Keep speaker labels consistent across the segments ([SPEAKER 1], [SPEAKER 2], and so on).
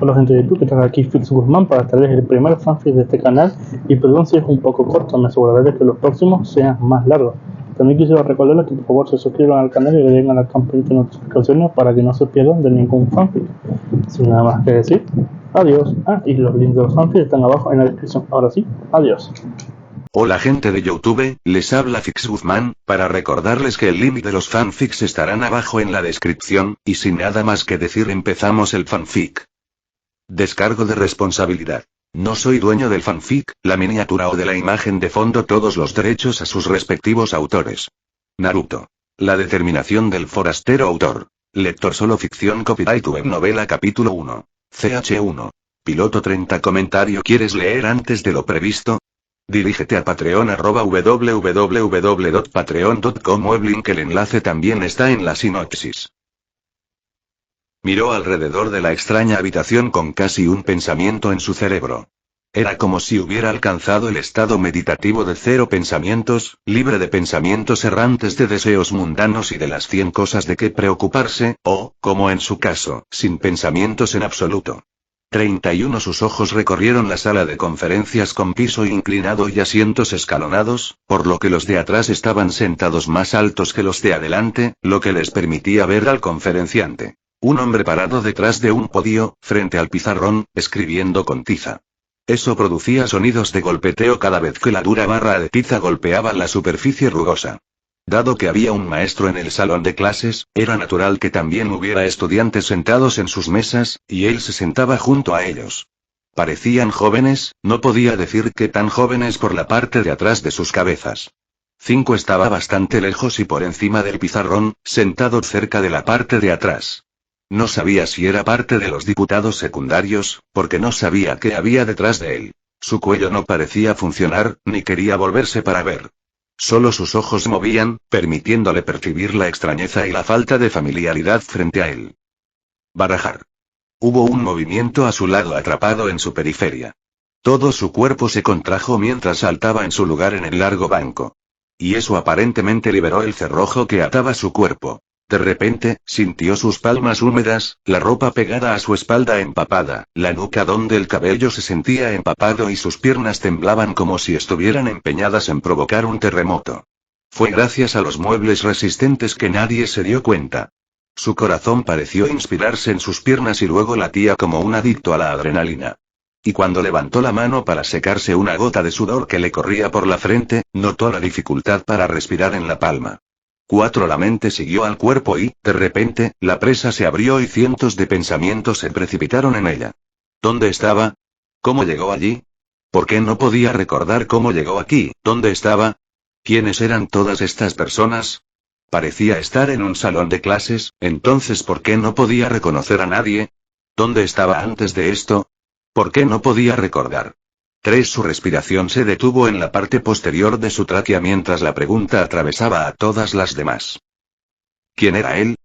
[SPEAKER 1] Hola gente de YouTube, que está aquí Fix Guzmán para traerles el primer fanfic de este canal. Y perdón si es un poco corto, me aseguraré de que los próximos sean más largos. También quisiera recordarles que por favor se suscriban al canal y le den a la campanita de notificaciones para que no se pierdan de ningún fanfic. Sin nada más que decir, adiós. Y los links de los fanfics están abajo en la descripción. Ahora sí, adiós.
[SPEAKER 2] Hola gente de YouTube, les habla Fix Guzmán, para recordarles que el link de los fanfics estarán abajo en la descripción, y sin nada más que decir empezamos el fanfic. Descargo de responsabilidad. No soy dueño del fanfic, la miniatura o de la imagen de fondo, todos los derechos a sus respectivos autores. Naruto. La determinación del forastero autor. Lector solo ficción copyright web novela capítulo 1. CH1. Piloto 30 comentario. ¿Quieres leer antes de lo previsto? Dirígete a Patreon www.patreon.com o el link, el enlace también está en la sinopsis. Miró alrededor de la extraña habitación con casi un pensamiento en su cerebro. Era como si hubiera alcanzado el estado meditativo de cero pensamientos, libre de pensamientos errantes, de deseos mundanos y de las 100 cosas de que preocuparse, o, como en su caso, sin pensamientos en absoluto. 31. Sus ojos recorrieron la sala de conferencias con piso inclinado y asientos escalonados, por lo que los de atrás estaban sentados más altos que los de adelante, lo que les permitía ver al conferenciante. Un hombre parado detrás de un podio, frente al pizarrón, escribiendo con tiza. Eso producía sonidos de golpeteo cada vez que la dura barra de tiza golpeaba la superficie rugosa. Dado que había un maestro en el salón de clases, era natural que también hubiera estudiantes sentados en sus mesas, y él se sentaba junto a ellos. Parecían jóvenes, no podía decir qué tan jóvenes por la parte de atrás de sus cabezas. 5 estaba bastante lejos y por encima del pizarrón, sentado cerca de la parte de atrás. No sabía si era parte de los diputados secundarios, porque no sabía qué había detrás de él. Su cuello no parecía funcionar, ni quería volverse para ver. Solo sus ojos movían, permitiéndole percibir la extrañeza y la falta de familiaridad frente a él. Barajar. Hubo un movimiento a su lado, atrapado en su periferia. Todo su cuerpo se contrajo mientras saltaba en su lugar en el largo banco. Y eso aparentemente liberó el cerrojo que ataba su cuerpo. De repente, sintió sus palmas húmedas, la ropa pegada a su espalda empapada, la nuca donde el cabello se sentía empapado y sus piernas temblaban como si estuvieran empeñadas en provocar un terremoto. Fue gracias a los muebles resistentes que nadie se dio cuenta. Su corazón pareció inspirarse en sus piernas y luego latía como un adicto a la adrenalina. Y cuando levantó la mano para secarse una gota de sudor que le corría por la frente, notó la dificultad para respirar en la palma. 4. La mente siguió al cuerpo y, de repente, la presa se abrió y cientos de pensamientos se precipitaron en ella. ¿Dónde estaba? ¿Cómo llegó allí? ¿Por qué no podía recordar cómo llegó aquí? ¿Dónde estaba? ¿Quiénes eran todas estas personas? Parecía estar en un salón de clases, entonces ¿por qué no podía reconocer a nadie? ¿Dónde estaba antes de esto? ¿Por qué no podía recordar? 3. Su respiración se detuvo en la parte posterior de su tráquea mientras la pregunta atravesaba a todas las demás. ¿Quién era él?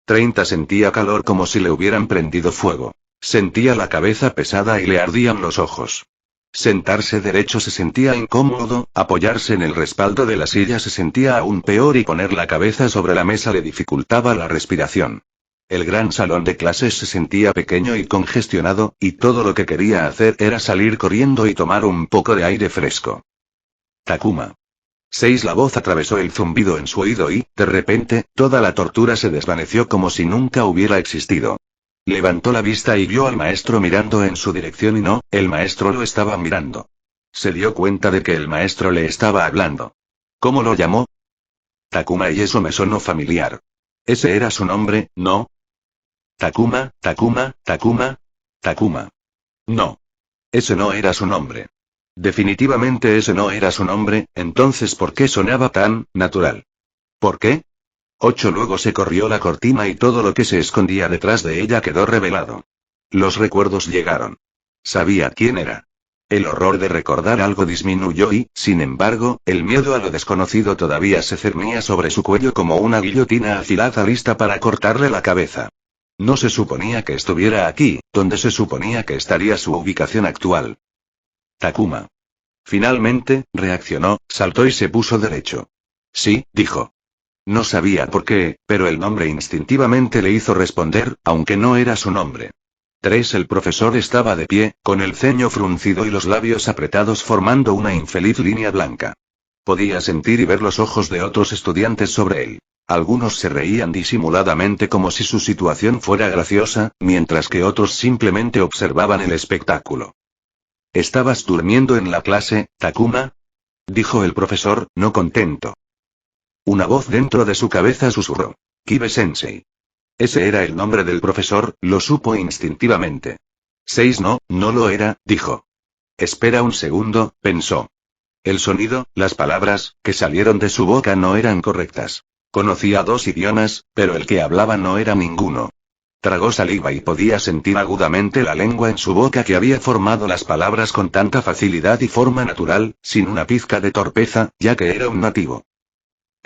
[SPEAKER 2] 30. Sentía calor como si le hubieran prendido fuego. Sentía la cabeza pesada y le ardían los ojos. Sentarse derecho se sentía incómodo, apoyarse en el respaldo de la silla se sentía aún peor y poner la cabeza sobre la mesa le dificultaba la respiración. El gran salón de clases se sentía pequeño y congestionado, y todo lo que quería hacer era salir corriendo y tomar un poco de aire fresco. Takuma. 6. La voz atravesó el zumbido en su oído y, de repente, toda la tortura se desvaneció como si nunca hubiera existido. Levantó la vista y vio al maestro mirando en su dirección y no, el maestro lo estaba mirando. Se dio cuenta de que el maestro le estaba hablando. ¿Cómo lo llamó? Takuma, y eso me sonó familiar. Ese era su nombre, ¿no? Takuma, Takuma, Takuma. Takuma. No. Ese no era su nombre. Definitivamente ese no era su nombre, entonces ¿por qué sonaba tan natural? ¿Por qué? 8. Luego se corrió la cortina y todo lo que se escondía detrás de ella quedó revelado. Los recuerdos llegaron. Sabía quién era. El horror de recordar algo disminuyó y, sin embargo, el miedo a lo desconocido todavía se cernía sobre su cuello como una guillotina afilada lista para cortarle la cabeza. No se suponía que estuviera aquí, donde se suponía que estaría su ubicación actual. Takuma. Finalmente, reaccionó, saltó y se puso derecho. Sí, dijo. No sabía por qué, pero el nombre instintivamente le hizo responder, aunque no era su nombre. 3. El profesor estaba de pie, con el ceño fruncido y los labios apretados formando una infeliz línea blanca. Podía sentir y ver los ojos de otros estudiantes sobre él. Algunos se reían disimuladamente como si su situación fuera graciosa, mientras que otros simplemente observaban el espectáculo. ¿Estabas durmiendo en la clase, Takuma?, dijo el profesor, no contento. Una voz dentro de su cabeza susurró. Kibe-sensei. Ese era el nombre del profesor, lo supo instintivamente. 6. No, no lo era, dijo. Espera un segundo, pensó. El sonido, las palabras, que salieron de su boca no eran correctas. Conocía 2 idiomas, pero el que hablaba no era ninguno. Tragó saliva y podía sentir agudamente la lengua en su boca que había formado las palabras con tanta facilidad y forma natural, sin una pizca de torpeza, ya que era un nativo.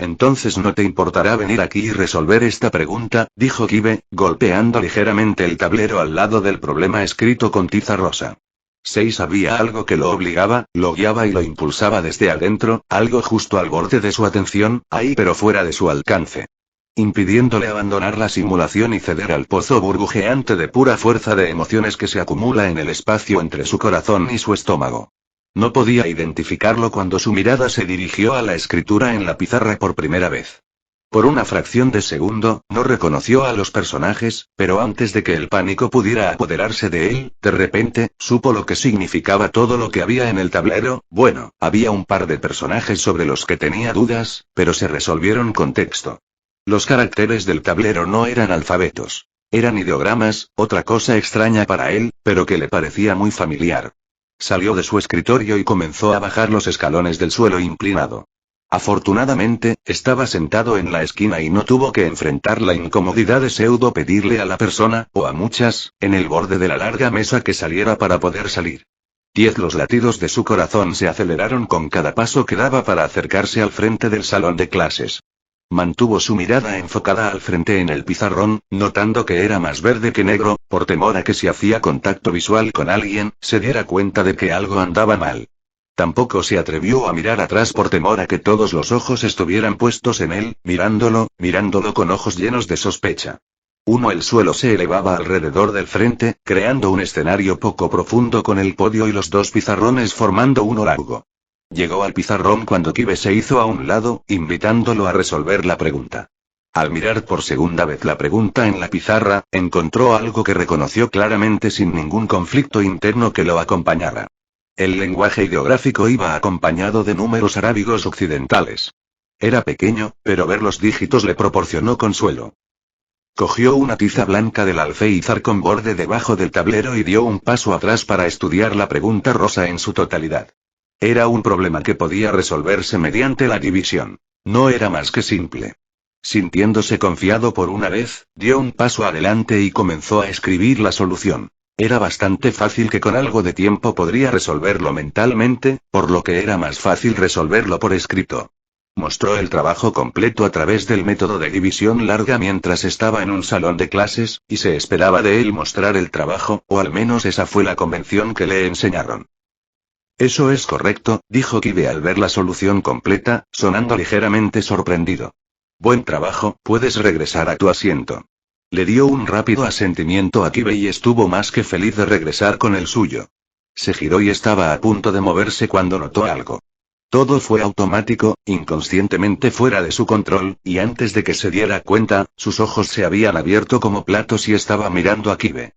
[SPEAKER 2] Entonces no te importará venir aquí y resolver esta pregunta, dijo Kibe, golpeando ligeramente el tablero al lado del problema escrito con tiza rosa. 6. Había algo que lo obligaba, lo guiaba y lo impulsaba desde adentro, algo justo al borde de su atención, ahí pero fuera de su alcance. Impidiéndole abandonar la simulación y ceder al pozo burbujeante de pura fuerza de emociones que se acumula en el espacio entre su corazón y su estómago. No podía identificarlo cuando su mirada se dirigió a la escritura en la pizarra por primera vez. Por una fracción de segundo, no reconoció a los personajes, pero antes de que el pánico pudiera apoderarse de él, de repente, supo lo que significaba todo lo que había en el tablero. Bueno, había un par de personajes sobre los que tenía dudas, pero se resolvieron con texto. Los caracteres del tablero no eran alfabetos. Eran ideogramas, otra cosa extraña para él, pero que le parecía muy familiar. Salió de su escritorio y comenzó a bajar los escalones del suelo inclinado. Afortunadamente, estaba sentado en la esquina y no tuvo que enfrentar la incomodidad de pseudo pedirle a la persona, o a muchas, en el borde de la larga mesa que saliera para poder salir. 10. Los latidos de su corazón se aceleraron con cada paso que daba para acercarse al frente del salón de clases. Mantuvo su mirada enfocada al frente en el pizarrón, notando que era más verde que negro, por temor a que si hacía contacto visual con alguien, se diera cuenta de que algo andaba mal. Tampoco se atrevió a mirar atrás por temor a que todos los ojos estuvieran puestos en él, mirándolo con ojos llenos de sospecha. 1. El suelo se elevaba alrededor del frente, creando un escenario poco profundo con el podio y los 2 pizarrones formando uno largo. Llegó al pizarrón cuando Kibe se hizo a un lado, invitándolo a resolver la pregunta. Al mirar por segunda vez la pregunta en la pizarra, encontró algo que reconoció claramente sin ningún conflicto interno que lo acompañara. El lenguaje ideográfico iba acompañado de números arábigos occidentales. Era pequeño, pero ver los dígitos le proporcionó consuelo. Cogió una tiza blanca del alféizar con borde debajo del tablero y dio un paso atrás para estudiar la pregunta rosa en su totalidad. Era un problema que podía resolverse mediante la división. No era más que simple. Sintiéndose confiado por una vez, dio un paso adelante y comenzó a escribir la solución. Era bastante fácil que con algo de tiempo podría resolverlo mentalmente, por lo que era más fácil resolverlo por escrito. Mostró el trabajo completo a través del método de división larga mientras estaba en un salón de clases, y se esperaba de él mostrar el trabajo, o al menos esa fue la convención que le enseñaron. Eso es correcto, dijo Kibe al ver la solución completa, sonando ligeramente sorprendido. Buen trabajo, puedes regresar a tu asiento. Le dio un rápido asentimiento a Kibe y estuvo más que feliz de regresar con el suyo. Se giró y estaba a punto de moverse cuando notó algo. Todo fue automático, inconscientemente fuera de su control, y antes de que se diera cuenta, sus ojos se habían abierto como platos y estaba mirando a Kibe.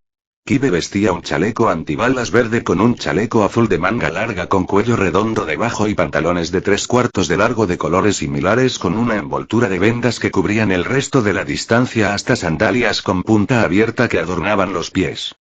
[SPEAKER 2] Kibe vestía un chaleco antibalas verde con un chaleco azul de manga larga con cuello redondo debajo y pantalones de 3/4 de largo de colores similares con una envoltura de vendas que cubrían el resto de la distancia hasta sandalias con punta abierta que adornaban los pies.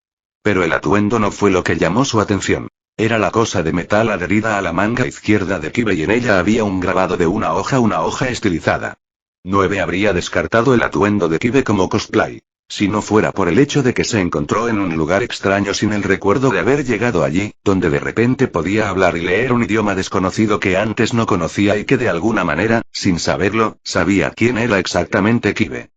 [SPEAKER 2] Pero el atuendo no fue lo que llamó su atención. Era la cosa de metal adherida a la manga izquierda de Kibe y en ella había un grabado de una hoja estilizada. 9. Habría descartado el atuendo de Kibe como cosplay. Si no fuera por el hecho de que se encontró en un lugar extraño sin el recuerdo de haber llegado allí, donde de repente podía hablar y leer un idioma desconocido que antes no conocía y que de alguna manera, sin saberlo, sabía quién era exactamente Kibe.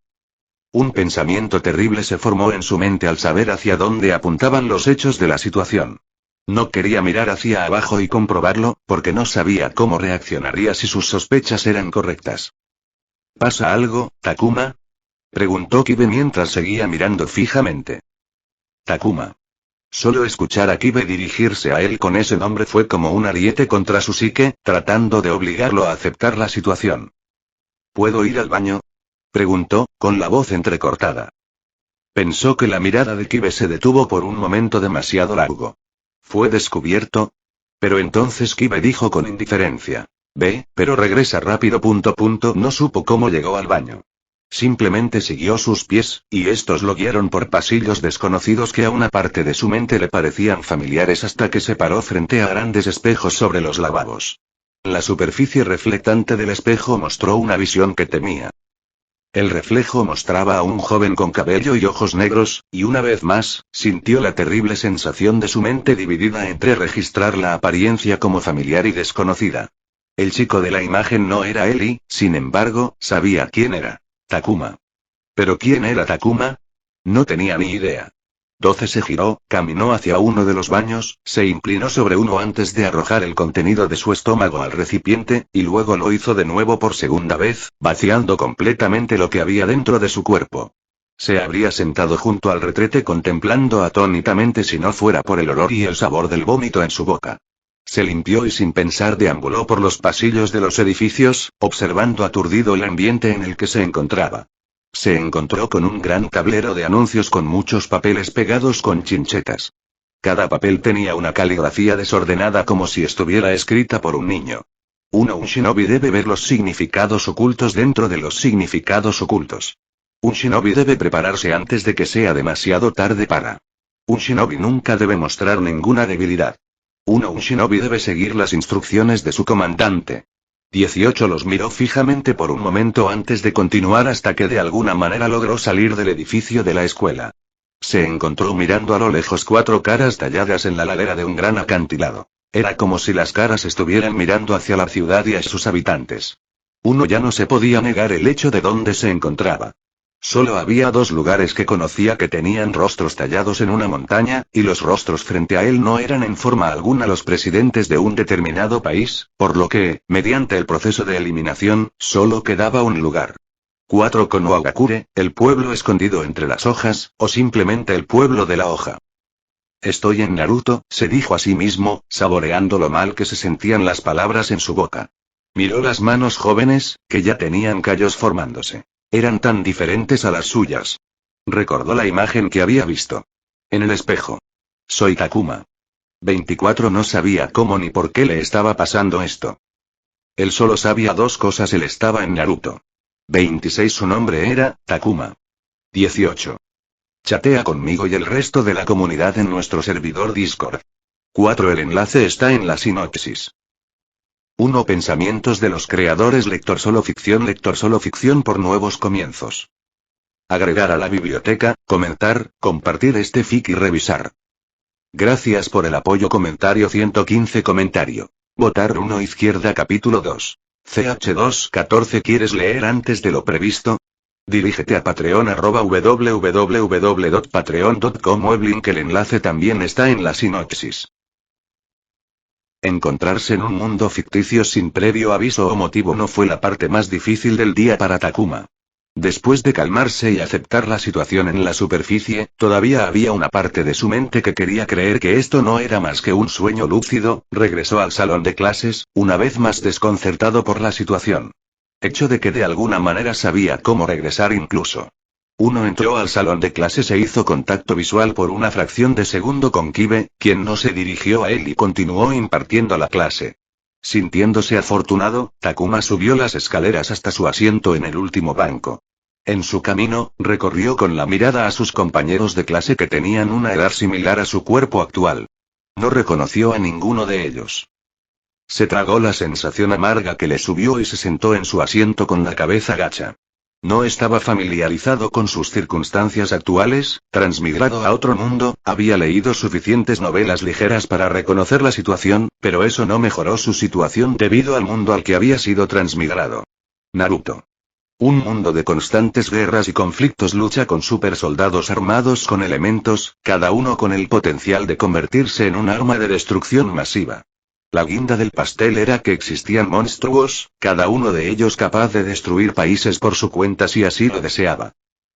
[SPEAKER 2] Un pensamiento terrible se formó en su mente al saber hacia dónde apuntaban los hechos de la situación. No quería mirar hacia abajo y comprobarlo, porque no sabía cómo reaccionaría si sus sospechas eran correctas. ¿Pasa algo, Takuma?, preguntó Kibe mientras seguía mirando fijamente. Takuma. Solo escuchar a Kibe dirigirse a él con ese nombre fue como un ariete contra su psique, tratando de obligarlo a aceptar la situación. ¿Puedo ir al baño?, preguntó, con la voz entrecortada. Pensó que la mirada de Kibe se detuvo por un momento demasiado largo. ¿Fue descubierto? Pero entonces Kibe dijo con indiferencia. Ve, pero regresa rápido. No supo cómo llegó al baño. Simplemente siguió sus pies, y estos lo guiaron por pasillos desconocidos que a una parte de su mente le parecían familiares hasta que se paró frente a grandes espejos sobre los lavabos. La superficie reflectante del espejo mostró una visión que temía. El reflejo mostraba a un joven con cabello y ojos negros, y una vez más, sintió la terrible sensación de su mente dividida entre registrar la apariencia como familiar y desconocida. El chico de la imagen no era él y, sin embargo, sabía quién era. Takuma. ¿Pero quién era Takuma? No tenía ni idea. 12 se giró, caminó hacia uno de los baños, se inclinó sobre uno antes de arrojar el contenido de su estómago al recipiente, y luego lo hizo de nuevo por segunda vez, vaciando completamente lo que había dentro de su cuerpo. Se habría sentado junto al retrete contemplando atónitamente si no fuera por el olor y el sabor del vómito en su boca. Se limpió y sin pensar deambuló por los pasillos de los edificios, observando aturdido el ambiente en el que se encontraba. Se encontró con un gran tablero de anuncios con muchos papeles pegados con chinchetas. Cada papel tenía una caligrafía desordenada como si estuviera escrita por un niño. Un shinobi debe ver los significados ocultos dentro de los significados ocultos. Un shinobi debe prepararse antes de que sea demasiado tarde para. Un shinobi nunca debe mostrar ninguna debilidad. Un shinobi debe seguir las instrucciones de su comandante. 18 los miró fijamente por un momento antes de continuar hasta que de alguna manera logró salir del edificio de la escuela. Se encontró mirando a lo lejos 4 caras talladas en la ladera de un gran acantilado. Era como si las caras estuvieran mirando hacia la ciudad y a sus habitantes. Uno ya no se podía negar el hecho de dónde se encontraba. Solo había 2 lugares que conocía que tenían rostros tallados en una montaña, y los rostros frente a él no eran en forma alguna los presidentes de un determinado país, por lo que, mediante el proceso de eliminación, solo quedaba un lugar. 4 Konohagakure, el pueblo escondido entre las hojas, o simplemente el pueblo de la hoja. Estoy en Naruto, se dijo a sí mismo, saboreando lo mal que se sentían las palabras en su boca. Miró las manos jóvenes, que ya tenían callos formándose. Eran tan diferentes a las suyas. Recordó la imagen que había visto. En el espejo. Soy Takuma. 24 no sabía cómo ni por qué le estaba pasando esto. Él solo sabía 2 cosas: él estaba en Naruto. 26 su nombre era, Takuma. 18. Chatea conmigo y el resto de la comunidad en nuestro servidor Discord. 4 el enlace está en la sinopsis. 1 Pensamientos de los creadores. Lector solo ficción por nuevos comienzos. Agregar a la biblioteca, comentar, compartir este fic y revisar. Gracias por el apoyo. Comentario 115. Comentario. Votar 1 izquierda. Capítulo 2. CH214. ¿Quieres leer antes de lo previsto? Dirígete a Patreon @www.patreon.com o el link. El enlace también está en la sinopsis. Encontrarse en un mundo ficticio sin previo aviso o motivo no fue la parte más difícil del día para Takuma. Después de calmarse y aceptar la situación en la superficie, todavía había una parte de su mente que quería creer que esto no era más que un sueño lúcido. Regresó al salón de clases, una vez más desconcertado por la situación. Hecho de que de alguna manera sabía cómo regresar incluso. Uno entró al salón de clases e hizo contacto visual por una fracción de segundo con Kibe, quien no se dirigió a él y continuó impartiendo la clase. Sintiéndose afortunado, Takuma subió las escaleras hasta su asiento en el último banco. En su camino, recorrió con la mirada a sus compañeros de clase que tenían una edad similar a su cuerpo actual. No reconoció a ninguno de ellos. Se tragó la sensación amarga que le subió y se sentó en su asiento con la cabeza gacha. No estaba familiarizado con sus circunstancias actuales, transmigrado a otro mundo, había leído suficientes novelas ligeras para reconocer la situación, pero eso no mejoró su situación debido al mundo al que había sido transmigrado. Naruto. Un mundo de constantes guerras y conflictos lucha con supersoldados armados con elementos, cada uno con el potencial de convertirse en un arma de destrucción masiva. La guinda del pastel era que existían monstruos, cada uno de ellos capaz de destruir países por su cuenta si así lo deseaba.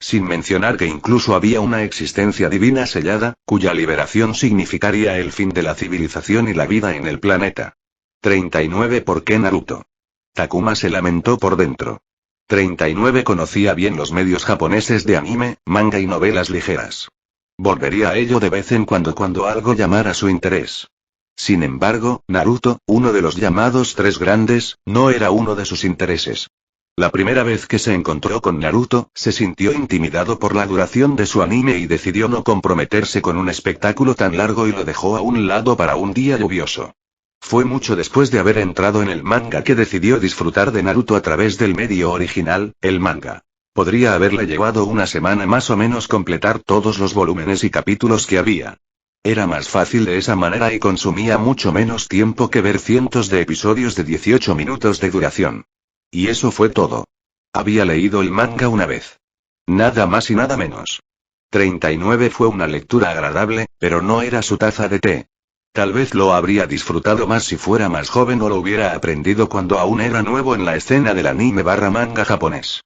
[SPEAKER 2] Sin mencionar que incluso había una existencia divina sellada, cuya liberación significaría el fin de la civilización y la vida en el planeta. 39. ¿Por qué Naruto? Takuma se lamentó por dentro. 39 conocía bien los medios japoneses de anime, manga y novelas ligeras. Volvería a ello de vez en cuando algo llamara su interés. Sin embargo, Naruto, uno de los llamados tres grandes, no era uno de sus intereses. La primera vez que se encontró con Naruto, se sintió intimidado por la duración de su anime y decidió no comprometerse con un espectáculo tan largo y lo dejó a un lado para un día lluvioso. Fue mucho después de haber entrado en el manga que decidió disfrutar de Naruto a través del medio original, el manga. Podría haberle llevado una semana más o menos completar todos los volúmenes y capítulos que había. Era más fácil de esa manera y consumía mucho menos tiempo que ver cientos de episodios de 18 minutos de duración. Y eso fue todo. Había leído el manga una vez. Nada más y nada menos. 39 fue una lectura agradable, pero no era su taza de té. Tal vez lo habría disfrutado más si fuera más joven o lo hubiera aprendido cuando aún era nuevo en la escena del anime/manga japonés.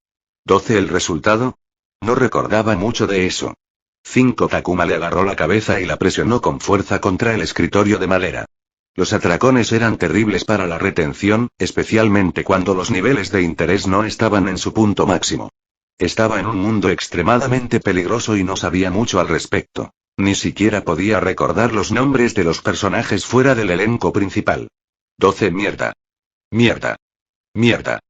[SPEAKER 2] 12. ¿El resultado? No recordaba mucho de eso. 5. Takuma le agarró la cabeza y la presionó con fuerza contra el escritorio de madera. Los atracones eran terribles para la retención, especialmente cuando los niveles de interés no estaban en su punto máximo. Estaba en un mundo extremadamente peligroso y no sabía mucho al respecto. Ni siquiera podía recordar los nombres de los personajes fuera del elenco principal. 12. Mierda. Mierda. Mierda.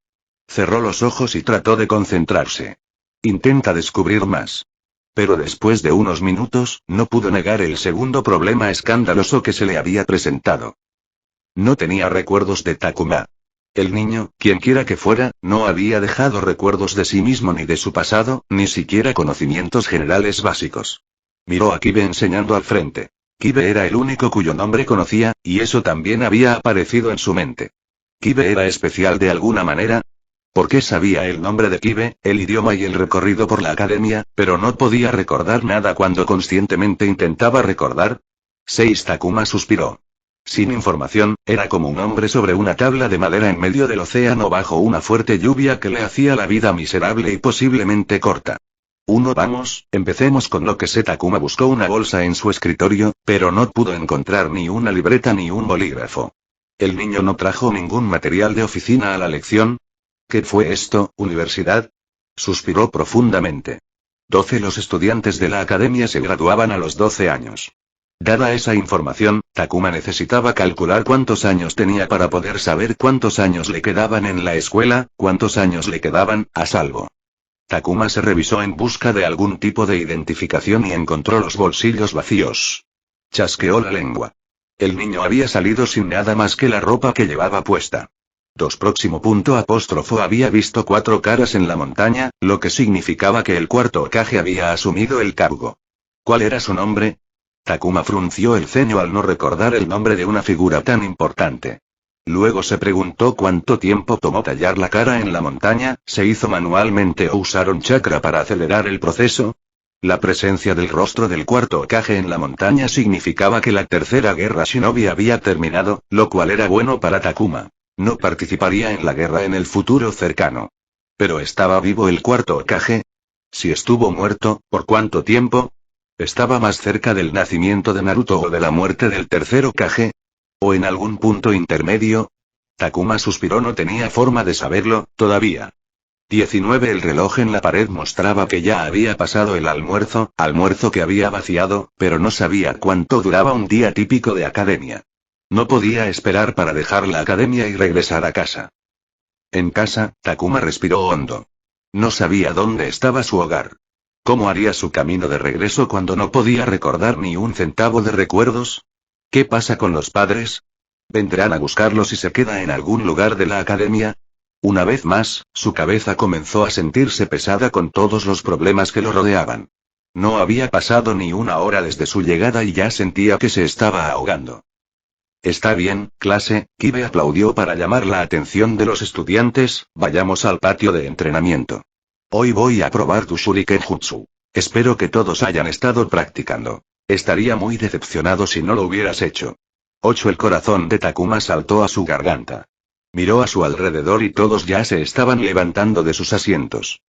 [SPEAKER 2] Cerró los ojos y trató de concentrarse. Intenta descubrir más. Pero después de unos minutos, no pudo negar el segundo problema escandaloso que se le había presentado. No tenía recuerdos de Takuma. El niño, quienquiera que fuera, no había dejado recuerdos de sí mismo ni de su pasado, ni siquiera conocimientos generales básicos. Miró a Kibe enseñando al frente. Kibe era el único cuyo nombre conocía, y eso también había aparecido en su mente. ¿Kibe era especial de alguna manera? ¿Por qué sabía el nombre de Kibe, el idioma y el recorrido por la academia, pero no podía recordar nada cuando conscientemente intentaba recordar? 6. Takuma suspiró. Sin información, era como un hombre sobre una tabla de madera en medio del océano bajo una fuerte lluvia que le hacía la vida miserable y posiblemente corta. Vamos, empecemos con lo que sé. Takuma buscó una bolsa en su escritorio, pero no pudo encontrar ni una libreta ni un bolígrafo. ¿El niño no trajo ningún material de oficina a la lección? ¿Qué fue esto, universidad? Suspiró profundamente. 12. Los estudiantes de la academia se graduaban a los 12 años. Dada esa información, Takuma necesitaba calcular cuántos años tenía para poder saber cuántos años le quedaban en la escuela, cuántos años le quedaban, a salvo. Takuma se revisó en busca de algún tipo de identificación y encontró los bolsillos vacíos. Chasqueó la lengua. El niño había salido sin nada más que la ropa que llevaba puesta. Había visto 4 caras en la montaña, lo que significaba que el cuarto Hokage había asumido el cargo. ¿Cuál era su nombre? Takuma frunció el ceño al no recordar el nombre de una figura tan importante. Luego se preguntó cuánto tiempo tomó tallar la cara en la montaña, ¿se hizo manualmente o usaron chakra para acelerar el proceso? La presencia del rostro del cuarto Hokage en la montaña significaba que la tercera guerra shinobi había terminado, lo cual era bueno para Takuma. No participaría en la guerra en el futuro cercano. ¿Pero estaba vivo el cuarto Hokage? Si estuvo muerto, ¿por cuánto tiempo? ¿Estaba más cerca del nacimiento de Naruto o de la muerte del tercer Hokage? ¿O en algún punto intermedio? Takuma suspiró. No tenía forma de saberlo, todavía. 19. El reloj en la pared mostraba que ya había pasado el almuerzo que había vaciado, pero no sabía cuánto duraba un día típico de academia. No podía esperar para dejar la academia y regresar a casa. En casa, Takuma respiró hondo. No sabía dónde estaba su hogar. ¿Cómo haría su camino de regreso cuando no podía recordar ni un centavo de recuerdos? ¿Qué pasa con los padres? ¿Vendrán a buscarlo si se queda en algún lugar de la academia? Una vez más, su cabeza comenzó a sentirse pesada con todos los problemas que lo rodeaban. No había pasado ni una hora desde su llegada y ya sentía que se estaba ahogando. Está bien, clase, Kibe aplaudió para llamar la atención de los estudiantes, vayamos al patio de entrenamiento. Hoy voy a probar tu Shuriken Jutsu. Espero que todos hayan estado practicando. Estaría muy decepcionado si no lo hubieras hecho. 8. El corazón de Takuma saltó a su garganta. Miró a su alrededor y todos ya se estaban levantando de sus asientos.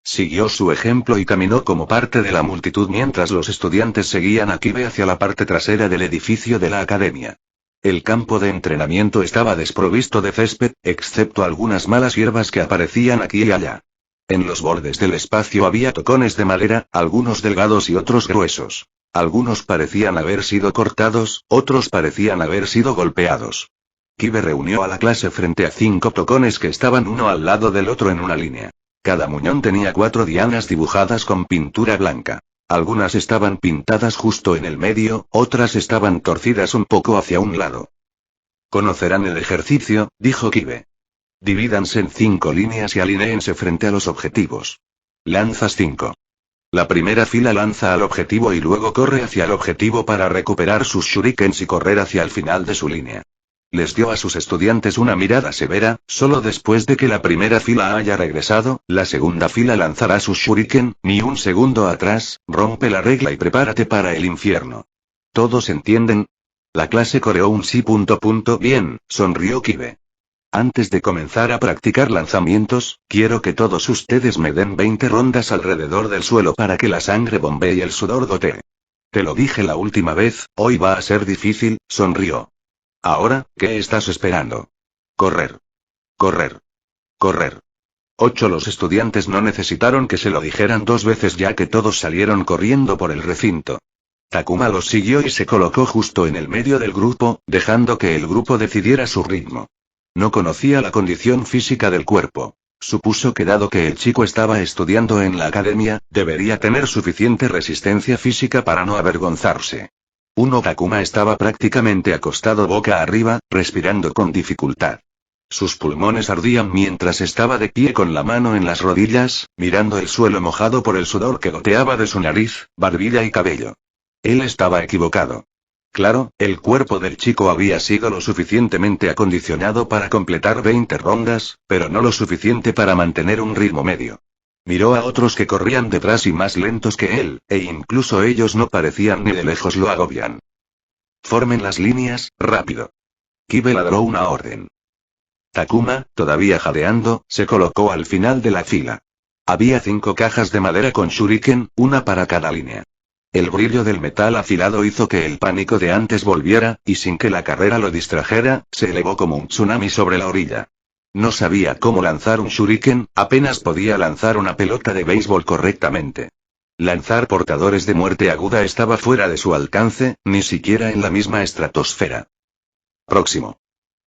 [SPEAKER 2] Siguió su ejemplo y caminó como parte de la multitud mientras los estudiantes seguían a Kibe hacia la parte trasera del edificio de la academia. El campo de entrenamiento estaba desprovisto de césped, excepto algunas malas hierbas que aparecían aquí y allá. En los bordes del espacio había tocones de madera, algunos delgados y otros gruesos. Algunos parecían haber sido cortados, otros parecían haber sido golpeados. Kibe reunió a la clase frente a 5 tocones que estaban uno al lado del otro en una línea. Cada muñón tenía 4 dianas dibujadas con pintura blanca. Algunas estaban pintadas justo en el medio, otras estaban torcidas un poco hacia un lado. Conocerán el ejercicio, dijo Kibe. Divídanse en 5 líneas y alinéense frente a los objetivos. Lanzas 5. La primera fila lanza al objetivo y luego corre hacia el objetivo para recuperar sus shurikens y correr hacia el final de su línea. Les dio a sus estudiantes una mirada severa, solo después de que la primera fila haya regresado, la segunda fila lanzará sus shuriken, ni un segundo atrás, rompe la regla y prepárate para el infierno. ¿Todos entienden? La clase coreó un sí. Bien, sonrió Kibe. Antes de comenzar a practicar lanzamientos, quiero que todos ustedes me den 20 rondas alrededor del suelo para que la sangre bombee y el sudor gotee. Te lo dije la última vez, hoy va a ser difícil, sonrió. Ahora, ¿qué estás esperando? Correr. Correr. Correr. 8. Los estudiantes no necesitaron que se lo dijeran 2 veces ya que todos salieron corriendo por el recinto. Takuma los siguió y se colocó justo en el medio del grupo, dejando que el grupo decidiera su ritmo. No conocía la condición física del cuerpo. Supuso que dado que el chico estaba estudiando en la academia, debería tener suficiente resistencia física para no avergonzarse. Takuma estaba prácticamente acostado boca arriba, respirando con dificultad. Sus pulmones ardían mientras estaba de pie con la mano en las rodillas, mirando el suelo mojado por el sudor que goteaba de su nariz, barbilla y cabello. Él estaba equivocado. Claro, el cuerpo del chico había sido lo suficientemente acondicionado para completar 20 rondas, pero no lo suficiente para mantener un ritmo medio. Miró a otros que corrían detrás y más lentos que él, e incluso ellos no parecían ni de lejos lo agobian. Formen las líneas, rápido. Kibe ladró una orden. Takuma, todavía jadeando, se colocó al final de la fila. Había 5 cajas de madera con shuriken, una para cada línea. El brillo del metal afilado hizo que el pánico de antes volviera, y sin que la carrera lo distrajera, se elevó como un tsunami sobre la orilla. No sabía cómo lanzar un shuriken, apenas podía lanzar una pelota de béisbol correctamente. Lanzar portadores de muerte aguda estaba fuera de su alcance, ni siquiera en la misma estratosfera. Próximo.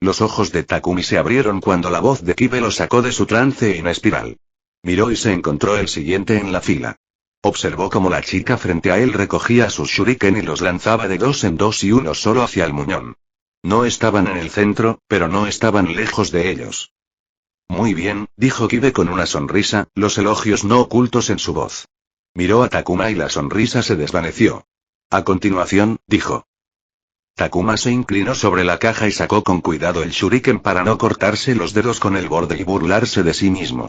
[SPEAKER 2] Los ojos de Takumi se abrieron cuando la voz de Kibe lo sacó de su trance en espiral. Miró y se encontró el siguiente en la fila. Observó cómo la chica frente a él recogía sus shuriken y los lanzaba de 2 en 2 y uno solo hacia el muñón. No estaban en el centro, pero no estaban lejos de ellos. Muy bien, dijo Kibe con una sonrisa, los elogios no ocultos en su voz. Miró a Takuma y la sonrisa se desvaneció. A continuación, dijo. Takuma se inclinó sobre la caja y sacó con cuidado el shuriken para no cortarse los dedos con el borde y burlarse de sí mismo.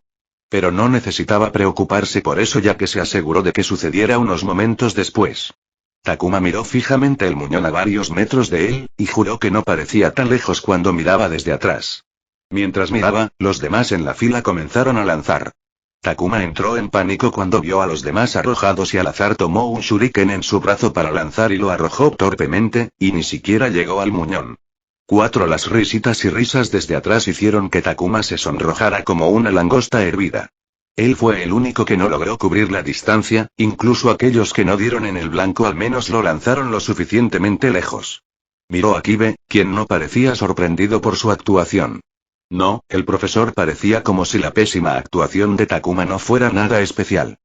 [SPEAKER 2] Pero no necesitaba preocuparse por eso ya que se aseguró de que sucediera unos momentos después. Takuma miró fijamente el muñón a varios metros de él, y juró que no parecía tan lejos cuando miraba desde atrás. Mientras miraba, los demás en la fila comenzaron a lanzar. Takuma entró en pánico cuando vio a los demás arrojados y al azar tomó un shuriken en su brazo para lanzar y lo arrojó torpemente, y ni siquiera llegó al muñón. 4. Las risitas y risas desde atrás hicieron que Takuma se sonrojara como una langosta hervida. Él fue el único que no logró cubrir la distancia, incluso aquellos que no dieron en el blanco al menos lo lanzaron lo suficientemente lejos. Miró a Kibe, quien no parecía sorprendido por su actuación. No, el profesor parecía como si la pésima actuación de Takuma no fuera nada especial.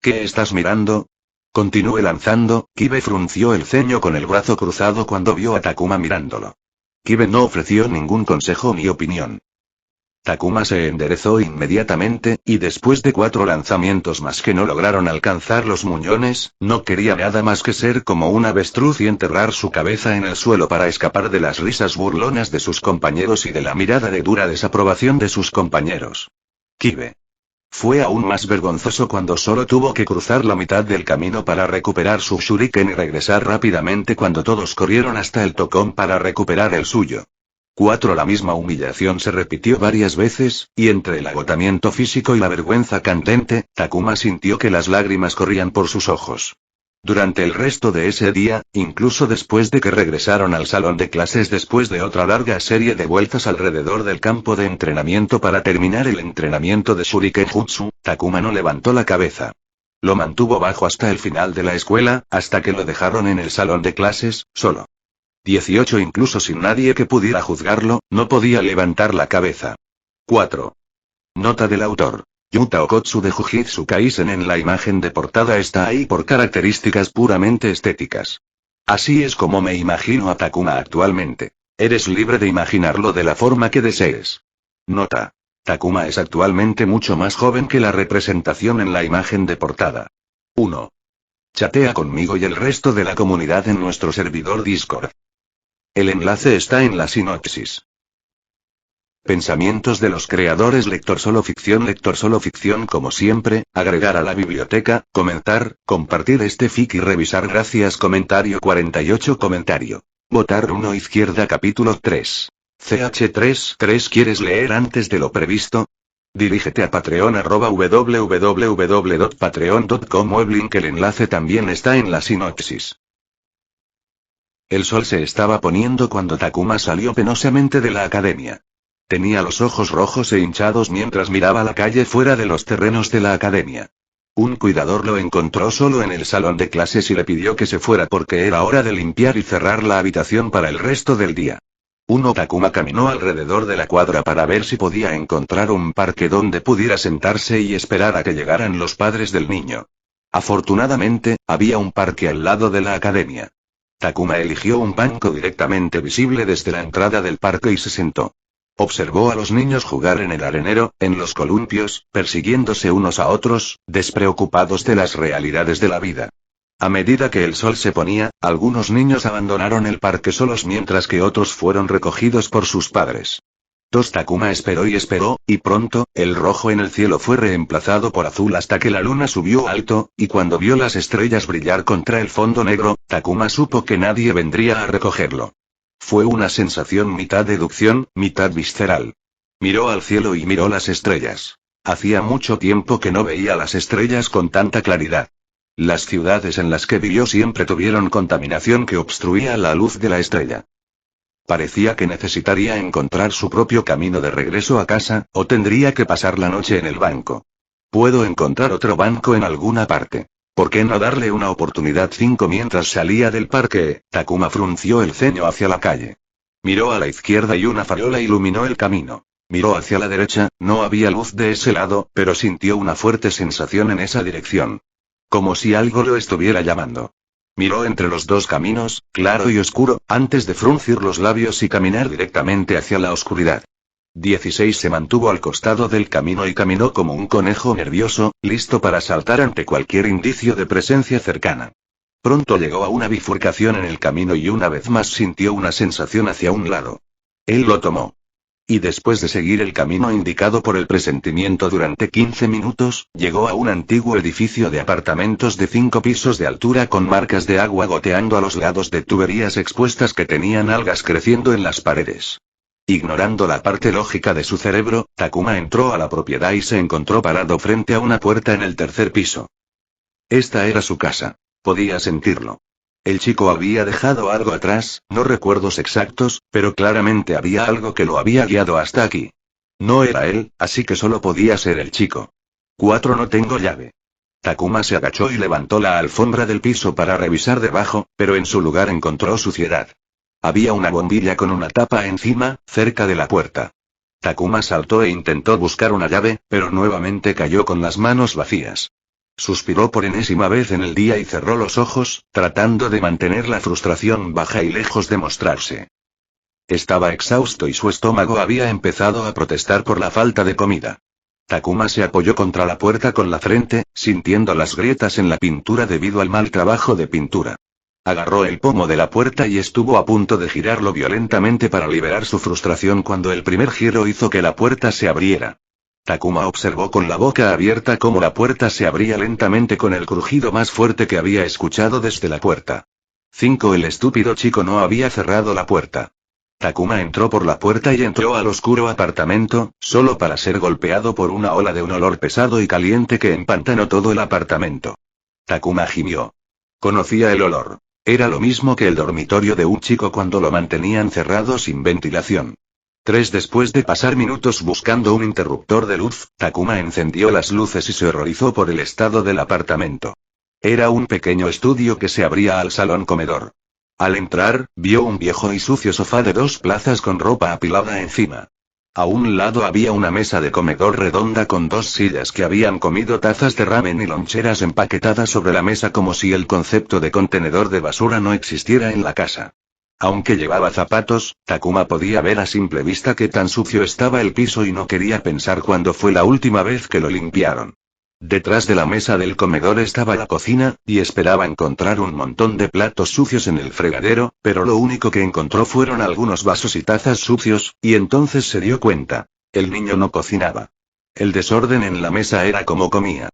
[SPEAKER 2] ¿Qué estás mirando? Continúe lanzando. Kibe frunció el ceño con el brazo cruzado cuando vio a Takuma mirándolo. Kibe no ofreció ningún consejo ni opinión. Takuma se enderezó inmediatamente, y después de 4 lanzamientos más que no lograron alcanzar los muñones, no quería nada más que ser como un avestruz y enterrar su cabeza en el suelo para escapar de las risas burlonas de sus compañeros y de la mirada de dura desaprobación de sus compañeros. Kibe. Fue aún más vergonzoso cuando solo tuvo que cruzar la mitad del camino para recuperar su shuriken y regresar rápidamente cuando todos corrieron hasta el tocón para recuperar el suyo. 4. La misma humillación se repitió varias veces, y entre el agotamiento físico y la vergüenza candente, Takuma sintió que las lágrimas corrían por sus ojos. Durante el resto de ese día, incluso después de que regresaron al salón de clases después de otra larga serie de vueltas alrededor del campo de entrenamiento para terminar el entrenamiento de Shuriken-jutsu, Takuma no levantó la cabeza. Lo mantuvo bajo hasta el final de la escuela, hasta que lo dejaron en el salón de clases, solo. 18. Incluso sin nadie que pudiera juzgarlo, no podía levantar la cabeza. 4. Nota del autor. Yuta Okotsu de Jujutsu Kaisen en la imagen de portada está ahí por características puramente estéticas. Así es como me imagino a Takuma actualmente. Eres libre de imaginarlo de la forma que desees. Nota. Takuma es actualmente mucho más joven que la representación en la imagen de portada. 1. Chatea conmigo y el resto de la comunidad en nuestro servidor Discord. El enlace está en la sinopsis. Pensamientos de los creadores. Lector solo ficción como siempre, agregar a la biblioteca, comentar, compartir este fic y revisar. Gracias. Comentario 48. Comentario. Votar 1 izquierda. Capítulo 3. CH3 ¿Quieres leer antes de lo previsto? Dirígete a Patreon @www.patreon.com Weblink. El enlace también está en la sinopsis. El sol se estaba poniendo cuando Takuma salió penosamente de la academia. Tenía los ojos rojos e hinchados mientras miraba la calle fuera de los terrenos de la academia. Un cuidador lo encontró solo en el salón de clases y le pidió que se fuera porque era hora de limpiar y cerrar la habitación para el resto del día. Takuma caminó alrededor de la cuadra para ver si podía encontrar un parque donde pudiera sentarse y esperar a que llegaran los padres del niño. Afortunadamente, había un parque al lado de la academia. Takuma eligió un banco directamente visible desde la entrada del parque y se sentó. Observó a los niños jugar en el arenero, en los columpios, persiguiéndose unos a otros, despreocupados de las realidades de la vida. A medida que el sol se ponía, algunos niños abandonaron el parque solos mientras que otros fueron recogidos por sus padres. Takuma esperó, y pronto, el rojo en el cielo fue reemplazado por azul hasta que la luna subió alto, y cuando vio las estrellas brillar contra el fondo negro, Takuma supo que nadie vendría a recogerlo. Fue una sensación mitad deducción, mitad visceral. Miró al cielo y miró las estrellas. Hacía mucho tiempo que no veía las estrellas con tanta claridad. Las ciudades en las que vivió siempre tuvieron contaminación que obstruía la luz de la estrella. Parecía que necesitaría encontrar su propio camino de regreso a casa, o tendría que pasar la noche en el banco. Puedo encontrar otro banco en alguna parte. ¿Por qué no darle una oportunidad? 5. Mientras salía del parque, Takuma frunció el ceño hacia la calle. Miró a la izquierda y una farola iluminó el camino. Miró hacia la derecha, no había luz de ese lado, pero sintió una fuerte sensación en esa dirección. Como si algo lo estuviera llamando. Miró entre los dos caminos, claro y oscuro, antes de fruncir los labios y caminar directamente hacia la oscuridad. 16. Se mantuvo al costado del camino y caminó como un conejo nervioso, listo para saltar ante cualquier indicio de presencia cercana. Pronto llegó a una bifurcación en el camino y una vez más sintió una sensación hacia un lado. Él lo tomó. Y después de seguir el camino indicado por el presentimiento durante 15 minutos, llegó a un antiguo edificio de apartamentos de 5 pisos de altura con marcas de agua goteando a los lados de tuberías expuestas que tenían algas creciendo en las paredes. Ignorando la parte lógica de su cerebro, Takuma entró a la propiedad y se encontró parado frente a una puerta en el tercer piso. Esta era su casa. Podía sentirlo. El chico había dejado algo atrás, no recuerdos exactos, pero claramente había algo que lo había guiado hasta aquí. No era él, así que solo podía ser el chico. 4. No tengo llave. Takuma se agachó y levantó la alfombra del piso para revisar debajo, pero en su lugar encontró suciedad. Había una bombilla con una tapa encima, cerca de la puerta. Takuma saltó e intentó buscar una llave, pero nuevamente cayó con las manos vacías. Suspiró por enésima vez en el día y cerró los ojos, tratando de mantener la frustración baja y lejos de mostrarse. Estaba exhausto y su estómago había empezado a protestar por la falta de comida. Takuma se apoyó contra la puerta con la frente, sintiendo las grietas en la pintura debido al mal trabajo de pintura. Agarró el pomo de la puerta y estuvo a punto de girarlo violentamente para liberar su frustración cuando el primer giro hizo que la puerta se abriera. Takuma observó con la boca abierta cómo la puerta se abría lentamente con el crujido más fuerte que había escuchado desde la puerta. 5. El estúpido chico no había cerrado la puerta. Takuma entró por la puerta y entró al oscuro apartamento, solo para ser golpeado por una ola de un olor pesado y caliente que empantanó todo el apartamento. Takuma gimió. Conocía el olor. Era lo mismo que el dormitorio de un chico cuando lo mantenían cerrado sin ventilación. Después de pasar minutos buscando un interruptor de luz, Takuma encendió las luces y se horrorizó por el estado del apartamento. Era un pequeño estudio que se abría al salón comedor. Al entrar, vio un viejo y sucio sofá de 2 plazas con ropa apilada encima. A un lado había una mesa de comedor redonda con 2 sillas que habían comido tazas de ramen y loncheras empaquetadas sobre la mesa como si el concepto de contenedor de basura no existiera en la casa. Aunque llevaba zapatos, Takuma podía ver a simple vista qué tan sucio estaba el piso y no quería pensar cuándo fue la última vez que lo limpiaron. Detrás de la mesa del comedor estaba la cocina, y esperaba encontrar un montón de platos sucios en el fregadero, pero lo único que encontró fueron algunos vasos y tazas sucios, y entonces se dio cuenta. El niño no cocinaba. El desorden en la mesa era como comía.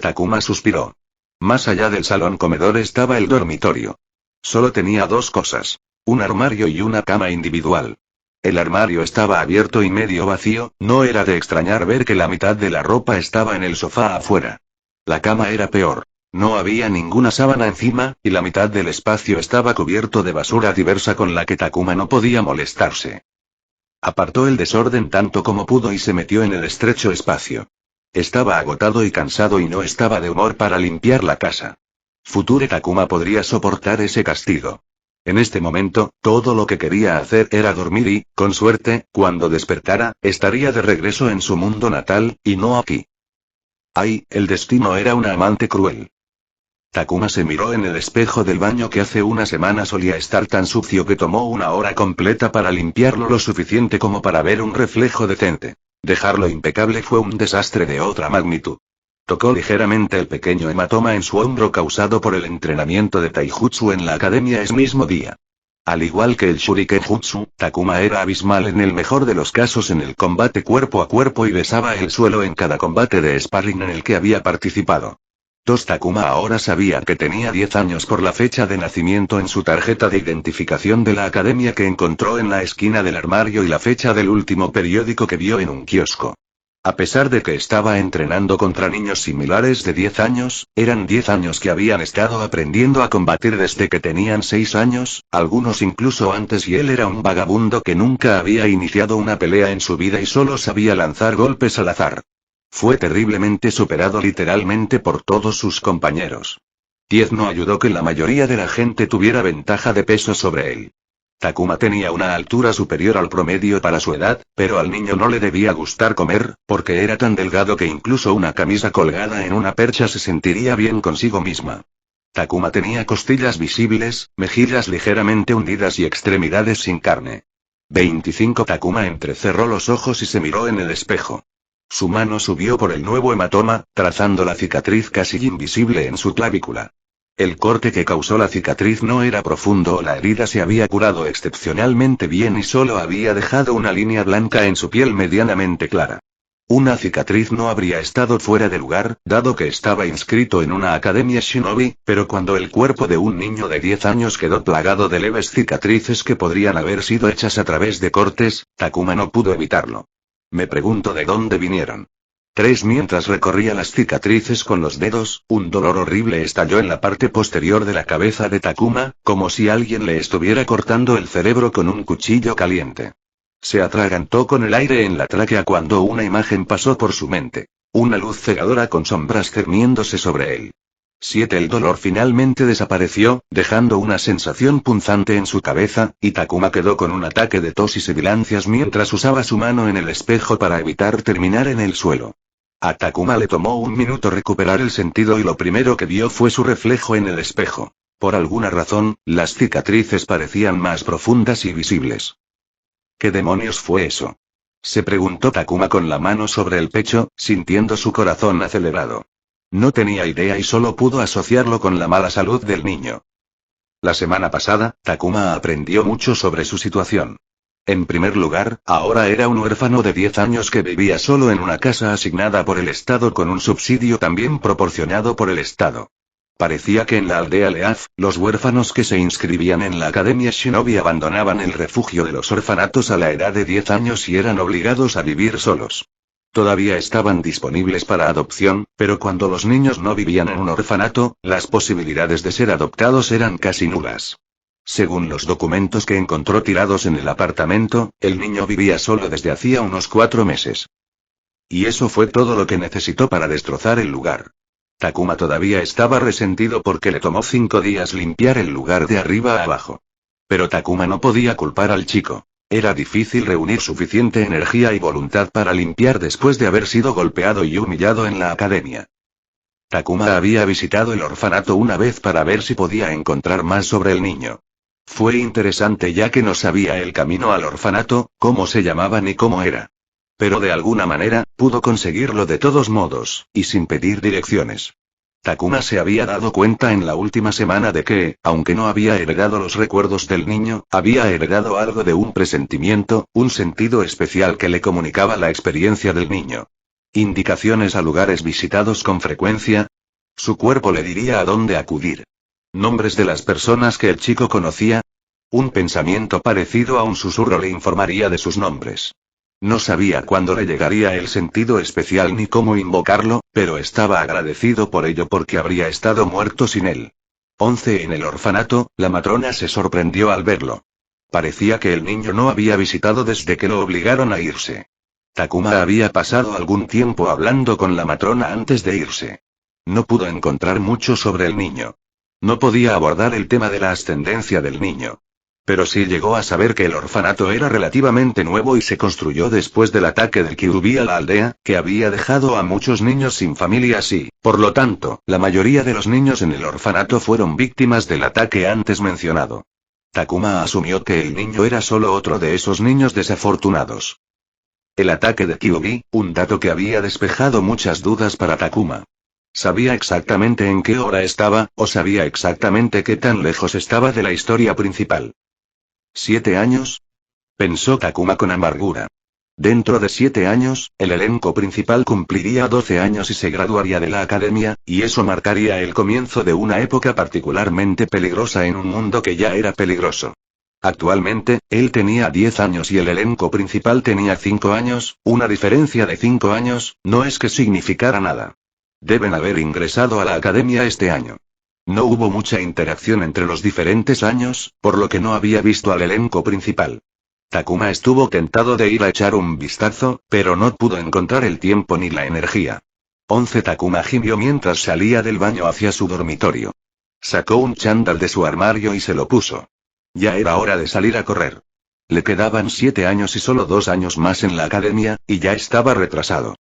[SPEAKER 2] Takuma suspiró. Más allá del salón comedor estaba el dormitorio. Solo tenía 2 cosas. Un armario y una cama individual. El armario estaba abierto y medio vacío, no era de extrañar ver que la mitad de la ropa estaba en el sofá afuera. La cama era peor. No había ninguna sábana encima, y la mitad del espacio estaba cubierto de basura diversa con la que Takuma no podía molestarse. Apartó el desorden tanto como pudo y se metió en el estrecho espacio. Estaba agotado y cansado y no estaba de humor para limpiar la casa. Future Takuma podría soportar ese castigo. En este momento, todo lo que quería hacer era dormir y, con suerte, cuando despertara, estaría de regreso en su mundo natal, y no aquí. Ay, el destino era una amante cruel. Takuma se miró en el espejo del baño que hace una semana solía estar tan sucio que tomó 1 hora completa para limpiarlo lo suficiente como para ver un reflejo decente. Dejarlo impecable fue un desastre de otra magnitud. Tocó ligeramente el pequeño hematoma en su hombro causado por el entrenamiento de taijutsu en la academia ese mismo día. Al igual que el shuriken jutsu, Takuma era abismal en el mejor de los casos en el combate cuerpo a cuerpo y besaba el suelo en cada combate de sparring en el que había participado. Takuma ahora sabía que tenía 10 años por la fecha de nacimiento en su tarjeta de identificación de la academia que encontró en la esquina del armario y la fecha del último periódico que vio en un kiosco. A pesar de que estaba entrenando contra niños similares de 10 años, eran 10 años que habían estado aprendiendo a combatir desde que tenían 6 años, algunos incluso antes, y él era un vagabundo que nunca había iniciado una pelea en su vida y solo sabía lanzar golpes al azar. Fue terriblemente superado literalmente por todos sus compañeros. 10 no ayudó que la mayoría de la gente tuviera ventaja de peso sobre él. Takuma tenía una altura superior al promedio para su edad, pero al niño no le debía gustar comer, porque era tan delgado que incluso una camisa colgada en una percha se sentiría bien consigo misma. Takuma tenía costillas visibles, mejillas ligeramente hundidas y extremidades sin carne. 25 Takuma entrecerró los ojos y se miró en el espejo. Su mano subió por el nuevo hematoma, trazando la cicatriz casi invisible en su clavícula. El corte que causó la cicatriz no era profundo, la herida se había curado excepcionalmente bien y solo había dejado una línea blanca en su piel medianamente clara. Una cicatriz no habría estado fuera de lugar, dado que estaba inscrito en una academia shinobi, pero cuando el cuerpo de un niño de 10 años quedó plagado de leves cicatrices que podrían haber sido hechas a través de cortes, Takuma no pudo evitarlo. Me pregunto de dónde vinieron. Mientras recorría las cicatrices con los dedos, un dolor horrible estalló en la parte posterior de la cabeza de Takuma, como si alguien le estuviera cortando el cerebro con un cuchillo caliente. Se atragantó con el aire en la tráquea cuando una imagen pasó por su mente. Una luz cegadora con sombras cerniéndose sobre él. El dolor finalmente desapareció, dejando una sensación punzante en su cabeza, y Takuma quedó con un ataque de tos y sibilancias mientras usaba su mano en el espejo para evitar terminar en el suelo. A Takuma le tomó un minuto recuperar el sentido y lo primero que vio fue su reflejo en el espejo. Por alguna razón, las cicatrices parecían más profundas y visibles. ¿Qué demonios fue eso? Se preguntó Takuma con la mano sobre el pecho, sintiendo su corazón acelerado. No tenía idea y solo pudo asociarlo con la mala salud del niño. La semana pasada, Takuma aprendió mucho sobre su situación. En primer lugar, ahora era un huérfano de 10 años que vivía solo en una casa asignada por el Estado con un subsidio también proporcionado por el Estado. Parecía que en la aldea Leaf, los huérfanos que se inscribían en la Academia Shinobi abandonaban el refugio de los orfanatos a la edad de 10 años y eran obligados a vivir solos. Todavía estaban disponibles para adopción, pero cuando los niños no vivían en un orfanato, las posibilidades de ser adoptados eran casi nulas. Según los documentos que encontró tirados en el apartamento, el niño vivía solo desde hacía unos 4 meses. Y eso fue todo lo que necesitó para destrozar el lugar. Takuma todavía estaba resentido porque le tomó 5 días limpiar el lugar de arriba a abajo. Pero Takuma no podía culpar al chico. Era difícil reunir suficiente energía y voluntad para limpiar después de haber sido golpeado y humillado en la academia. Takuma había visitado el orfanato una vez para ver si podía encontrar más sobre el niño. Fue interesante ya que no sabía el camino al orfanato, cómo se llamaba ni cómo era. Pero de alguna manera, pudo conseguirlo de todos modos, y sin pedir direcciones. Takuma se había dado cuenta en la última semana de que, aunque no había heredado los recuerdos del niño, había heredado algo de un presentimiento, un sentido especial que le comunicaba la experiencia del niño. Indicaciones a lugares visitados con frecuencia. Su cuerpo le diría a dónde acudir. Nombres de las personas que el chico conocía. Un pensamiento parecido a un susurro le informaría de sus nombres. No sabía cuándo le llegaría el sentido especial ni cómo invocarlo, pero estaba agradecido por ello porque habría estado muerto sin él. 11 En el orfanato, la matrona se sorprendió al verlo. Parecía que el niño no había visitado desde que lo obligaron a irse. Takuma había pasado algún tiempo hablando con la matrona antes de irse. No pudo encontrar mucho sobre el niño. No podía abordar el tema de la ascendencia del niño. Pero sí llegó a saber que el orfanato era relativamente nuevo y se construyó después del ataque del Kyuubi a la aldea, que había dejado a muchos niños sin familias y, por lo tanto, la mayoría de los niños en el orfanato fueron víctimas del ataque antes mencionado. Takuma asumió que el niño era solo otro de esos niños desafortunados. El ataque de Kyuubi, un dato que había despejado muchas dudas para Takuma. Sabía exactamente en qué hora estaba, o sabía exactamente qué tan lejos estaba de la historia principal. ¿7 años? Pensó Takuma con amargura. Dentro de 7 años, el elenco principal cumpliría 12 años y se graduaría de la academia, y eso marcaría el comienzo de una época particularmente peligrosa en un mundo que ya era peligroso. Actualmente, él tenía 10 años y el elenco principal tenía 5 años, una diferencia de 5 años, no es que significara nada. Deben haber ingresado a la academia este año. No hubo mucha interacción entre los diferentes años, por lo que no había visto al elenco principal. Takuma estuvo tentado de ir a echar un vistazo, pero no pudo encontrar el tiempo ni la energía. 11 Takuma gimió mientras salía del baño hacia su dormitorio. Sacó un chándal de su armario y se lo puso. Ya era hora de salir a correr. Le quedaban 7 años y solo 2 años más en la academia, y ya estaba retrasado.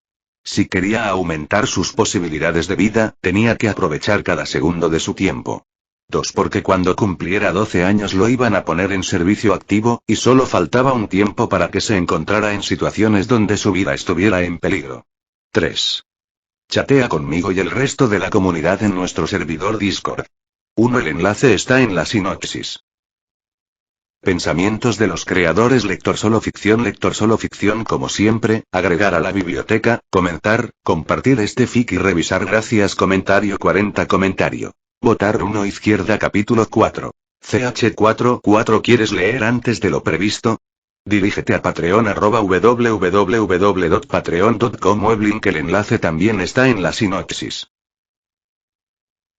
[SPEAKER 2] Si quería aumentar sus posibilidades de vida, tenía que aprovechar cada segundo de su tiempo. 2 Porque cuando cumpliera 12 años lo iban a poner en servicio activo, y solo faltaba un tiempo para que se encontrara en situaciones donde su vida estuviera en peligro. 3. Chatea conmigo y el resto de la comunidad en nuestro servidor Discord. 1 El enlace está en la sinopsis. Pensamientos de los creadores. Lector solo ficción como siempre, agregar a la biblioteca, comentar, compartir este fic y revisar. Gracias. Comentario 40 Comentario. Votar 1 Izquierda Capítulo 4. CH4 ¿Quieres leer antes de lo previsto? Dirígete a Patreon @www.patreon.com web link. El enlace también está en la sinopsis.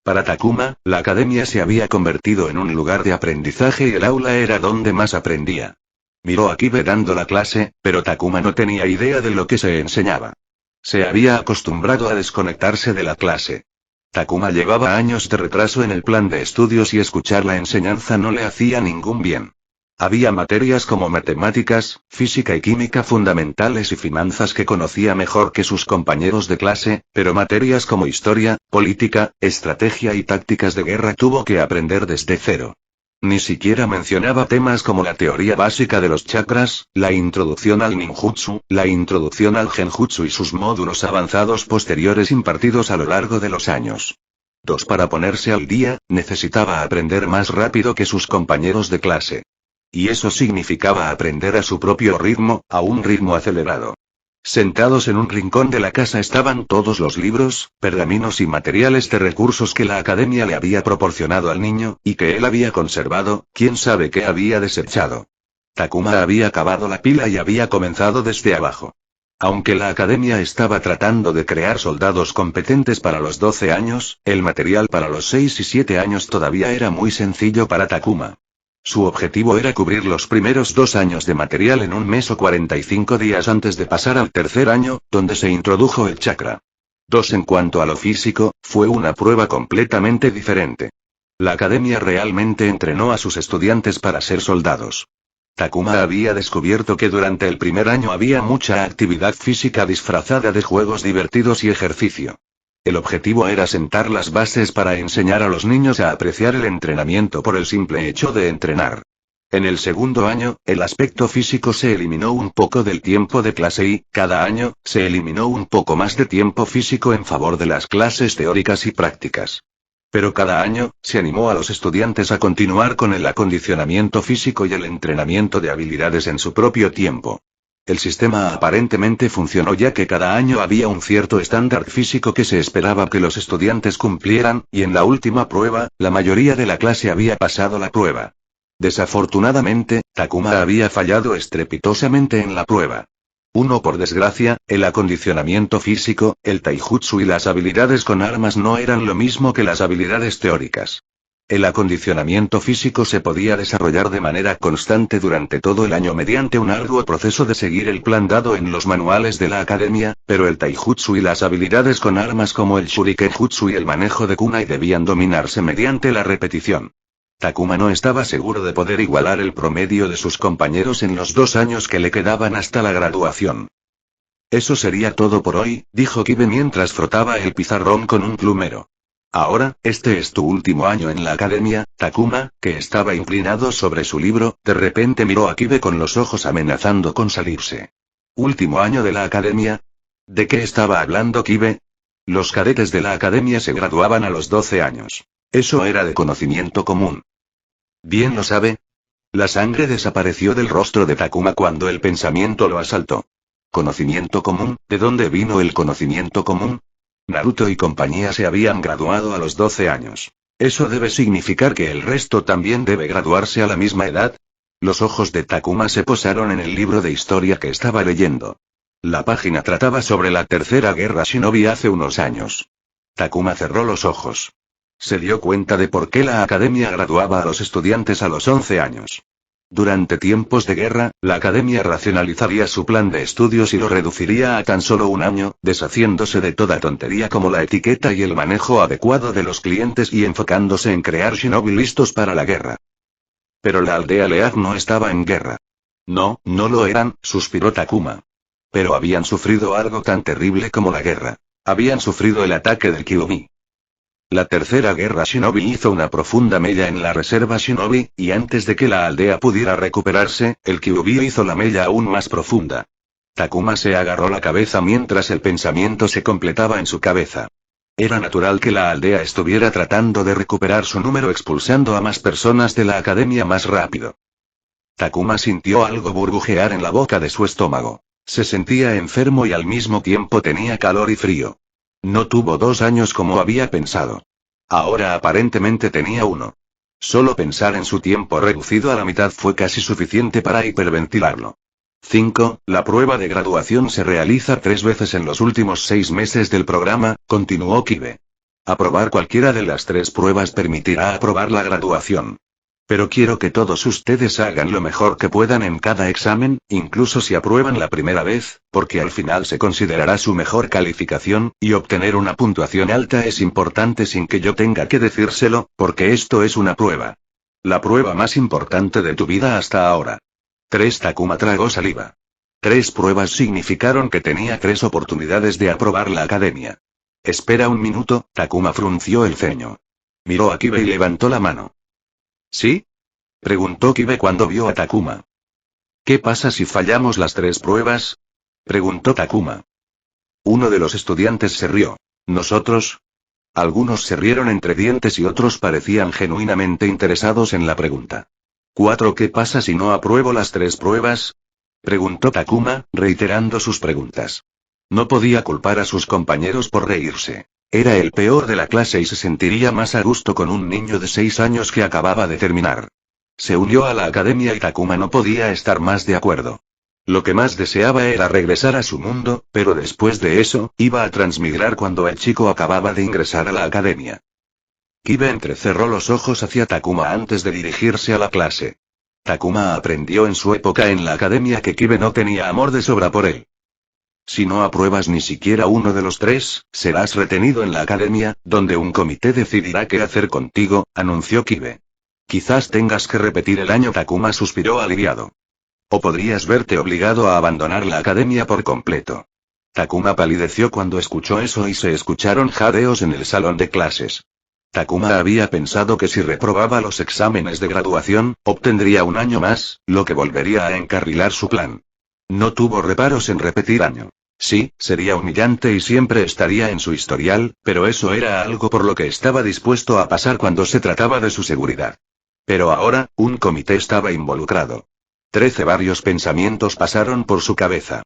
[SPEAKER 2] Para Takuma, la academia se había convertido en un lugar de aprendizaje y el aula era donde más aprendía. Miró a Kibe dando la clase, pero Takuma no tenía idea de lo que se enseñaba. Se había acostumbrado a desconectarse de la clase. Takuma llevaba años de retraso en el plan de estudios y escuchar la enseñanza no le hacía ningún bien. Había materias como matemáticas, física y química fundamentales y finanzas que conocía mejor que sus compañeros de clase, pero materias como historia, política, estrategia y tácticas de guerra tuvo que aprender desde cero. Ni siquiera mencionaba temas como la teoría básica de los chakras, la introducción al ninjutsu, la introducción al genjutsu y sus módulos avanzados posteriores impartidos a lo largo de los años. 2 Para ponerse al día, necesitaba aprender más rápido que sus compañeros de clase. Y eso significaba aprender a su propio ritmo, a un ritmo acelerado. Sentados en un rincón de la casa estaban todos los libros, pergaminos y materiales de recursos que la academia le había proporcionado al niño, y que él había conservado, quién sabe qué había desechado. Takuma había acabado la pila y había comenzado desde abajo. Aunque la academia estaba tratando de crear soldados competentes para los 12 años, el material para los 6 y 7 años todavía era muy sencillo para Takuma. Su objetivo era cubrir los primeros 2 años de material en un mes o 45 días antes de pasar al tercer año, donde se introdujo el chakra. 2. En cuanto a lo físico, fue una prueba completamente diferente. La academia realmente entrenó a sus estudiantes para ser soldados. Takuma había descubierto que durante el primer año había mucha actividad física disfrazada de juegos divertidos y ejercicio. El objetivo era sentar las bases para enseñar a los niños a apreciar el entrenamiento por el simple hecho de entrenar. En el segundo año, el aspecto físico se eliminó un poco del tiempo de clase y, cada año, se eliminó un poco más de tiempo físico en favor de las clases teóricas y prácticas. Pero cada año, se animó a los estudiantes a continuar con el acondicionamiento físico y el entrenamiento de habilidades en su propio tiempo. El sistema aparentemente funcionó ya que cada año había un cierto estándar físico que se esperaba que los estudiantes cumplieran, y en la última prueba, la mayoría de la clase había pasado la prueba. Desafortunadamente, Takuma había fallado estrepitosamente en la prueba. 1. Por desgracia, el acondicionamiento físico, el taijutsu y las habilidades con armas no eran lo mismo que las habilidades teóricas. El acondicionamiento físico se podía desarrollar de manera constante durante todo el año mediante un arduo proceso de seguir el plan dado en los manuales de la academia, pero el taijutsu y las habilidades con armas como el shurikenjutsu y el manejo de kunai debían dominarse mediante la repetición. Takuma no estaba seguro de poder igualar el promedio de sus compañeros en los 2 años que le quedaban hasta la graduación. Eso sería todo por hoy, dijo Kibe mientras frotaba el pizarrón con un plumero. Ahora, este es tu último año en la academia. Takuma, que estaba inclinado sobre su libro, de repente miró a Kibe con los ojos amenazando con salirse. ¿Último año de la academia? ¿De qué estaba hablando Kibe? Los cadetes de la academia se graduaban a los 12 años. Eso era de conocimiento común. Bien lo sabe. La sangre desapareció del rostro de Takuma cuando el pensamiento lo asaltó. ¿Conocimiento común? ¿De dónde vino el conocimiento común? Naruto y compañía se habían graduado a los 12 años. ¿Eso debe significar que el resto también debe graduarse a la misma edad? Los ojos de Takuma se posaron en el libro de historia que estaba leyendo. La página trataba sobre la tercera guerra shinobi hace unos años. Takuma cerró los ojos. Se dio cuenta de por qué la academia graduaba a los estudiantes a los 11 años. Durante tiempos de guerra, la academia racionalizaría su plan de estudios y lo reduciría a tan solo 1 año, deshaciéndose de toda tontería como la etiqueta y el manejo adecuado de los clientes y enfocándose en crear shinobi listos para la guerra. Pero la aldea Leaf no estaba en guerra. No, no lo eran, suspiró Takuma. Pero habían sufrido algo tan terrible como la guerra. Habían sufrido el ataque del Kyuubi. La tercera guerra shinobi hizo una profunda mella en la reserva shinobi, y antes de que la aldea pudiera recuperarse, el Kyuubi hizo la mella aún más profunda. Takuma se agarró la cabeza mientras el pensamiento se completaba en su cabeza. Era natural que la aldea estuviera tratando de recuperar su número expulsando a más personas de la academia más rápido. Takuma sintió algo burbujear en la boca de su estómago. Se sentía enfermo y al mismo tiempo tenía calor y frío. No tuvo 2 años como había pensado. Ahora aparentemente tenía 1. Solo pensar en su tiempo reducido a la mitad fue casi suficiente para hiperventilarlo. 5. La prueba de graduación se realiza 3 veces en los últimos 6 meses del programa, continuó Kibe. Aprobar cualquiera de las 3 pruebas permitirá aprobar la graduación. Pero quiero que todos ustedes hagan lo mejor que puedan en cada examen, incluso si aprueban la primera vez, porque al final se considerará su mejor calificación, y obtener una puntuación alta es importante sin que yo tenga que decírselo, porque esto es una prueba. La prueba más importante de tu vida hasta ahora. 3. Takuma tragó saliva. 3 pruebas significaron que tenía 3 oportunidades de aprobar la academia. Espera un minuto, Takuma frunció el ceño. Miró a Kibe y levantó la mano. ¿Sí? Preguntó Kibe cuando vio a Takuma. ¿Qué pasa si fallamos las 3 pruebas? Preguntó Takuma. Uno de los estudiantes se rió. ¿Nosotros? Algunos se rieron entre dientes y otros parecían genuinamente interesados en la pregunta. 4. ¿Qué pasa si no apruebo las 3 pruebas? Preguntó Takuma, reiterando sus preguntas. No podía culpar a sus compañeros por reírse. Era el peor de la clase y se sentiría más a gusto con un niño de 6 años que acababa de terminar. Se unió a la academia y Takuma no podía estar más de acuerdo. Lo que más deseaba era regresar a su mundo, pero después de eso, iba a transmigrar cuando el chico acababa de ingresar a la academia. Kibe entrecerró los ojos hacia Takuma antes de dirigirse a la clase. Takuma aprendió en su época en la academia que Kibe no tenía amor de sobra por él. Si no apruebas ni siquiera uno de los 3, serás retenido en la academia, donde un comité decidirá qué hacer contigo, anunció Kibe. Quizás tengas que repetir el año. Takuma suspiró aliviado. O podrías verte obligado a abandonar la academia por completo. Takuma palideció cuando escuchó eso y se escucharon jadeos en el salón de clases. Takuma había pensado que si reprobaba los exámenes de graduación, obtendría un año más, lo que volvería a encarrilar su plan. No tuvo reparos en repetir año. Sí, sería humillante y siempre estaría en su historial, pero eso era algo por lo que estaba dispuesto a pasar cuando se trataba de su seguridad. Pero ahora, un comité estaba involucrado. Varios pensamientos pasaron por su cabeza.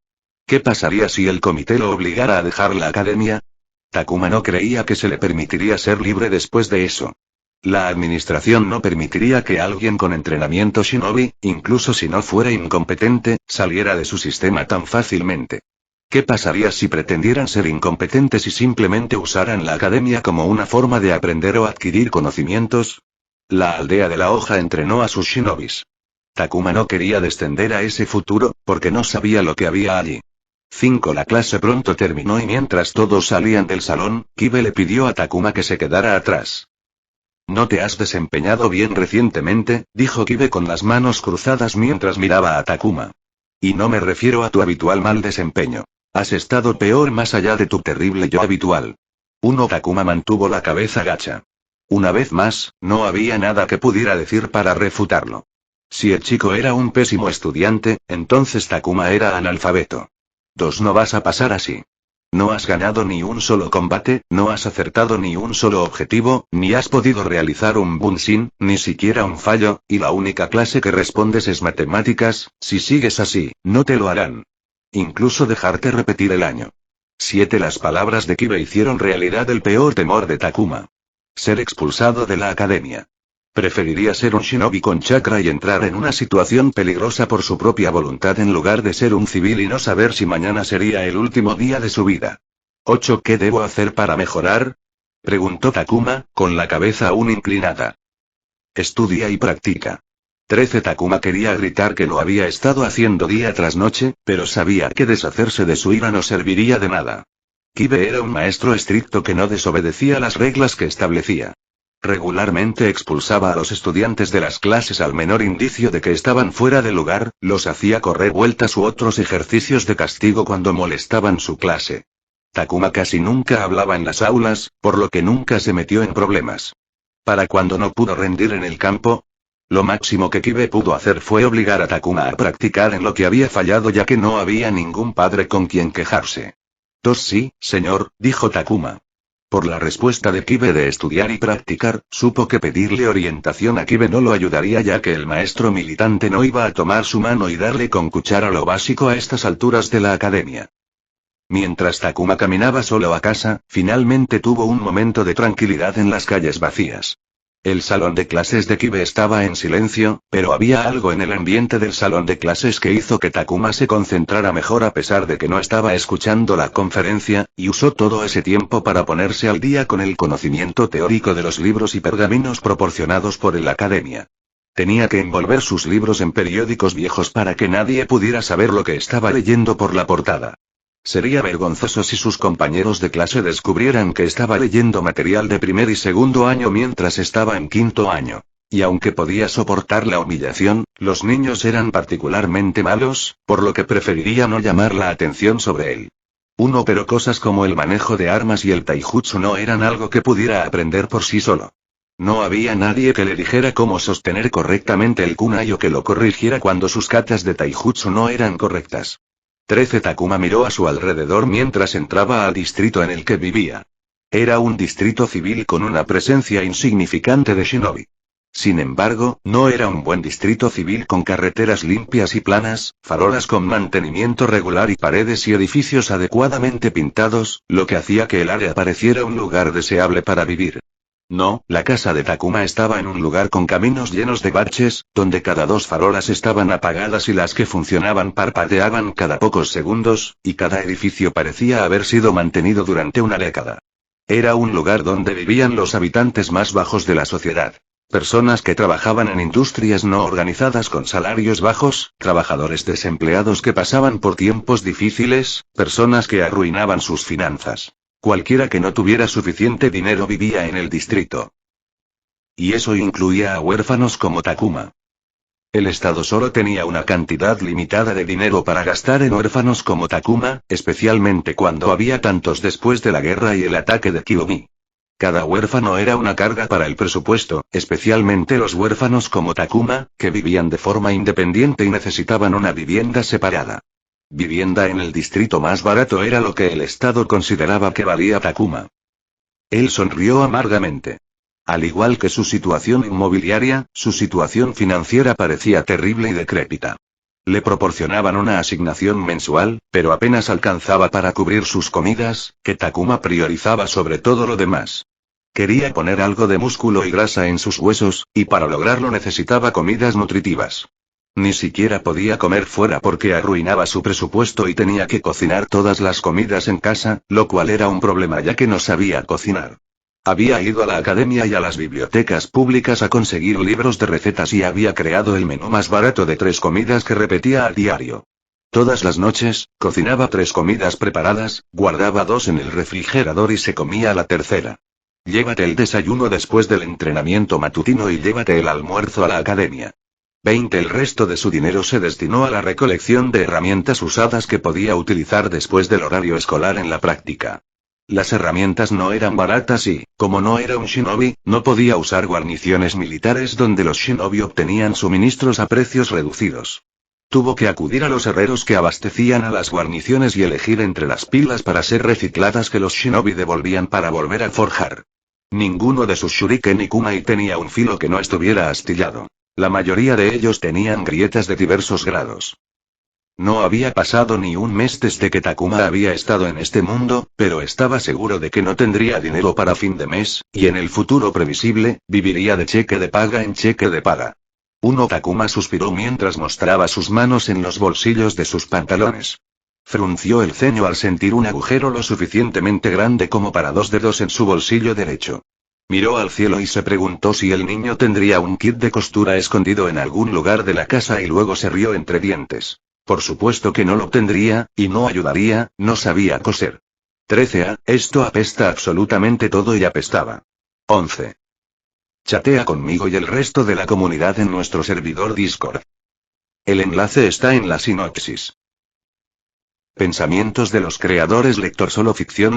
[SPEAKER 2] ¿Qué pasaría si el comité lo obligara a dejar la academia? Takuma no creía que se le permitiría ser libre después de eso. La administración no permitiría que alguien con entrenamiento shinobi, incluso si no fuera incompetente, saliera de su sistema tan fácilmente. ¿Qué pasaría si pretendieran ser incompetentes y simplemente usaran la academia como una forma de aprender o adquirir conocimientos? La aldea de la hoja entrenó a sus shinobis. Takuma no quería descender a ese futuro, porque no sabía lo que había allí. La clase pronto terminó y mientras todos salían del salón, Kibe le pidió a Takuma que se quedara atrás. No te has desempeñado bien recientemente, dijo Kibe con las manos cruzadas mientras miraba a Takuma. Y no me refiero a tu habitual mal desempeño. Has estado peor más allá de tu terrible yo habitual. Takuma mantuvo la cabeza gacha. Una vez más, no había nada que pudiera decir para refutarlo. Si el chico era un pésimo estudiante, entonces Takuma era analfabeto. No vas a pasar así. No has ganado ni un solo combate, no has acertado ni un solo objetivo, ni has podido realizar un bunshin, ni siquiera un fallo, y la única clase que respondes es matemáticas. Si sigues así, no te lo harán. Incluso dejarte repetir el año. Las palabras de Kibe hicieron realidad el peor temor de Takuma. Ser expulsado de la academia. Preferiría ser un shinobi con chakra y entrar en una situación peligrosa por su propia voluntad en lugar de ser un civil y no saber si mañana sería el último día de su vida. ¿Qué debo hacer para mejorar? Preguntó Takuma, con la cabeza aún inclinada. Estudia y practica. Takuma quería gritar que lo había estado haciendo día tras noche, pero sabía que deshacerse de su ira no serviría de nada. Kibe era un maestro estricto que no desobedecía las reglas que establecía. Regularmente expulsaba a los estudiantes de las clases al menor indicio de que estaban fuera de lugar, los hacía correr vueltas u otros ejercicios de castigo cuando molestaban su clase. Takuma casi nunca hablaba en las aulas, por lo que nunca se metió en problemas. Para cuando no pudo rendir en el campo, lo máximo que Kibe pudo hacer fue obligar a Takuma a practicar en lo que había fallado ya que no había ningún padre con quien quejarse. Sí, señor, dijo Takuma. Por la respuesta de Kibe de estudiar y practicar, supo que pedirle orientación a Kibe no lo ayudaría ya que el maestro militante no iba a tomar su mano y darle con cuchara lo básico a estas alturas de la academia. Mientras Takuma caminaba solo a casa, finalmente tuvo un momento de tranquilidad en las calles vacías. El salón de clases de Kibe estaba en silencio, pero había algo en el ambiente del salón de clases que hizo que Takuma se concentrara mejor a pesar de que no estaba escuchando la conferencia, y usó todo ese tiempo para ponerse al día con el conocimiento teórico de los libros y pergaminos proporcionados por la academia. Tenía que envolver sus libros en periódicos viejos para que nadie pudiera saber lo que estaba leyendo por la portada. Sería vergonzoso si sus compañeros de clase descubrieran que estaba leyendo material de primer y segundo año mientras estaba en quinto año. Y aunque podía soportar la humillación, los niños eran particularmente malos, por lo que preferiría no llamar la atención sobre él. Pero cosas como el manejo de armas y el taijutsu no eran algo que pudiera aprender por sí solo. No había nadie que le dijera cómo sostener correctamente el kunai o que lo corrigiera cuando sus katas de taijutsu no eran correctas. Takuma miró a su alrededor mientras entraba al distrito en el que vivía. Era un distrito civil con una presencia insignificante de shinobi. Sin embargo, no era un buen distrito civil con carreteras limpias y planas, farolas con mantenimiento regular y paredes y edificios adecuadamente pintados, lo que hacía que el área pareciera un lugar deseable para vivir. No, la casa de Takuma estaba en un lugar con caminos llenos de baches, donde cada 2 farolas estaban apagadas y las que funcionaban parpadeaban cada pocos segundos, y cada edificio parecía haber sido mantenido durante una década. Era un lugar donde vivían los habitantes más bajos de la sociedad. Personas que trabajaban en industrias no organizadas con salarios bajos, trabajadores desempleados que pasaban por tiempos difíciles, personas que arruinaban sus finanzas. Cualquiera que no tuviera suficiente dinero vivía en el distrito. Y eso incluía a huérfanos como Takuma. El Estado solo tenía una cantidad limitada de dinero para gastar en huérfanos como Takuma, especialmente cuando había tantos después de la guerra y el ataque de Kiyomi. Cada huérfano era una carga para el presupuesto, especialmente los huérfanos como Takuma, que vivían de forma independiente y necesitaban una vivienda separada. Vivienda en el distrito más barato era lo que el Estado consideraba que valía Takuma. Él sonrió amargamente. Al igual que su situación inmobiliaria, su situación financiera parecía terrible y decrépita. Le proporcionaban una asignación mensual, pero apenas alcanzaba para cubrir sus comidas, que Takuma priorizaba sobre todo lo demás. Quería poner algo de músculo y grasa en sus huesos, y para lograrlo necesitaba comidas nutritivas. Ni siquiera podía comer fuera porque arruinaba su presupuesto y tenía que cocinar todas las comidas en casa, lo cual era un problema ya que no sabía cocinar. Había ido a la academia y a las bibliotecas públicas a conseguir libros de recetas y había creado el menú más barato de 3 comidas que repetía a diario. Todas las noches, cocinaba 3 comidas preparadas, guardaba 2 en el refrigerador y se comía la tercera. Llévate el desayuno después del entrenamiento matutino y llévate el almuerzo a la academia. 20. El resto de su dinero se destinó a la recolección de herramientas usadas que podía utilizar después del horario escolar en la práctica. Las herramientas no eran baratas y, como no era un shinobi, no podía usar guarniciones militares donde los shinobi obtenían suministros a precios reducidos. Tuvo que acudir a los herreros que abastecían a las guarniciones y elegir entre las pilas para ser recicladas que los shinobi devolvían para volver a forjar. Ninguno de sus shuriken y kunai tenía un filo que no estuviera astillado. La mayoría de ellos tenían grietas de diversos grados. No había pasado ni un mes desde que Takuma había estado en este mundo, pero estaba seguro de que no tendría dinero para fin de mes, y en el futuro previsible, viviría de cheque de paga en cheque de paga. Takuma suspiró mientras mostraba sus manos en los bolsillos de sus pantalones. Frunció el ceño al sentir un agujero lo suficientemente grande como para 2 dedos en su bolsillo derecho. Miró al cielo y se preguntó si el niño tendría un kit de costura escondido en algún lugar de la casa y luego se rió entre dientes. Por supuesto que no lo tendría, y no ayudaría, no sabía coser. 13. Esto apesta absolutamente todo y apestaba. 11. Chatea conmigo y el resto de la comunidad en nuestro servidor Discord. El enlace está en la sinopsis. Pensamientos de los creadores. Lector solo ficción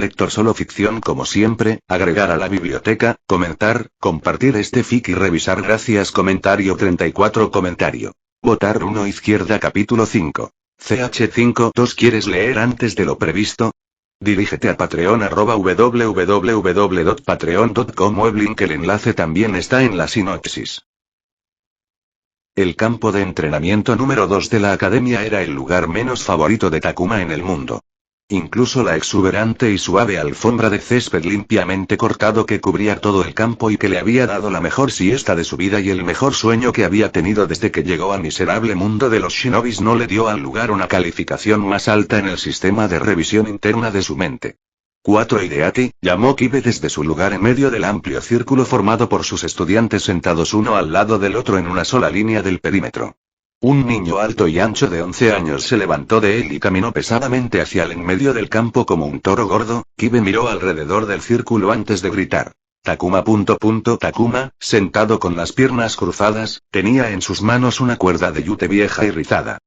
[SPEAKER 2] como siempre, agregar a la biblioteca, comentar, compartir este fic y revisar. Gracias. Comentario 34. Comentario. Votar 1 izquierda. Capítulo 5. CH5-2. ¿Quieres leer antes de lo previsto? Dirígete a Patreon @www.patreon.com Weblink. El enlace también está en la sinopsis. El campo de entrenamiento número 2 de la academia era el lugar menos favorito de Takuma en el mundo. Incluso la exuberante y suave alfombra de césped limpiamente cortado que cubría todo el campo y que le había dado la mejor siesta de su vida y el mejor sueño que había tenido desde que llegó al miserable mundo de los shinobis no le dio al lugar una calificación más alta en el sistema de revisión interna de su mente. 4. Hideaki, llamó Kibe desde su lugar en medio del amplio círculo formado por sus estudiantes sentados uno al lado del otro en una sola línea del perímetro. Un niño alto y ancho de 11 años se levantó de él y caminó pesadamente hacia el en medio del campo como un toro gordo. Kibe miró alrededor del círculo antes de gritar. Takuma. Takuma, sentado con las piernas cruzadas, tenía en sus manos una cuerda de yute vieja y rizada.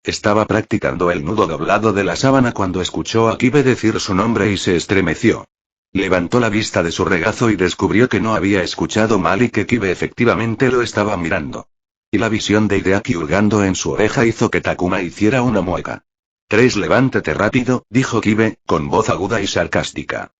[SPEAKER 2] Estaba practicando el nudo doblado de la sábana cuando escuchó a Kibe decir su nombre y se estremeció. Levantó la vista de su regazo y descubrió que no había escuchado mal y que Kibe efectivamente lo estaba mirando. Y la visión de Hideaki hurgando en su oreja hizo que Takuma hiciera una mueca. 3. Levántate rápido, dijo Kibe, con voz aguda y sarcástica.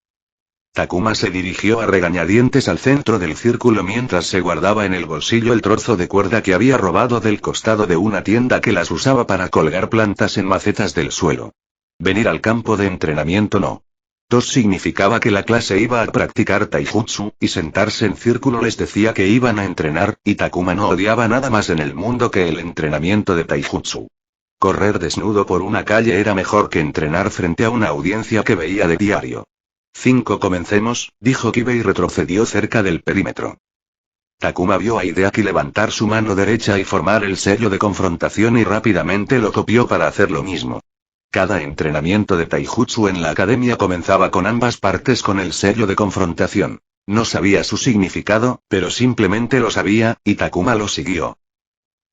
[SPEAKER 2] Takuma se dirigió a regañadientes al centro del círculo mientras se guardaba en el bolsillo el trozo de cuerda que había robado del costado de una tienda que las usaba para colgar plantas en macetas del suelo. Venir al campo de entrenamiento no. TOS significaba que la clase iba a practicar taijutsu, y sentarse en círculo les decía que iban a entrenar, y Takuma no odiaba nada más en el mundo que el entrenamiento de taijutsu. Correr desnudo por una calle era mejor que entrenar frente a una audiencia que veía de diario. 5 Comencemos, dijo Kibe y retrocedió cerca del perímetro. Takuma vio a Hideaki levantar su mano derecha y formar el sello de confrontación y rápidamente lo copió para hacer lo mismo. Cada entrenamiento de taijutsu en la academia comenzaba con ambas partes con el sello de confrontación. No sabía su significado, pero simplemente lo sabía, y Takuma lo siguió.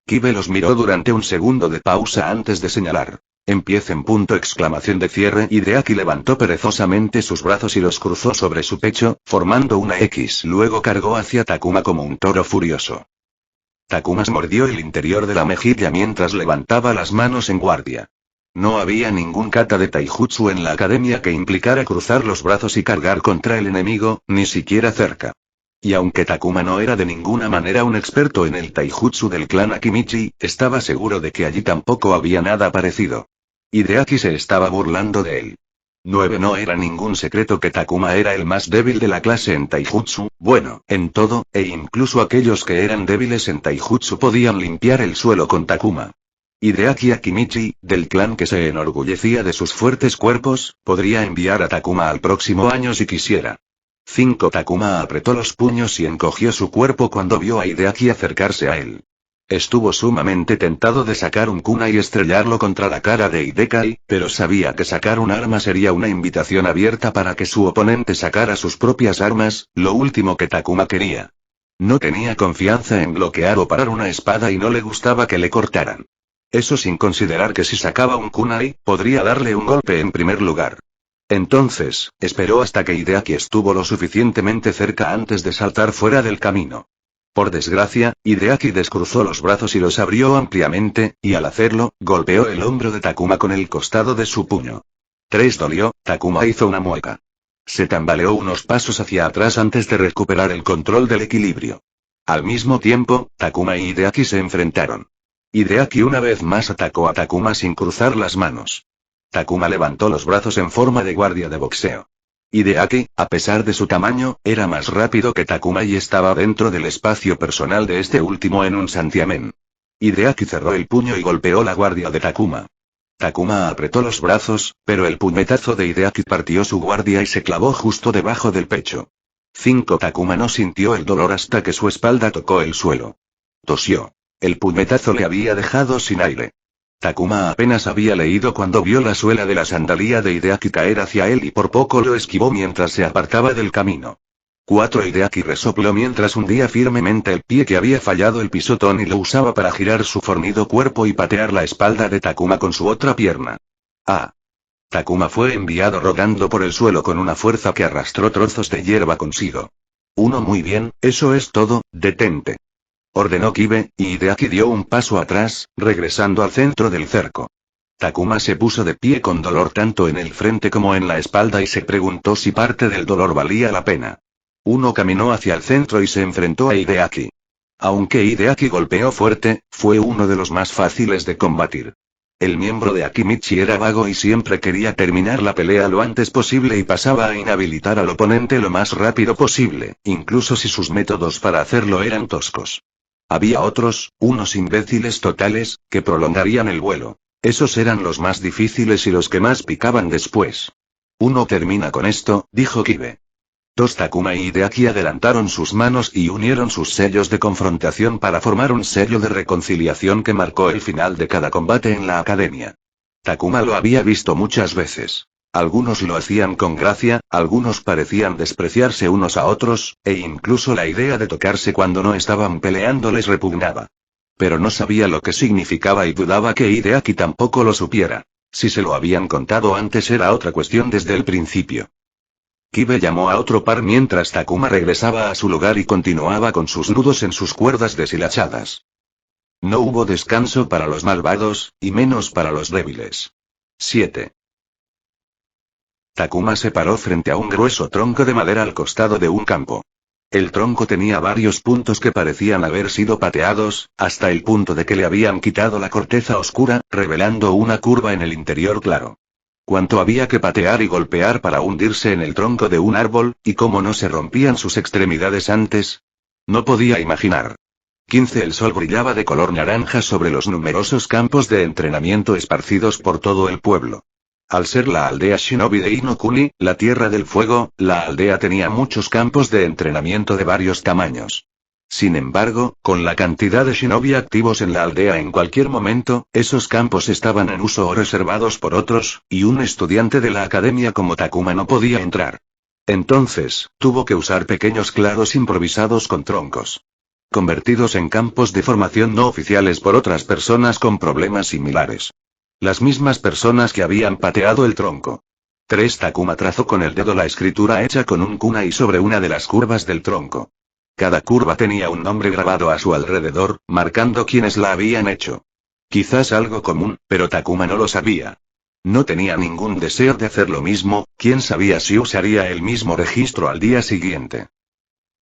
[SPEAKER 2] Kibe los miró durante un segundo de pausa antes de señalar. Empiecen. Exclamación de cierre. Hideaki levantó perezosamente sus brazos y los cruzó sobre su pecho, formando una X. Luego cargó hacia Takuma como un toro furioso. Takuma mordió el interior de la mejilla mientras levantaba las manos en guardia. No había ningún kata de taijutsu en la academia que implicara cruzar los brazos y cargar contra el enemigo, ni siquiera cerca. Y aunque Takuma no era de ninguna manera un experto en el taijutsu del clan Akimichi, estaba seguro de que allí tampoco había nada parecido. Hideaki se estaba burlando de él. 9 No era ningún secreto que Takuma era el más débil de la clase en taijutsu, bueno, en todo, e incluso aquellos que eran débiles en taijutsu podían limpiar el suelo con Takuma. Hideaki Akimichi, del clan que se enorgullecía de sus fuertes cuerpos, podría enviar a Takuma al próximo año si quisiera. 5 Takuma apretó los puños y encogió su cuerpo cuando vio a Hideaki acercarse a él. Estuvo sumamente tentado de sacar un kunai y estrellarlo contra la cara de Hideaki, pero sabía que sacar un arma sería una invitación abierta para que su oponente sacara sus propias armas, lo último que Takuma quería. No tenía confianza en bloquear o parar una espada y no le gustaba que le cortaran. Eso sin considerar que si sacaba un kunai, podría darle un golpe en primer lugar. Entonces, esperó hasta que Hideaki estuvo lo suficientemente cerca antes de saltar fuera del camino. Por desgracia, Hideaki descruzó los brazos y los abrió ampliamente, y al hacerlo, golpeó el hombro de Takuma con el costado de su puño. 3 Dolió, Takuma hizo una mueca. Se tambaleó unos pasos hacia atrás antes de recuperar el control del equilibrio. Al mismo tiempo, Takuma y Hideaki se enfrentaron. Hideaki una vez más atacó a Takuma sin cruzar las manos. Takuma levantó los brazos en forma de guardia de boxeo. Hideaki, a pesar de su tamaño, era más rápido que Takuma y estaba dentro del espacio personal de este último en un santiamén. Hideaki cerró el puño y golpeó la guardia de Takuma. Takuma apretó los brazos, pero el puñetazo de Hideaki partió su guardia y se clavó justo debajo del pecho. 5 Takuma no sintió el dolor hasta que su espalda tocó el suelo. Tosió. El puñetazo le había dejado sin aire. Takuma apenas había leído cuando vio la suela de la sandalía de Hideaki caer hacia él y por poco lo esquivó mientras se apartaba del camino. 4 Hideaki resopló mientras hundía firmemente el pie que había fallado el pisotón y lo usaba para girar su fornido cuerpo y patear la espalda de Takuma con su otra pierna. ¡Ah! Takuma fue enviado rodando por el suelo con una fuerza que arrastró trozos de hierba consigo. 1 Muy bien, eso es todo, detente. Ordenó Kibe, y Hideaki dio un paso atrás, regresando al centro del cerco. Takuma se puso de pie con dolor tanto en el frente como en la espalda y se preguntó si parte del dolor valía la pena. 1 Caminó hacia el centro y se enfrentó a Hideaki. Aunque Hideaki golpeó fuerte, fue uno de los más fáciles de combatir. El miembro de Akimichi era vago y siempre quería terminar la pelea lo antes posible y pasaba a inhabilitar al oponente lo más rápido posible, incluso si sus métodos para hacerlo eran toscos. Había otros, unos imbéciles totales, que prolongarían el vuelo. Esos eran los más difíciles y los que más picaban después. 1 Termina con esto, dijo Kibe. 2 Takuma y Hideaki adelantaron sus manos y unieron sus sellos de confrontación para formar un sello de reconciliación que marcó el final de cada combate en la academia. Takuma lo había visto muchas veces. Algunos lo hacían con gracia, algunos parecían despreciarse unos a otros, e incluso la idea de tocarse cuando no estaban peleando les repugnaba. Pero no sabía lo que significaba y dudaba que Hideaki tampoco lo supiera. Si se lo habían contado antes era otra cuestión desde el principio. Kibe llamó a otro par mientras Takuma regresaba a su lugar y continuaba con sus nudos en sus cuerdas deshilachadas. No hubo descanso para los malvados, y menos para los débiles. 7. Takuma se paró frente a un grueso tronco de madera al costado de un campo. El tronco tenía varios puntos que parecían haber sido pateados, hasta el punto de que le habían quitado la corteza oscura, revelando una curva en el interior claro. Cuánto había que patear y golpear para hundirse en el tronco de un árbol, y cómo no se rompían sus extremidades antes. No podía imaginar. 15. El sol brillaba de color naranja sobre los numerosos campos de entrenamiento esparcidos por todo el pueblo. Al ser la aldea Shinobi de Inokuni, la Tierra del Fuego, la aldea tenía muchos campos de entrenamiento de varios tamaños. Sin embargo, con la cantidad de Shinobi activos en la aldea en cualquier momento, esos campos estaban en uso o reservados por otros, y un estudiante de la academia como Takuma no podía entrar. Entonces, tuvo que usar pequeños claros improvisados con troncos, convertidos en campos de formación no oficiales por otras personas con problemas similares. Las mismas personas que habían pateado el tronco. 3. Takuma trazó con el dedo la escritura hecha con un kunai sobre una de las curvas del tronco. Cada curva tenía un nombre grabado a su alrededor, marcando quiénes la habían hecho. Quizás algo común, pero Takuma no lo sabía. No tenía ningún deseo de hacer lo mismo, quién sabía si usaría el mismo registro al día siguiente.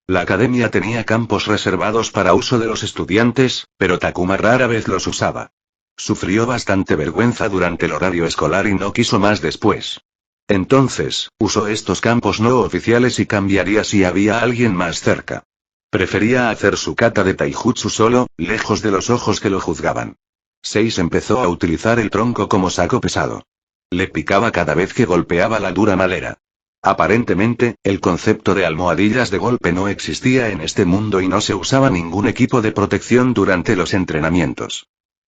[SPEAKER 2] La academia tenía campos reservados para uso de los estudiantes, pero Takuma rara vez los usaba. Sufrió bastante vergüenza durante el horario escolar y no quiso más después. Entonces, usó estos campos no oficiales y cambiaría si había alguien más cerca. Prefería hacer su kata de taijutsu solo, lejos de los ojos que lo juzgaban. 6. Empezó a utilizar el tronco como saco pesado. Le picaba cada vez que golpeaba la dura madera. Aparentemente, el concepto de almohadillas de golpe no existía en este mundo y no se usaba ningún equipo de protección durante los entrenamientos.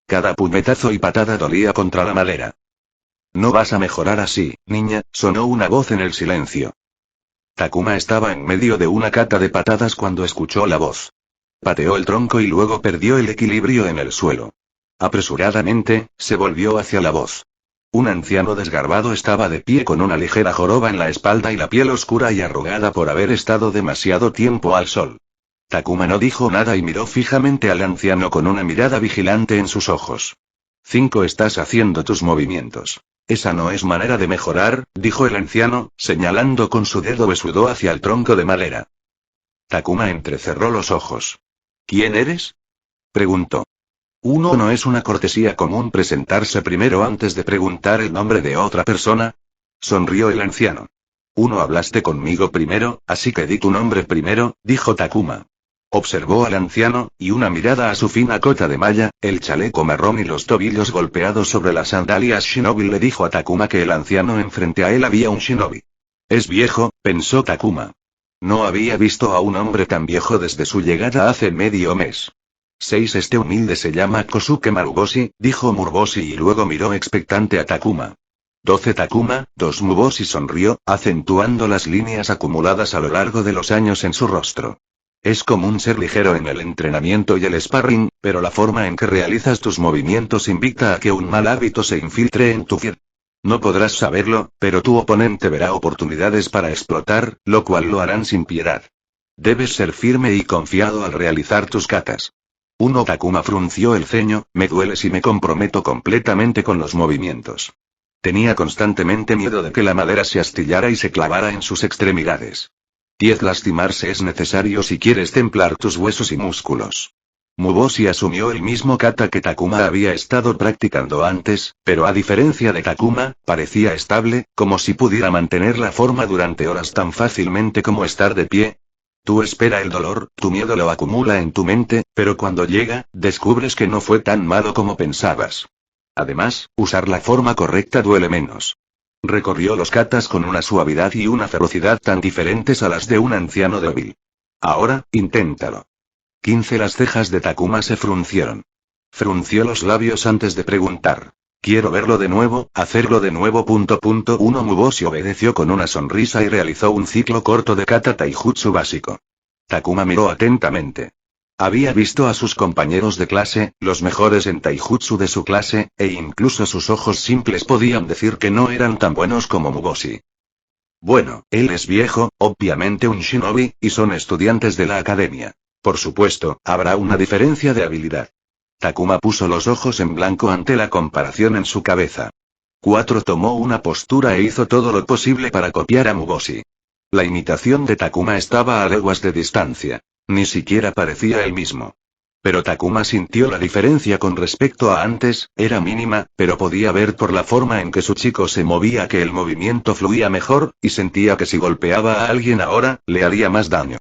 [SPEAKER 2] Cada puñetazo y patada dolía contra la madera. No vas a mejorar así, niña, sonó una voz en el silencio. Takuma estaba en medio de una cata de patadas cuando escuchó la voz. Pateó el tronco y luego perdió el equilibrio en el suelo. Apresuradamente, se volvió hacia la voz. Un anciano desgarbado estaba de pie con una ligera joroba en la espalda y la piel oscura y arrugada por haber estado demasiado tiempo al sol. Takuma no dijo nada y miró fijamente al anciano con una mirada vigilante en sus ojos. 5. Estás haciendo tus movimientos. Esa no es manera de mejorar, dijo el anciano, señalando con su dedo besudo hacia el tronco de madera. Takuma entrecerró los ojos. ¿Quién eres?, preguntó. ¿No es una cortesía común presentarse primero antes de preguntar el nombre de otra persona?, sonrió el anciano. Hablaste conmigo primero, así que di tu nombre primero, dijo Takuma. Observó al anciano, y una mirada a su fina cota de malla, el chaleco marrón y los tobillos golpeados sobre las sandalias shinobi le dijo a Takuma que el anciano enfrente a él había un shinobi. Es viejo, pensó Takuma. No había visto a un hombre tan viejo desde su llegada hace medio mes. 6. Este humilde se llama Kosuke Maruboshi, dijo Murboshi y luego miró expectante a Takuma. 12. Takuma, Muboshi sonrió, acentuando las líneas acumuladas a lo largo de los años en su rostro. Es común ser ligero en el entrenamiento y el sparring, pero la forma en que realizas tus movimientos invita a que un mal hábito se infiltre en tu vida. No podrás saberlo, pero tu oponente verá oportunidades para explotar, lo cual lo harán sin piedad. Debes ser firme y confiado al realizar tus katas. Takuma frunció el ceño, me duele si me comprometo completamente con los movimientos. Tenía constantemente miedo de que la madera se astillara y se clavara en sus extremidades. 10. Lastimarse es necesario si quieres templar tus huesos y músculos. Muboshi asumió el mismo kata que Takuma había estado practicando antes, pero a diferencia de Takuma, parecía estable, como si pudiera mantener la forma durante horas tan fácilmente como estar de pie. Tú espera el dolor, tu miedo lo acumula en tu mente, pero cuando llega, descubres que no fue tan malo como pensabas. Además, usar la forma correcta duele menos. Recorrió los katas con una suavidad y una ferocidad tan diferentes a las de un anciano débil. Ahora, inténtalo. 15. Las cejas de Takuma se fruncieron. Frunció los labios antes de preguntar. Quiero verlo de nuevo, hacerlo de nuevo. 1. Muboshi obedeció con una sonrisa y realizó un ciclo corto de kata taijutsu básico. Takuma miró atentamente. Había visto a sus compañeros de clase, los mejores en taijutsu de su clase, e incluso sus ojos simples podían decir que no eran tan buenos como Muboshi. Bueno, él es viejo, obviamente un shinobi, y son estudiantes de la academia. Por supuesto, habrá una diferencia de habilidad. Takuma puso los ojos en blanco ante la comparación en su cabeza. 4 tomó una postura e hizo todo lo posible para copiar a Muboshi. La imitación de Takuma estaba a leguas de distancia. Ni siquiera parecía el mismo. Pero Takuma sintió la diferencia con respecto a antes, era mínima, pero podía ver por la forma en que su chico se movía que el movimiento fluía mejor, y sentía que si golpeaba a alguien ahora, le haría más daño.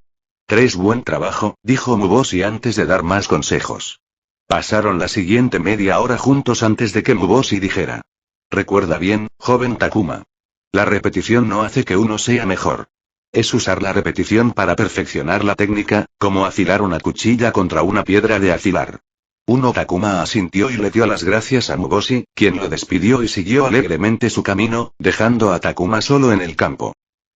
[SPEAKER 2] 3 Buen trabajo, dijo Muboshi antes de dar más consejos. Pasaron la siguiente media hora juntos antes de que Muboshi dijera. Recuerda bien, joven Takuma. La repetición no hace que uno sea mejor. Es usar la repetición para perfeccionar la técnica, como afilar una cuchilla contra una piedra de afilar. Takuma asintió y le dio las gracias a Muboshi, quien lo despidió y siguió alegremente su camino, dejando a Takuma solo en el campo.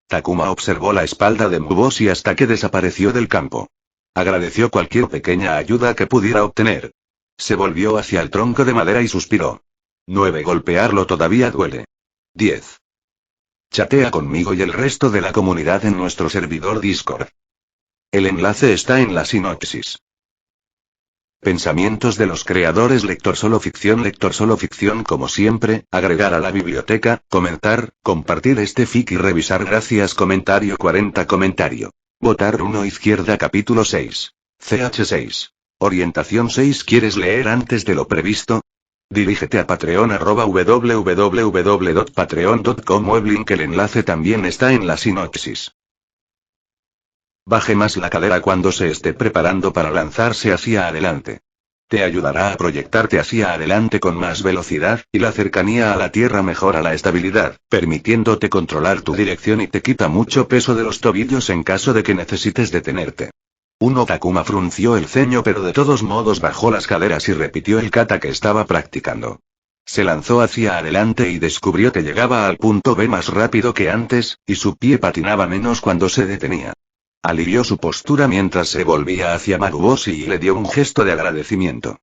[SPEAKER 2] Takuma observó la espalda de Muboshi hasta que desapareció del campo. Agradeció cualquier pequeña ayuda que pudiera obtener. Se volvió hacia el tronco de madera y suspiró. 9 Golpearlo todavía duele. 10. Chatea conmigo y el resto de la comunidad en nuestro servidor Discord. El enlace está en la sinopsis. Pensamientos de los creadores. Lector solo ficción como siempre, agregar a la biblioteca, comentar, compartir este fic y revisar. Gracias. Comentario 40 Comentario. Votar 1 Izquierda capítulo 6. CH6. Orientación 6. ¿Quieres leer antes de lo previsto? Dirígete a Patreon www.patreon.com web link. El enlace también está en la sinopsis. Baje más la cadera cuando se esté preparando para lanzarse hacia adelante. Te ayudará a proyectarte hacia adelante con más velocidad, y la cercanía a la tierra mejora la estabilidad, permitiéndote controlar tu dirección y te quita mucho peso de los tobillos en caso de que necesites detenerte. Takuma frunció el ceño pero de todos modos bajó las caderas y repitió el kata que estaba practicando. Se lanzó hacia adelante y descubrió que llegaba al punto B más rápido que antes, y su pie patinaba menos cuando se detenía. Alivió su postura mientras se volvía hacia Maruboshi y le dio un gesto de agradecimiento.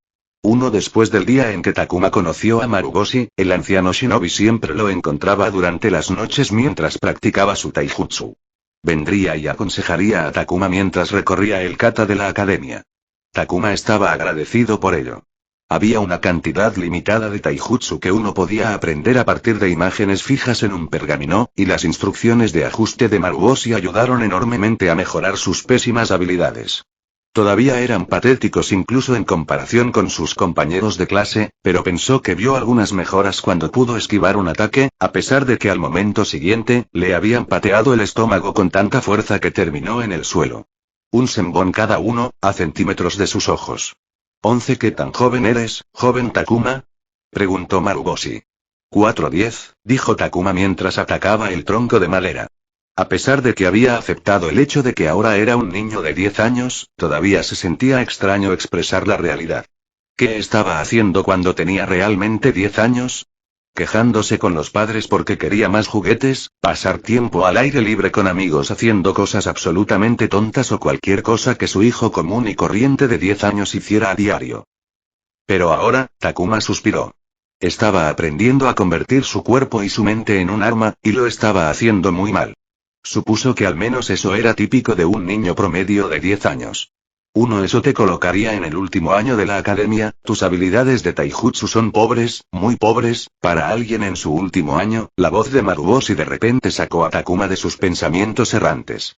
[SPEAKER 2] Después del día en que Takuma conoció a Maruboshi, el anciano shinobi siempre lo encontraba durante las noches mientras practicaba su taijutsu. Vendría y aconsejaría a Takuma mientras recorría el kata de la academia. Takuma estaba agradecido por ello. Había una cantidad limitada de taijutsu que uno podía aprender a partir de imágenes fijas en un pergamino, y las instrucciones de ajuste de Maruboshi ayudaron enormemente a mejorar sus pésimas habilidades. Todavía eran patéticos incluso en comparación con sus compañeros de clase, pero pensó que vio algunas mejoras cuando pudo esquivar un ataque, a pesar de que al momento siguiente, le habían pateado el estómago con tanta fuerza que terminó en el suelo. Un senbon cada uno, a centímetros de sus ojos. 11 ¿Qué tan joven eres, joven Takuma? Preguntó Maruboshi. 4-10, dijo Takuma mientras atacaba el tronco de madera. A pesar de que había aceptado el hecho de que ahora era un niño de 10 años, todavía se sentía extraño expresar la realidad. ¿Qué estaba haciendo cuando tenía realmente 10 años? Quejándose con los padres porque quería más juguetes, pasar tiempo al aire libre con amigos haciendo cosas absolutamente tontas o cualquier cosa que su hijo común y corriente de 10 años hiciera a diario. Pero ahora, Takuma suspiró. Estaba aprendiendo a convertir su cuerpo y su mente en un arma, y lo estaba haciendo muy mal. Supuso que al menos eso era típico de un niño promedio de 10 años. Eso te colocaría en el último año de la academia. Tus habilidades de taijutsu son pobres, muy pobres, para alguien en su último año. La voz de Maruboshi de repente sacó a Takuma de sus pensamientos errantes.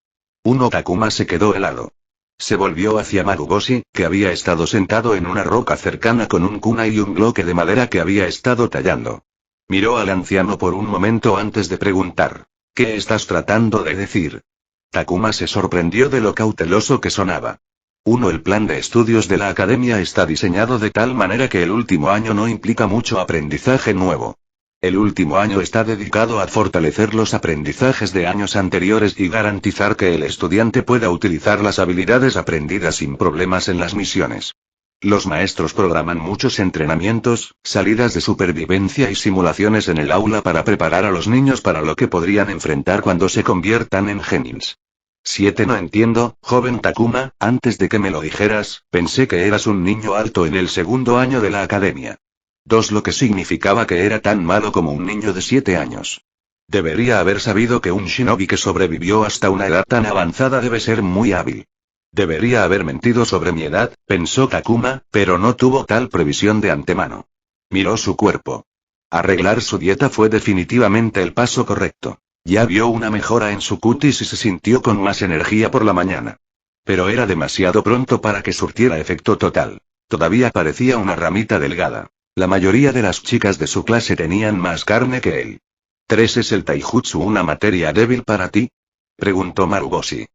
[SPEAKER 2] Takuma se quedó helado. Se volvió hacia Maruboshi, que había estado sentado en una roca cercana con un kunai y un bloque de madera que había estado tallando. Miró al anciano por un momento antes de preguntar. ¿Qué estás tratando de decir? Takuma se sorprendió de lo cauteloso que sonaba. El plan de estudios de la academia está diseñado de tal manera que el último año no implica mucho aprendizaje nuevo. El último año está dedicado a fortalecer los aprendizajes de años anteriores y garantizar que el estudiante pueda utilizar las habilidades aprendidas sin problemas en las misiones. Los maestros programan muchos entrenamientos, salidas de supervivencia y simulaciones en el aula para preparar a los niños para lo que podrían enfrentar cuando se conviertan en genins. 7 No entiendo, joven Takuma, antes de que me lo dijeras, pensé que eras un niño alto en el segundo año de la academia. 2 Lo que significaba que era tan malo como un niño de 7 años. Debería haber sabido que un shinobi que sobrevivió hasta una edad tan avanzada debe ser muy hábil. Debería haber mentido sobre mi edad, pensó Takuma, pero no tuvo tal previsión de antemano. Miró su cuerpo. Arreglar su dieta fue definitivamente el paso correcto. Ya vio una mejora en su cutis y se sintió con más energía por la mañana. Pero era demasiado pronto para que surtiera efecto total. Todavía parecía una ramita delgada. La mayoría de las chicas de su clase tenían más carne que él. ¿3 es el taijutsu una materia débil para ti? Preguntó Maruboshi.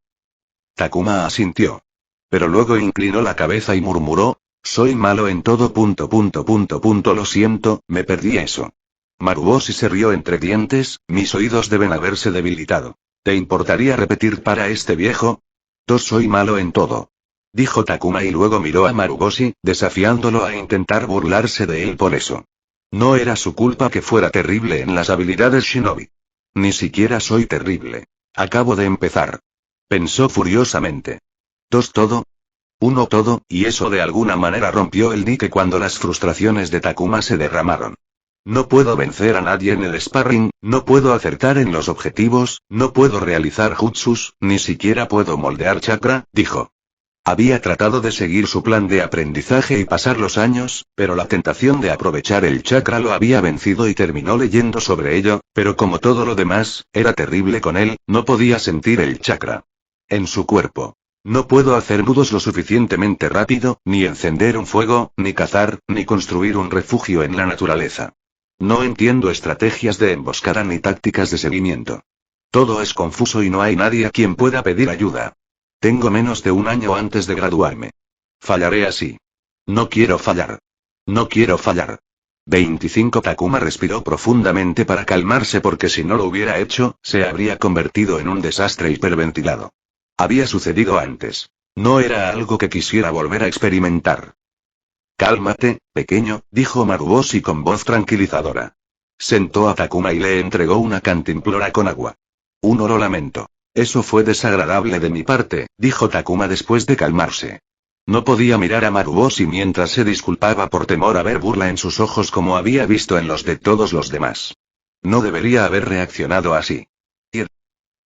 [SPEAKER 2] Takuma asintió. Pero luego inclinó la cabeza y murmuró, soy malo en todo. Lo siento, me perdí eso. Maruboshi se rió entre dientes, mis oídos deben haberse debilitado. ¿Te importaría repetir para este viejo? Soy malo en todo. Dijo Takuma y luego miró a Maruboshi, desafiándolo a intentar burlarse de él por eso. No era su culpa que fuera terrible en las habilidades shinobi. Ni siquiera soy terrible. Acabo de empezar. Pensó furiosamente. Todo. Uno todo, y eso de alguna manera rompió el dique cuando las frustraciones de Takuma se derramaron. No puedo vencer a nadie en el sparring, no puedo acertar en los objetivos, no puedo realizar jutsus, ni siquiera puedo moldear chakra, dijo. Había tratado de seguir su plan de aprendizaje y pasar los años, pero la tentación de aprovechar el chakra lo había vencido y terminó leyendo sobre ello, pero como todo lo demás, era terrible con él, no podía sentir el chakra en su cuerpo. No puedo hacer nudos lo suficientemente rápido, ni encender un fuego, ni cazar, ni construir un refugio en la naturaleza. No entiendo estrategias de emboscada ni tácticas de seguimiento. Todo es confuso y no hay nadie a quien pueda pedir ayuda. Tengo menos de un año antes de graduarme. Fallaré así. No quiero fallar. No quiero fallar. 25 Takuma respiró profundamente para calmarse porque si no lo hubiera hecho, se habría convertido en un desastre hiperventilado. Había sucedido antes. No era algo que quisiera volver a experimentar. Cálmate, pequeño, dijo Maruboshi con voz tranquilizadora. Sentó a Takuma y le entregó una cantimplora con agua. Lo lamento. Eso fue desagradable de mi parte, dijo Takuma después de calmarse. No podía mirar a Maruboshi mientras se disculpaba por temor a ver burla en sus ojos como había visto en los de todos los demás. No debería haber reaccionado así.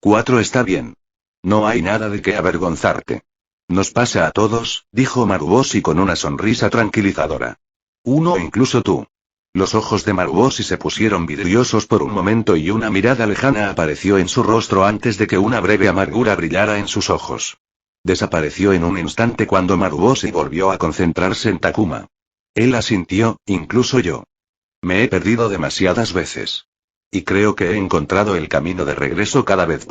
[SPEAKER 2] 4 está bien. No hay nada de qué avergonzarte. Nos pasa a todos, dijo Maruboshi con una sonrisa tranquilizadora. Incluso tú. Los ojos de Maruboshi se pusieron vidriosos por un momento y una mirada lejana apareció en su rostro antes de que una breve amargura brillara en sus ojos. Desapareció en un instante cuando Maruboshi volvió a concentrarse en Takuma. Él asintió, incluso yo. Me he perdido demasiadas veces. Y creo que he encontrado el camino de regreso cada vez.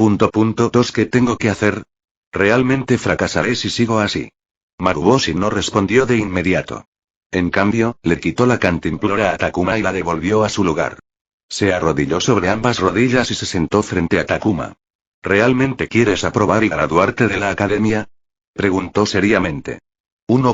[SPEAKER 2] ¿Qué tengo que hacer? Realmente fracasaré si sigo así. Maruboshi no respondió de inmediato. En cambio, le quitó la cantimplora a Takuma y la devolvió a su lugar. Se arrodilló sobre ambas rodillas y se sentó frente a Takuma. ¿Realmente quieres aprobar y graduarte de la academia? Preguntó seriamente.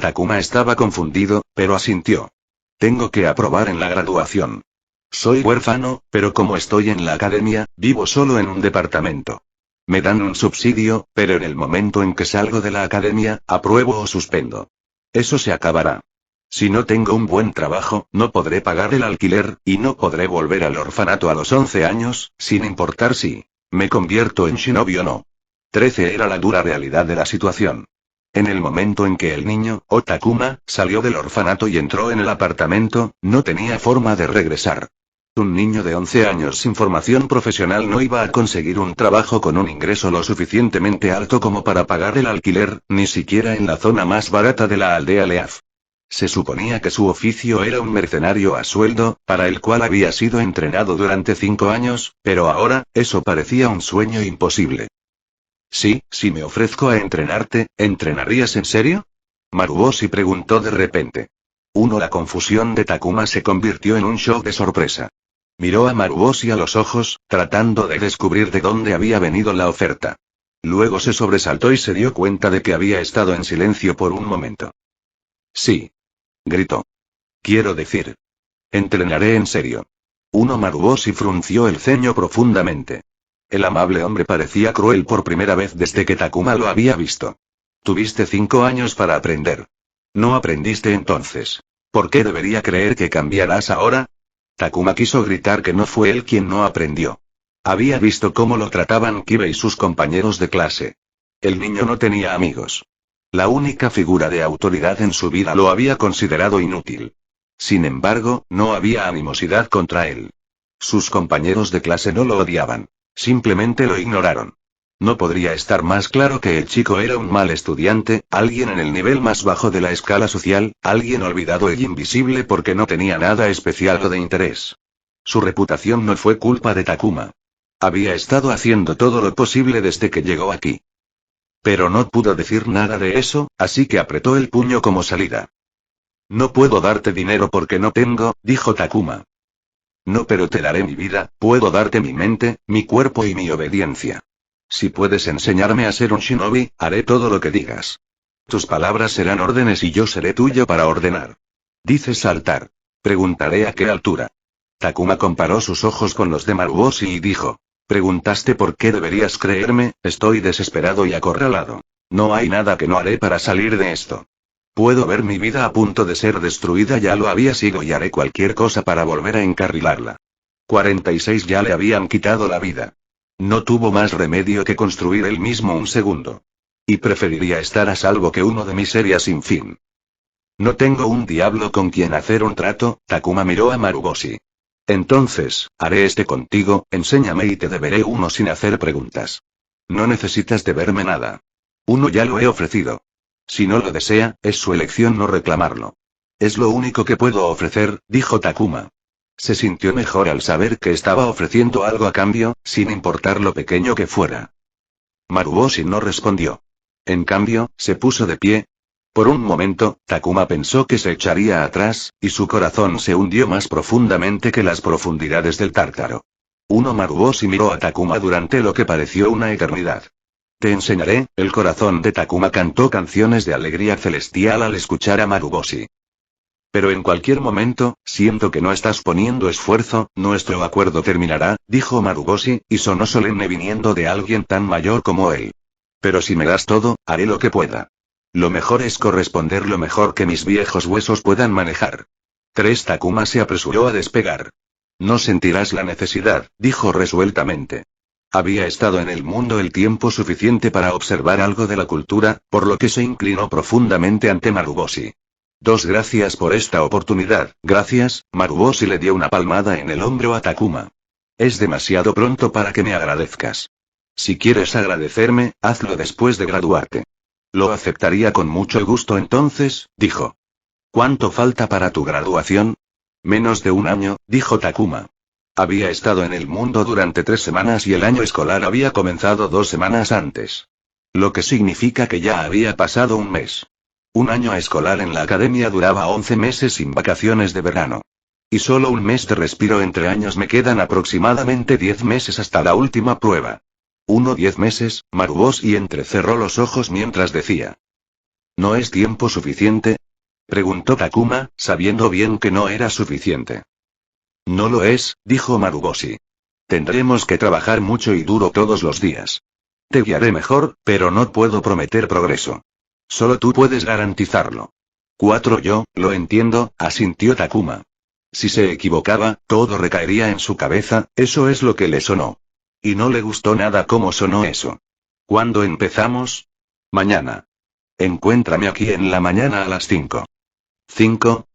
[SPEAKER 2] Takuma estaba confundido, pero asintió. Tengo que aprobar en la graduación. Soy huérfano, pero como estoy en la academia, vivo solo en un departamento. Me dan un subsidio, pero en el momento en que salgo de la academia, apruebo o suspendo. Eso se acabará. Si no tengo un buen trabajo, no podré pagar el alquiler, y no podré volver al orfanato a los 11 años, sin importar si me convierto en shinobi o no. 13 era la dura realidad de la situación. En el momento en que el niño, Takuma, salió del orfanato y entró en el apartamento, no tenía forma de regresar. Un niño de 11 años sin formación profesional no iba a conseguir un trabajo con un ingreso lo suficientemente alto como para pagar el alquiler, ni siquiera en la zona más barata de la aldea Leaf. Se suponía que su oficio era un mercenario a sueldo, para el cual había sido entrenado durante 5 años, pero ahora, eso parecía un sueño imposible. Sí, si me ofrezco a entrenarte, ¿entrenarías en serio? Maruboshi preguntó de repente. La confusión de Takuma se convirtió en un shock de sorpresa. Miró a Maruboshi a los ojos, tratando de descubrir de dónde había venido la oferta. Luego se sobresaltó y se dio cuenta de que había estado en silencio por un momento. Sí. Gritó. Quiero decir. Entrenaré en serio. Maruboshi frunció el ceño profundamente. El amable hombre parecía cruel por primera vez desde que Takuma lo había visto. Tuviste 5 años para aprender. No aprendiste entonces. ¿Por qué debería creer que cambiarás ahora? Takuma quiso gritar que no fue él quien no aprendió. Había visto cómo lo trataban Kibe y sus compañeros de clase. El niño no tenía amigos. La única figura de autoridad en su vida lo había considerado inútil. Sin embargo, no había animosidad contra él. Sus compañeros de clase no lo odiaban. Simplemente lo ignoraron. No podría estar más claro que el chico era un mal estudiante, alguien en el nivel más bajo de la escala social, alguien olvidado y invisible porque no tenía nada especial o de interés. Su reputación no fue culpa de Takuma. Había estado haciendo todo lo posible desde que llegó aquí. Pero no pudo decir nada de eso, así que apretó el puño como salida. No puedo darte dinero porque no tengo, dijo Takuma. No, pero te daré mi vida, puedo darte mi mente, mi cuerpo y mi obediencia. Si puedes enseñarme a ser un shinobi, haré todo lo que digas. Tus palabras serán órdenes y yo seré tuyo para ordenar. Dices saltar. Preguntaré a qué altura. Takuma comparó sus ojos con los de Maruboshi y dijo. Preguntaste por qué deberías creerme, estoy desesperado y acorralado. No hay nada que no haré para salir de esto. Puedo ver mi vida a punto de ser destruida, ya lo había sido y haré cualquier cosa para volver a encarrilarla. 46 ya le habían quitado la vida. No tuvo más remedio que construir él mismo un segundo. Y preferiría estar a salvo que uno de miserias sin fin. No tengo un diablo con quien hacer un trato, Takuma miró a Maruboshi. Entonces, haré contigo, enséñame y te deberé uno sin hacer preguntas. No necesitas deberme nada. Uno ya lo he ofrecido. Si no lo desea, es su elección no reclamarlo. Es lo único que puedo ofrecer, dijo Takuma. Se sintió mejor al saber que estaba ofreciendo algo a cambio, sin importar lo pequeño que fuera. Maruboshi no respondió. En cambio, se puso de pie. Por un momento, Takuma pensó que se echaría atrás, y su corazón se hundió más profundamente que las profundidades del Tártaro. Maruboshi miró a Takuma durante lo que pareció una eternidad. Te enseñaré, el corazón de Takuma cantó canciones de alegría celestial al escuchar a Maruboshi. Pero en cualquier momento, siento que no estás poniendo esfuerzo, nuestro acuerdo terminará, dijo Maruboshi, y sonó solemne viniendo de alguien tan mayor como él. Pero si me das todo, haré lo que pueda. Lo mejor es corresponder lo mejor que mis viejos huesos puedan manejar. Takuma se apresuró a despegar. No sentirás la necesidad, dijo resueltamente. Había estado en el mundo el tiempo suficiente para observar algo de la cultura, por lo que se inclinó profundamente ante Maruboshi. Gracias por esta oportunidad, gracias, Maruboshi le dio una palmada en el hombro a Takuma. Es demasiado pronto para que me agradezcas. Si quieres agradecerme, hazlo después de graduarte. Lo aceptaría con mucho gusto entonces, dijo. ¿Cuánto falta para tu graduación? Menos de un año, dijo Takuma. Había estado en el mundo durante 3 semanas y el año escolar había comenzado 2 semanas antes. Lo que significa que ya había pasado un mes. Un año escolar en la academia duraba 11 meses sin vacaciones de verano. Y solo un mes de respiro entre años, me quedan aproximadamente 10 meses hasta la última prueba. 10 meses, Maruboshi entrecerró los ojos mientras decía. ¿No es tiempo suficiente? Preguntó Takuma, sabiendo bien que no era suficiente. No lo es, dijo Maruboshi. Tendremos que trabajar mucho y duro todos los días. Te guiaré mejor, pero no puedo prometer progreso. Solo tú puedes garantizarlo. Yo, lo entiendo, asintió Takuma. Si se equivocaba, todo recaería en su cabeza, eso es lo que le sonó. Y no le gustó nada cómo sonó eso. ¿Cuándo empezamos? Mañana. Encuéntrame aquí en la mañana a las 5. ¿5?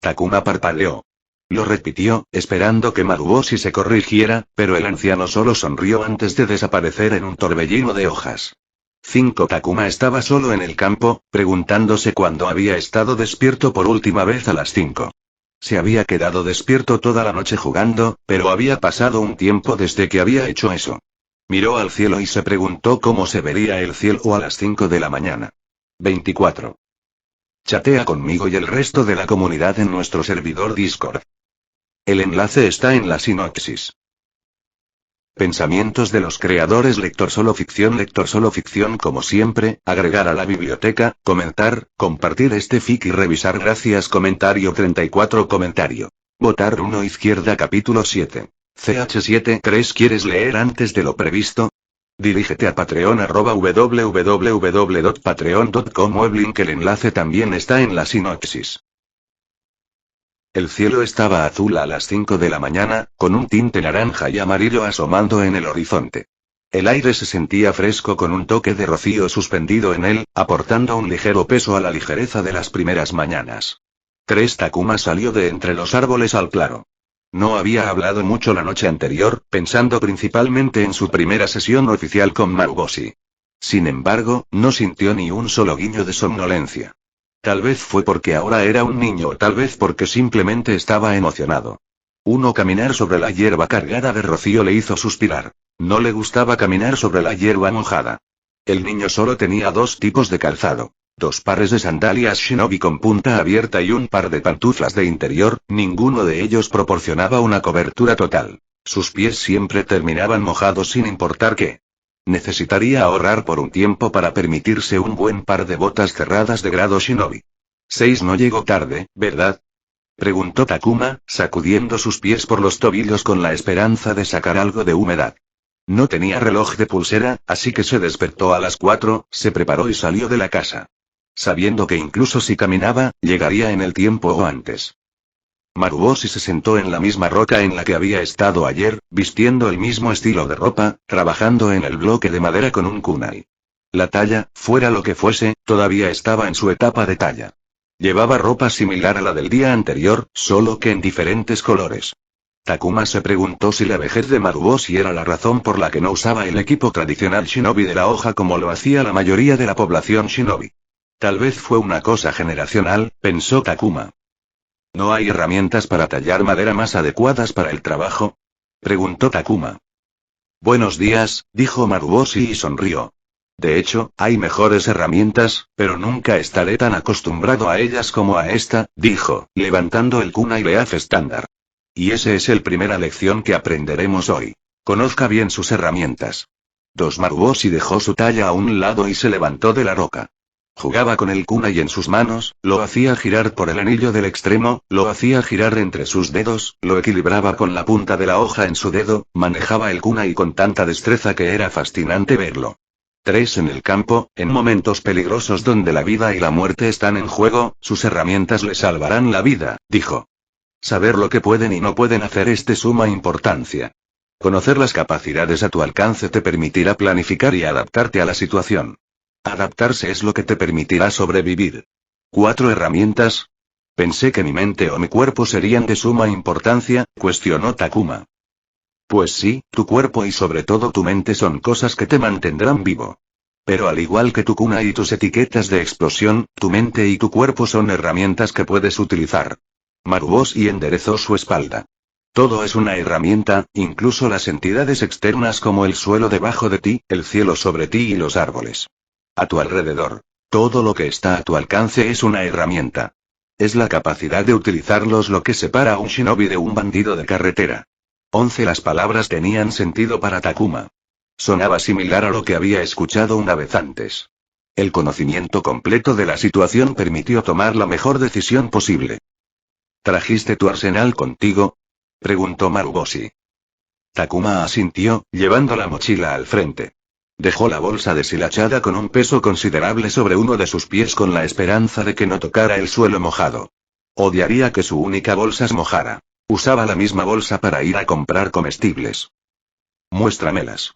[SPEAKER 2] Takuma parpadeó. Lo repitió, esperando que Maruboshi se corrigiera, pero el anciano solo sonrió antes de desaparecer en un torbellino de hojas. 5. Takuma estaba solo en el campo, preguntándose cuándo había estado despierto por última vez a las 5. Se había quedado despierto toda la noche jugando, pero había pasado un tiempo desde que había hecho eso. Miró al cielo y se preguntó cómo se vería el cielo a las 5 de la mañana. 24. Chatea conmigo y el resto de la comunidad en nuestro servidor Discord. El enlace está en la sinopsis. Pensamientos de los creadores. Lector solo ficción como siempre, agregar a la biblioteca, comentar, compartir este fic y revisar. Gracias. Comentario 34. Comentario. Votar 1 izquierda. Capítulo 7. CH7. ¿Crees quieres leer antes de lo previsto? Dirígete a Patreon @www.patreon.com o el link. El enlace también está en la sinopsis. El cielo estaba azul a las 5 de la mañana, con un tinte naranja y amarillo asomando en el horizonte. El aire se sentía fresco con un toque de rocío suspendido en él, aportando un ligero peso a la ligereza de las primeras mañanas. 3 Takuma salió de entre los árboles al claro. No había hablado mucho la noche anterior, pensando principalmente en su primera sesión oficial con Maruboshi. Sin embargo, no sintió ni un solo guiño de somnolencia. Tal vez fue porque ahora era un niño o tal vez porque simplemente estaba emocionado. Caminar sobre la hierba cargada de rocío le hizo suspirar. No le gustaba caminar sobre la hierba mojada. El niño solo tenía 2 tipos de calzado. 2 pares de sandalias shinobi con punta abierta y un par de pantuflas de interior, ninguno de ellos proporcionaba una cobertura total. Sus pies siempre terminaban mojados sin importar qué. Necesitaría ahorrar por un tiempo para permitirse un buen par de botas cerradas de grado shinobi. 6 No llegó tarde, ¿verdad? Preguntó Takuma, sacudiendo sus pies por los tobillos con la esperanza de sacar algo de humedad. No tenía reloj de pulsera, así que se despertó a las 4, se preparó y salió de la casa. Sabiendo que incluso si caminaba, llegaría en el tiempo o antes. Maruboshi se sentó en la misma roca en la que había estado ayer, vistiendo el mismo estilo de ropa, trabajando en el bloque de madera con un kunai. La talla, fuera lo que fuese, todavía estaba en su etapa de talla. Llevaba ropa similar a la del día anterior, solo que en diferentes colores. Takuma se preguntó si la vejez de Maruboshi era la razón por la que no usaba el equipo tradicional shinobi de la hoja como lo hacía la mayoría de la población shinobi. Tal vez fue una cosa generacional, pensó Takuma. ¿No hay herramientas para tallar madera más adecuadas para el trabajo? Preguntó Takuma. Buenos días, dijo Maruboshi y sonrió. De hecho, hay mejores herramientas, pero nunca estaré tan acostumbrado a ellas como a esta, dijo, levantando el kunai Leaf estándar. Y esa es la primera lección que aprenderemos hoy. Conozca bien sus herramientas. 2 Maruboshi dejó su talla a un lado y se levantó de la roca. Jugaba con el kunai en sus manos, lo hacía girar por el anillo del extremo, lo hacía girar entre sus dedos, lo equilibraba con la punta de la hoja en su dedo, manejaba el kunai con tanta destreza que era fascinante verlo. 3 En el campo, en momentos peligrosos donde la vida y la muerte están en juego, sus herramientas le salvarán la vida, dijo. Saber lo que pueden y no pueden hacer es de suma importancia. Conocer las capacidades a tu alcance te permitirá planificar y adaptarte a la situación. Adaptarse es lo que te permitirá sobrevivir. 4 herramientas. Pensé que mi mente o mi cuerpo serían de suma importancia, cuestionó Takuma. Pues sí, tu cuerpo y sobre todo tu mente son cosas que te mantendrán vivo. Pero al igual que tu kunai y tus etiquetas de explosión, tu mente y tu cuerpo son herramientas que puedes utilizar. Maruboshi enderezó su espalda. Todo es una herramienta, incluso las entidades externas como el suelo debajo de ti, el cielo sobre ti y los árboles. A tu alrededor. Todo lo que está a tu alcance es una herramienta. Es la capacidad de utilizarlos lo que separa a un shinobi de un bandido de carretera. 11 Las palabras tenían sentido para Takuma. Sonaba similar a lo que había escuchado una vez antes. El conocimiento completo de la situación permitió tomar la mejor decisión posible. ¿Trajiste tu arsenal contigo?, preguntó Maruboshi. Takuma asintió, llevando la mochila al frente. Dejó la bolsa deshilachada con un peso considerable sobre uno de sus pies con la esperanza de que no tocara el suelo mojado. Odiaría que su única bolsa se mojara. Usaba la misma bolsa para ir a comprar comestibles. Muéstramelas.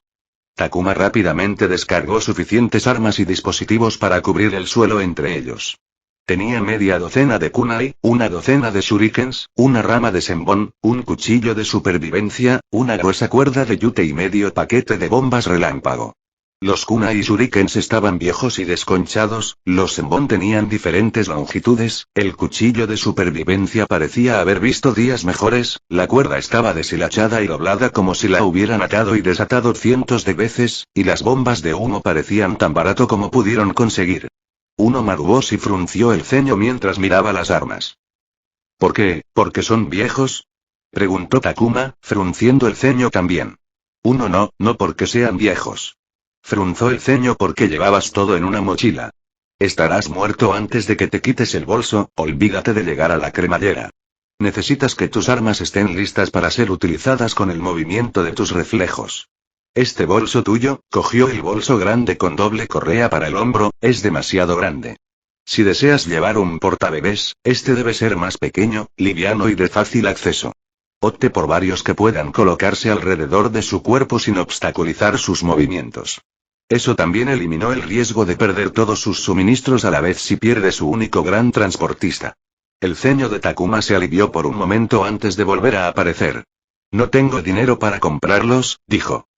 [SPEAKER 2] Takuma rápidamente descargó suficientes armas y dispositivos para cubrir el suelo entre ellos. Tenía media docena de kunai, una docena de shurikens, una rama de senbon, un cuchillo de supervivencia, una gruesa cuerda de yute y medio paquete de bombas relámpago. Los kunai y shurikens estaban viejos y desconchados, los senbon tenían diferentes longitudes, el cuchillo de supervivencia parecía haber visto días mejores, la cuerda estaba deshilachada y doblada como si la hubieran atado y desatado cientos de veces, y las bombas de humo parecían tan barato como pudieron conseguir. Maruboshi frunció el ceño mientras miraba las armas. ¿Por qué? ¿Porque son viejos?, preguntó Takuma, frunciendo el ceño también. No porque sean viejos. Frunzó el ceño porque llevabas todo en una mochila. Estarás muerto antes de que te quites el bolso, olvídate de llegar a la cremallera. Necesitas que tus armas estén listas para ser utilizadas con el movimiento de tus reflejos. Este bolso tuyo, cogió el bolso grande con doble correa para el hombro, es demasiado grande. Si deseas llevar un portabebés, este debe ser más pequeño, liviano y de fácil acceso. Opte por varios que puedan colocarse alrededor de su cuerpo sin obstaculizar sus movimientos. Eso también eliminó el riesgo de perder todos sus suministros a la vez si pierde su único gran transportista. El ceño de Takuma se alivió por un momento antes de volver a aparecer. No tengo dinero para comprarlos, dijo.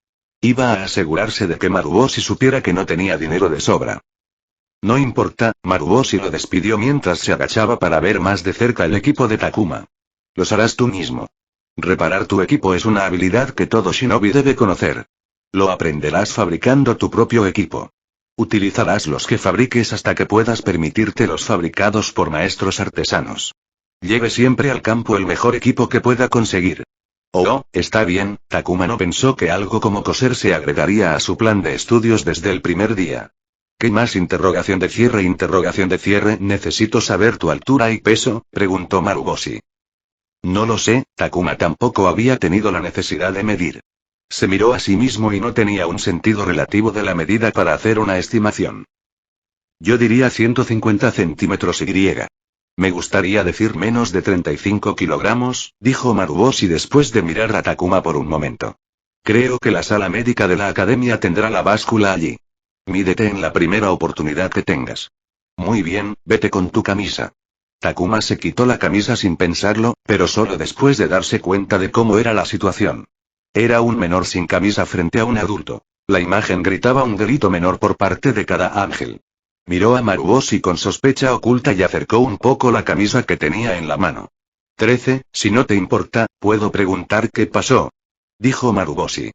[SPEAKER 2] Iba a asegurarse de que Maruboshi supiera que no tenía dinero de sobra. No importa, Maruboshi lo despidió mientras se agachaba para ver más de cerca el equipo de Takuma. Los harás tú mismo. Reparar tu equipo es una habilidad que todo shinobi debe conocer. Lo aprenderás fabricando tu propio equipo. Utilizarás los que fabriques hasta que puedas permitirte los fabricados por maestros artesanos. Lleve siempre al campo el mejor equipo que pueda conseguir. Oh, está bien, Takuma no pensó que algo como coser se agregaría a su plan de estudios desde el primer día. ¿Qué más? Interrogación de cierre, necesito saber tu altura y peso, preguntó Maruboshi. No lo sé, Takuma tampoco había tenido la necesidad de medir. Se miró a sí mismo y no tenía un sentido relativo de la medida para hacer una estimación. Yo diría 150 centímetros y. Me gustaría decir menos de 35 kilogramos, dijo Maruboshi después de mirar a Takuma por un momento. Creo que la sala médica de la academia tendrá la báscula allí. Mídete en la primera oportunidad que tengas. Muy bien, vete con tu camisa. Takuma se quitó la camisa sin pensarlo, pero solo después de darse cuenta de cómo era la situación. Era un menor sin camisa frente a un adulto. La imagen gritaba un delito menor por parte de cada ángel. Miró a Maruboshi con sospecha oculta y acercó un poco la camisa que tenía en la mano. 13, si no te importa, ¿puedo preguntar qué pasó? Dijo Maruboshi.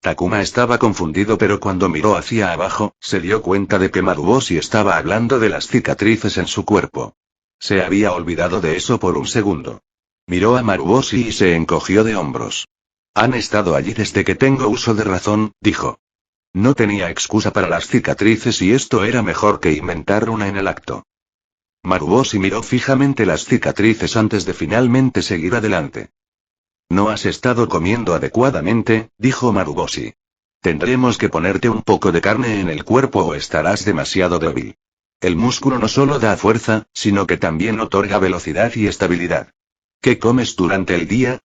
[SPEAKER 2] Takuma estaba confundido, pero cuando miró hacia abajo, se dio cuenta de que Maruboshi estaba hablando de las cicatrices en su cuerpo. Se había olvidado de eso por un segundo. Miró a Maruboshi y se encogió de hombros. Han estado allí desde que tengo uso de razón, dijo. No tenía excusa para las cicatrices y esto era mejor que inventar una en el acto. Maruboshi miró fijamente las cicatrices antes de finalmente seguir adelante. No has estado comiendo adecuadamente, dijo Maruboshi. Tendremos que ponerte un poco de carne en el cuerpo o estarás demasiado débil. El músculo no solo da fuerza, sino que también otorga velocidad y estabilidad. ¿Qué comes durante el día?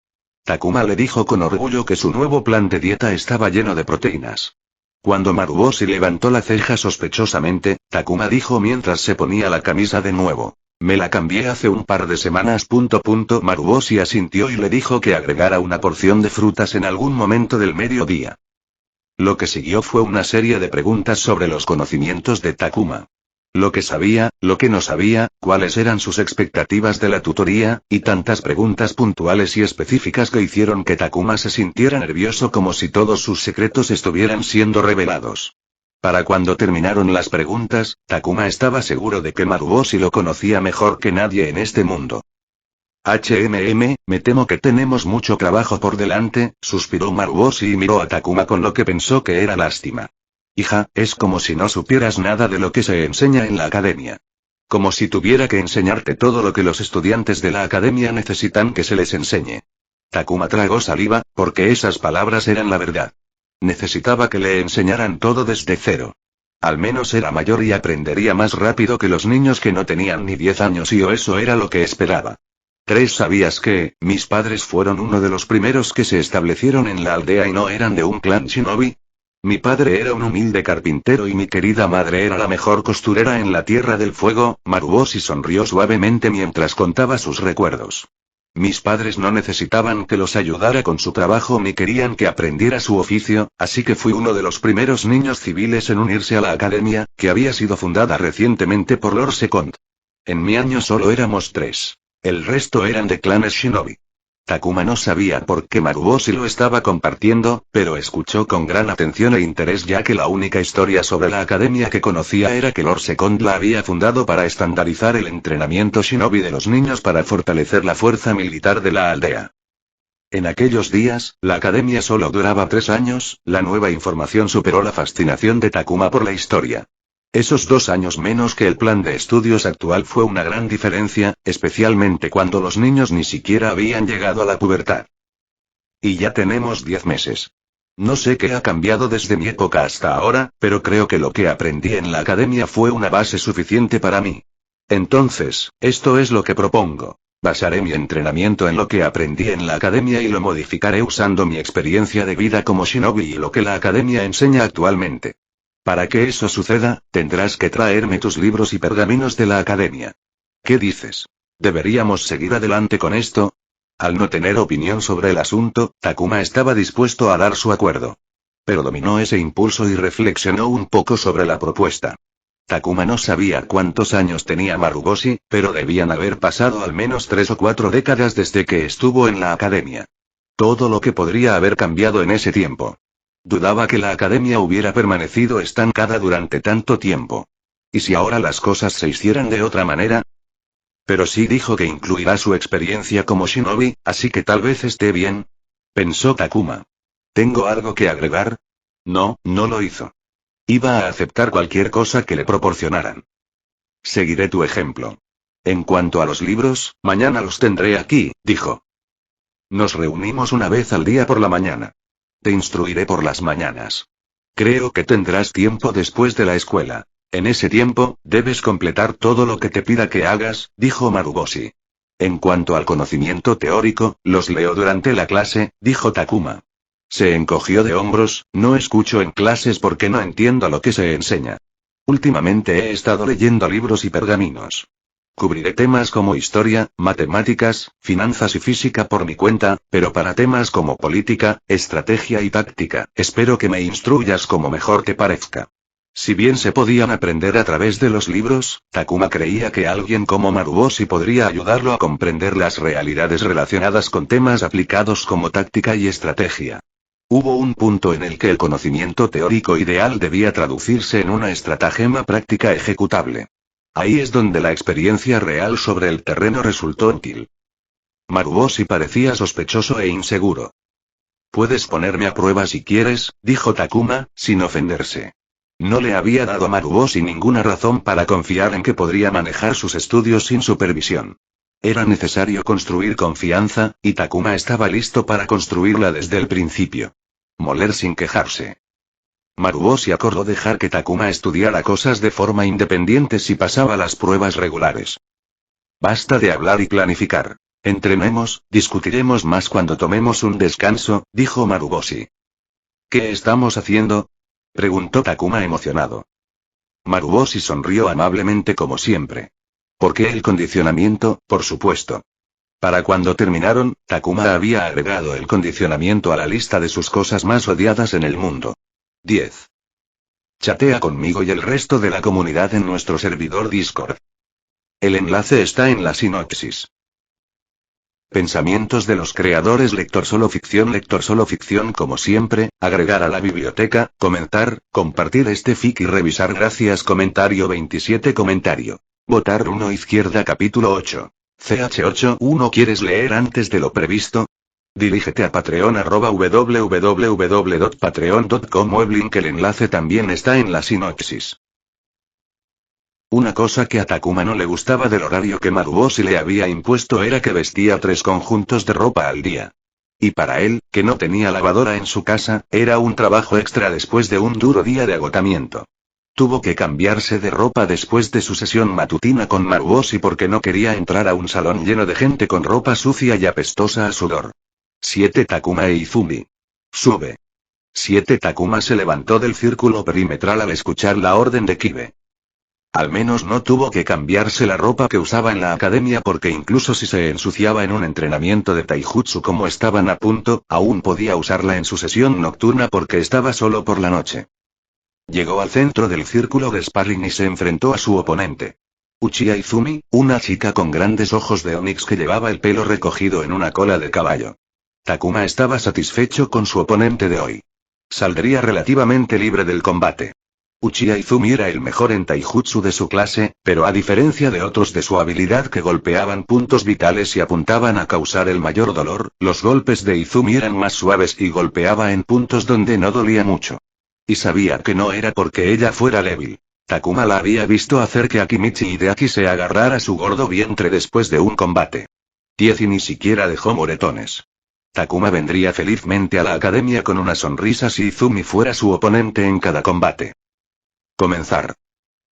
[SPEAKER 2] Takuma le dijo con orgullo que su nuevo plan de dieta estaba lleno de proteínas. Cuando Maruboshi levantó la ceja sospechosamente, Takuma dijo mientras se ponía la camisa de nuevo. Me la cambié hace un par de semanas. Maruboshi asintió y le dijo que agregara una porción de frutas en algún momento del mediodía. Lo que siguió fue una serie de preguntas sobre los conocimientos de Takuma. Lo que sabía, lo que no sabía, cuáles eran sus expectativas de la tutoría, y tantas preguntas puntuales y específicas que hicieron que Takuma se sintiera nervioso como si todos sus secretos estuvieran siendo revelados. Para cuando terminaron las preguntas, Takuma estaba seguro de que Maruboshi lo conocía mejor que nadie en este mundo. Me temo que tenemos mucho trabajo por delante, suspiró Maruboshi y miró a Takuma con lo que pensó que era lástima. Hija, es como si no supieras nada de lo que se enseña en la academia. Como si tuviera que enseñarte todo lo que los estudiantes de la academia necesitan que se les enseñe. Takuma tragó saliva, porque esas palabras eran la verdad. Necesitaba que le enseñaran todo desde cero. Al menos era mayor y aprendería más rápido que los niños que no tenían ni 10 años y eso era lo que esperaba. 3. ¿Sabías que, mis padres fueron uno de los primeros que se establecieron en la aldea y no eran de un clan shinobi? Mi padre era un humilde carpintero y mi querida madre era la mejor costurera en la Tierra del Fuego. Maruboshi sonrió suavemente mientras contaba sus recuerdos. Mis padres no necesitaban que los ayudara con su trabajo ni querían que aprendiera su oficio, así que fui uno de los primeros niños civiles en unirse a la academia, que había sido fundada recientemente por Lord Second. En mi año solo éramos 3. El resto eran de clanes shinobi. Takuma no sabía por qué Maruboshi lo estaba compartiendo, pero escuchó con gran atención e interés ya que la única historia sobre la academia que conocía era que Lord Second la había fundado para estandarizar el entrenamiento shinobi de los niños para fortalecer la fuerza militar de la aldea. En aquellos días, la academia solo duraba 3 años, la nueva información superó la fascinación de Takuma por la historia. Esos 2 años menos que el plan de estudios actual fue una gran diferencia, especialmente cuando los niños ni siquiera habían llegado a la pubertad. Y ya tenemos 10 meses. No sé qué ha cambiado desde mi época hasta ahora, pero creo que lo que aprendí en la academia fue una base suficiente para mí. Entonces, esto es lo que propongo. Basaré mi entrenamiento en lo que aprendí en la academia y lo modificaré usando mi experiencia de vida como shinobi y lo que la academia enseña actualmente. Para que eso suceda, tendrás que traerme tus libros y pergaminos de la academia. ¿Qué dices? ¿Deberíamos seguir adelante con esto? Al no tener opinión sobre el asunto, Takuma estaba dispuesto a dar su acuerdo. Pero dominó ese impulso y reflexionó un poco sobre la propuesta. Takuma no sabía cuántos años tenía Maruboshi, pero debían haber pasado al menos 3 o 4 décadas desde que estuvo en la academia. Todo lo que podría haber cambiado en ese tiempo. Dudaba que la academia hubiera permanecido estancada durante tanto tiempo. ¿Y si ahora las cosas se hicieran de otra manera? Pero sí dijo que incluirá su experiencia como shinobi, así que tal vez esté bien. Pensó Takuma. ¿Tengo algo que agregar? No, no lo hizo. Iba a aceptar cualquier cosa que le proporcionaran. Seguiré tu ejemplo. En cuanto a los libros, mañana los tendré aquí, dijo. Nos reunimos una vez al día por la mañana. Te instruiré por las mañanas. Creo que tendrás tiempo después de la escuela. En ese tiempo, debes completar todo lo que te pida que hagas, dijo Maruboshi. En cuanto al conocimiento teórico, los leo durante la clase, dijo Takuma. Se encogió de hombros, no escucho en clases porque no entiendo lo que se enseña. Últimamente he estado leyendo libros y pergaminos. Cubriré temas como historia, matemáticas, finanzas y física por mi cuenta, pero para temas como política, estrategia y táctica, espero que me instruyas como mejor te parezca. Si bien se podían aprender a través de los libros, Takuma creía que alguien como Maruboshi podría ayudarlo a comprender las realidades relacionadas con temas aplicados como táctica y estrategia. Hubo un punto en el que el conocimiento teórico ideal debía traducirse en una estratagema práctica ejecutable. Ahí es donde la experiencia real sobre el terreno resultó útil. Maruboshi parecía sospechoso e inseguro. Puedes ponerme a prueba si quieres, dijo Takuma, sin ofenderse. No le había dado a Maruboshi ninguna razón para confiar en que podría manejar sus estudios sin supervisión. Era necesario construir confianza, y Takuma estaba listo para construirla desde el principio. Moler sin quejarse. Maruboshi acordó dejar que Takuma estudiara cosas de forma independiente si pasaba las pruebas regulares. Basta de hablar y planificar. Entrenemos, discutiremos más cuando tomemos un descanso, dijo Maruboshi. ¿Qué estamos haciendo? Preguntó Takuma emocionado. Maruboshi sonrió amablemente como siempre. ¿Por qué el condicionamiento? Por supuesto. Para cuando terminaron, Takuma había agregado el condicionamiento a la lista de sus cosas más odiadas en el mundo. 10. Chatea conmigo y el resto de la comunidad en nuestro servidor Discord. El enlace está en la sinopsis. Pensamientos de los creadores. Lector solo ficción como siempre, agregar a la biblioteca, comentar, compartir este fic y revisar. Gracias. Comentario 27. Comentario. Votar 1 izquierda. Capítulo 8. CH8-1. ¿Quieres leer antes de lo previsto? Dirígete a Patreon @www.patreon.com o el link. El enlace también está en la sinopsis. Una cosa que a Takuma no le gustaba del horario que Maruboshi le había impuesto era que vestía 3 conjuntos de ropa al día. Y para él, que no tenía lavadora en su casa, era un trabajo extra después de un duro día de agotamiento. Tuvo que cambiarse de ropa después de su sesión matutina con Maruboshi porque no quería entrar a un salón lleno de gente con ropa sucia y apestosa a sudor. 7. Takuma e Izumi. Sube. 7. Takuma se levantó del círculo perimetral al escuchar la orden de Kibe. Al menos no tuvo que cambiarse la ropa que usaba en la academia porque incluso si se ensuciaba en un entrenamiento de taijutsu como estaban a punto, aún podía usarla en su sesión nocturna porque estaba solo por la noche. Llegó al centro del círculo de sparring y se enfrentó a su oponente. Uchiha Izumi, una chica con grandes ojos de onix que llevaba el pelo recogido en una cola de caballo. Takuma estaba satisfecho con su oponente de hoy. Saldría relativamente libre del combate. Uchiha Izumi era el mejor en taijutsu de su clase, pero a diferencia de otros de su habilidad que golpeaban puntos vitales y apuntaban a causar el mayor dolor, los golpes de Izumi eran más suaves y golpeaba en puntos donde no dolía mucho. Y sabía que no era porque ella fuera débil. Takuma la había visto hacer que Akimichi Hideaki se agarrara a su gordo vientre después de un combate. 10 y ni siquiera dejó moretones. Takuma vendría felizmente a la academia con una sonrisa si Izumi fuera su oponente en cada combate. Comenzar.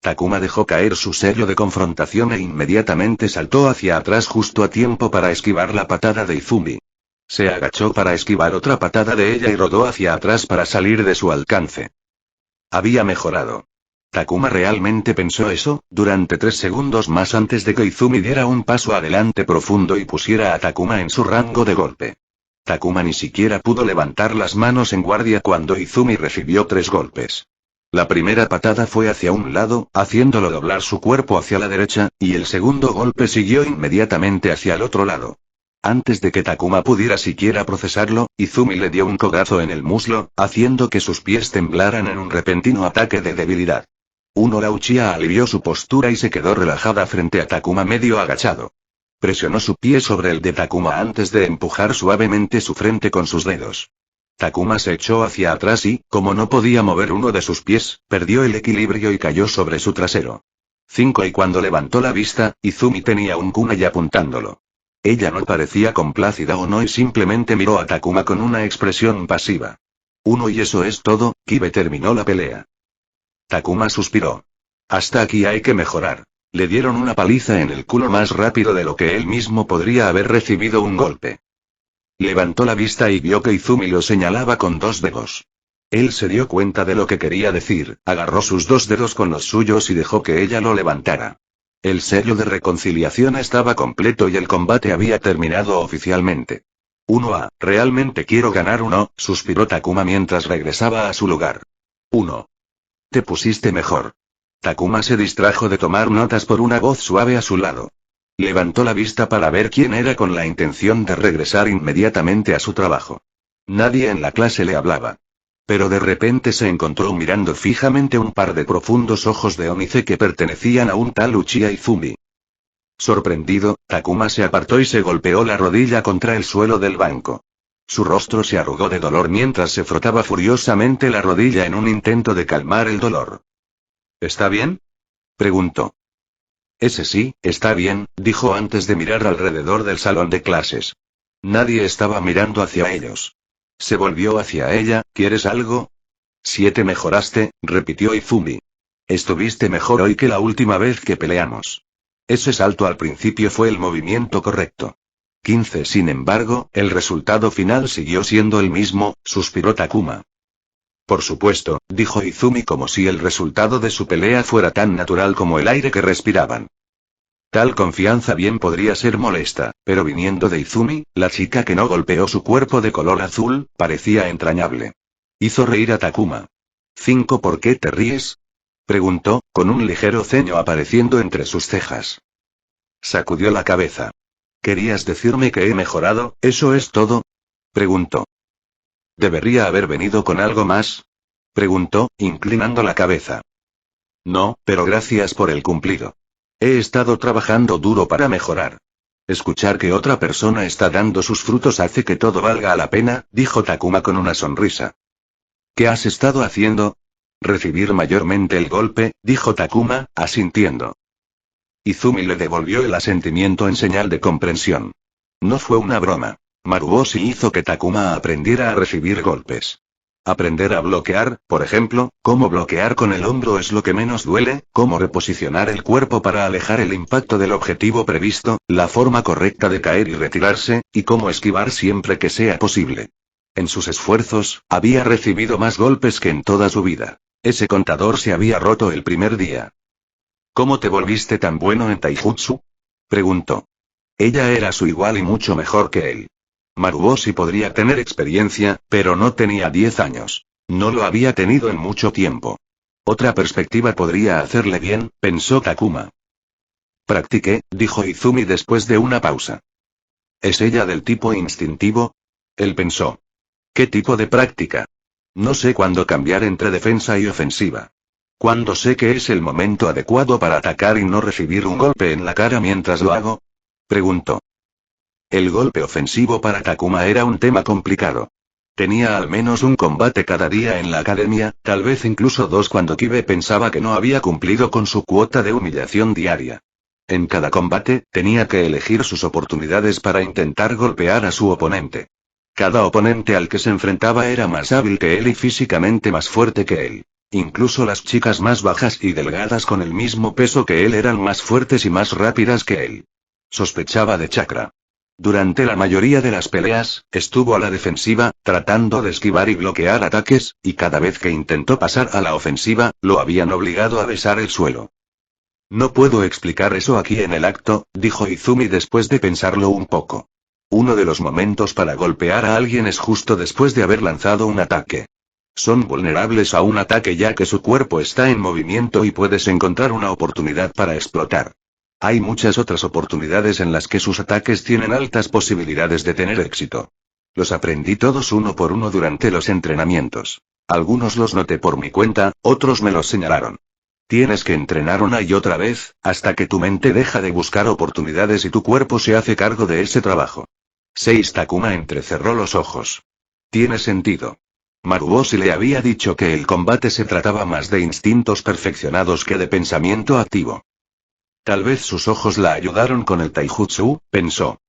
[SPEAKER 2] Takuma dejó caer su sello de confrontación e inmediatamente saltó hacia atrás justo a tiempo para esquivar la patada de Izumi. Se agachó para esquivar otra patada de ella y rodó hacia atrás para salir de su alcance. Había mejorado. Takuma realmente pensó eso, durante 3 segundos más antes de que Izumi diera un paso adelante profundo y pusiera a Takuma en su rango de golpe. Takuma ni siquiera pudo levantar las manos en guardia cuando Izumi recibió 3 golpes. La primera patada fue hacia un lado, haciéndolo doblar su cuerpo hacia la derecha, y el segundo golpe siguió inmediatamente hacia el otro lado. Antes de que Takuma pudiera siquiera procesarlo, Izumi le dio un codazo en el muslo, haciendo que sus pies temblaran en un repentino ataque de debilidad. La Uchiha alivió su postura y se quedó relajada frente a Takuma medio agachado. Presionó su pie sobre el de Takuma antes de empujar suavemente su frente con sus dedos. Takuma se echó hacia atrás y, como no podía mover uno de sus pies, perdió el equilibrio y cayó sobre su trasero. Y cuando levantó la vista, Izumi tenía un kunai apuntándolo. Ella no parecía complacida o no y simplemente miró a Takuma con una expresión pasiva. Y eso es todo, Kibe terminó la pelea. Takuma suspiró. Hasta aquí hay que mejorar. Le dieron una paliza en el culo más rápido de lo que él mismo podría haber recibido un golpe. Levantó la vista y vio que Izumi lo señalaba con 2 dedos. Él se dio cuenta de lo que quería decir, agarró sus 2 dedos con los suyos y dejó que ella lo levantara. El sello de reconciliación estaba completo y el combate había terminado oficialmente. Realmente quiero ganar suspiró Takuma mientras regresaba a su lugar. Te pusiste mejor. Takuma se distrajo de tomar notas por una voz suave a su lado. Levantó la vista para ver quién era con la intención de regresar inmediatamente a su trabajo. Nadie en la clase le hablaba. Pero de repente se encontró mirando fijamente un par de profundos ojos de ónice que pertenecían a un tal Uchiha Izumi. Sorprendido, Takuma se apartó y se golpeó la rodilla contra el suelo del banco. Su rostro se arrugó de dolor mientras se frotaba furiosamente la rodilla en un intento de calmar el dolor. ¿Está bien?, preguntó. Ese sí, está bien, dijo antes de mirar alrededor del salón de clases. Nadie estaba mirando hacia ellos. Se volvió hacia ella. ¿Quieres algo? 7 mejoraste, repitió Izumi. Estuviste mejor hoy que la última vez que peleamos. Ese salto al principio fue el movimiento correcto. 15. Sin embargo, el resultado final siguió siendo el mismo, suspiró Takuma. Por supuesto, dijo Izumi como si el resultado de su pelea fuera tan natural como el aire que respiraban. Tal confianza bien podría ser molesta, pero viniendo de Izumi, la chica que no golpeó su cuerpo de color azul, parecía entrañable. Hizo reír a Takuma. 5. ¿Por qué te ríes?, preguntó, con un ligero ceño apareciendo entre sus cejas. Sacudió la cabeza. ¿Querías decirme que he mejorado, eso es todo?, preguntó. ¿Debería haber venido con algo más?, preguntó, inclinando la cabeza. No, pero gracias por el cumplido. He estado trabajando duro para mejorar. Escuchar que otra persona está dando sus frutos hace que todo valga la pena, dijo Takuma con una sonrisa. ¿Qué has estado haciendo? Recibir mayormente el golpe, dijo Takuma, asintiendo. Izumi le devolvió el asentimiento en señal de comprensión. No fue una broma. Maruoshi hizo que Takuma aprendiera a recibir golpes. Aprender a bloquear, por ejemplo, cómo bloquear con el hombro es lo que menos duele, cómo reposicionar el cuerpo para alejar el impacto del objetivo previsto, la forma correcta de caer y retirarse, y cómo esquivar siempre que sea posible. En sus esfuerzos, había recibido más golpes que en toda su vida. Ese contador se había roto el primer día. ¿Cómo te volviste tan bueno en taijutsu?, preguntó. Ella era su igual y mucho mejor que él. Maruoshi podría tener experiencia, pero no tenía 10 años. No lo había tenido en mucho tiempo. Otra perspectiva podría hacerle bien, pensó Takuma. Practiqué, dijo Izumi después de una pausa. ¿Es ella del tipo instintivo?, él pensó. ¿Qué tipo de práctica? No sé cuándo cambiar entre defensa y ofensiva. ¿Cuándo sé que es el momento adecuado para atacar y no recibir un golpe en la cara mientras lo hago?, preguntó. El golpe ofensivo para Takuma era un tema complicado. Tenía al menos un combate cada día en la academia, tal vez incluso 2 cuando Kibe pensaba que no había cumplido con su cuota de humillación diaria. En cada combate, tenía que elegir sus oportunidades para intentar golpear a su oponente. Cada oponente al que se enfrentaba era más hábil que él y físicamente más fuerte que él. Incluso las chicas más bajas y delgadas con el mismo peso que él eran más fuertes y más rápidas que él. Sospechaba de chakra. Durante la mayoría de las peleas, estuvo a la defensiva, tratando de esquivar y bloquear ataques, y cada vez que intentó pasar a la ofensiva, lo habían obligado a besar el suelo. No puedo explicar eso aquí en el acto, dijo Izumi después de pensarlo un poco. Uno de los momentos para golpear a alguien es justo después de haber lanzado un ataque. Son vulnerables a un ataque ya que su cuerpo está en movimiento y puedes encontrar una oportunidad para explotar. Hay muchas otras oportunidades en las que sus ataques tienen altas posibilidades de tener éxito. Los aprendí todos uno por uno durante los entrenamientos. Algunos los noté por mi cuenta, otros me los señalaron. Tienes que entrenar una y otra vez, hasta que tu mente deja de buscar oportunidades y tu cuerpo se hace cargo de ese trabajo. Takuma entrecerró los ojos. Tiene sentido. Maruboshi le había dicho que el combate se trataba más de instintos perfeccionados que de pensamiento activo. Tal vez sus ojos la ayudaron con el taijutsu, pensó.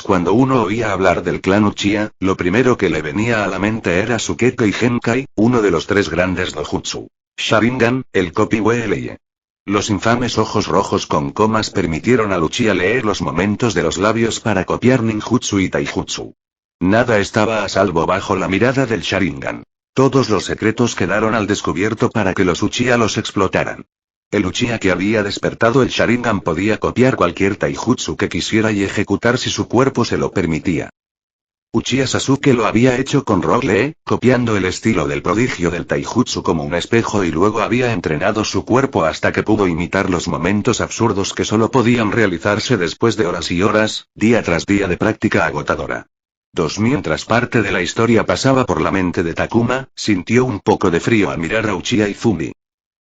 [SPEAKER 2] Cuando uno oía hablar del clan Uchiha, lo primero que le venía a la mente era Sukeko y Genkai, uno de los 3 grandes dojutsu. Sharingan, el Kopi-Weleye. Los infames ojos rojos con comas permitieron al Uchiha leer los momentos de los labios para copiar ninjutsu y taijutsu. Nada estaba a salvo bajo la mirada del Sharingan. Todos los secretos quedaron al descubierto para que los Uchiha los explotaran. El Uchiha que había despertado el Sharingan podía copiar cualquier taijutsu que quisiera y ejecutar si su cuerpo se lo permitía. Uchiha Sasuke lo había hecho con Rock Lee, copiando el estilo del prodigio del taijutsu como un espejo y luego había entrenado su cuerpo hasta que pudo imitar los momentos absurdos que solo podían realizarse después de horas y horas, día tras día de práctica agotadora. Mientras parte de la historia pasaba por la mente de Takuma, sintió un poco de frío al mirar a Uchiha Izumi.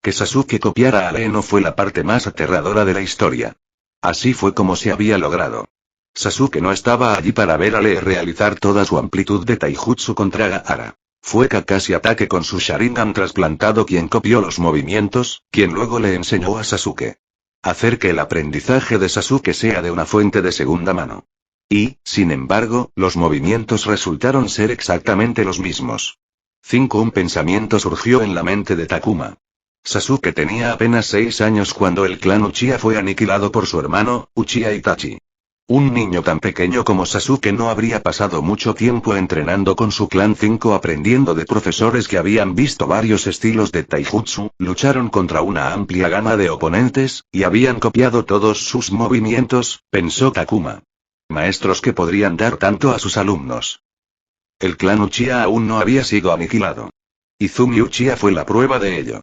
[SPEAKER 2] Que Sasuke copiara a Lee no fue la parte más aterradora de la historia. Así fue como se había logrado. Sasuke no estaba allí para ver a Lee realizar toda su amplitud de taijutsu contra Gaara. Fue Kakashi Atake con su Sharingan trasplantado quien copió los movimientos, quien luego le enseñó a Sasuke. Hacer que el aprendizaje de Sasuke sea de una fuente de segunda mano. Y, sin embargo, los movimientos resultaron ser exactamente los mismos. Un pensamiento surgió en la mente de Takuma. Sasuke tenía apenas 6 años cuando el clan Uchiha fue aniquilado por su hermano, Uchiha Itachi. Un niño tan pequeño como Sasuke no habría pasado mucho tiempo entrenando con su clan 5 aprendiendo de profesores que habían visto varios estilos de taijutsu, lucharon contra una amplia gama de oponentes, y habían copiado todos sus movimientos, pensó Takuma. Maestros que podrían dar tanto a sus alumnos. El clan Uchiha aún no había sido aniquilado. Izumi Uchiha fue la prueba de ello.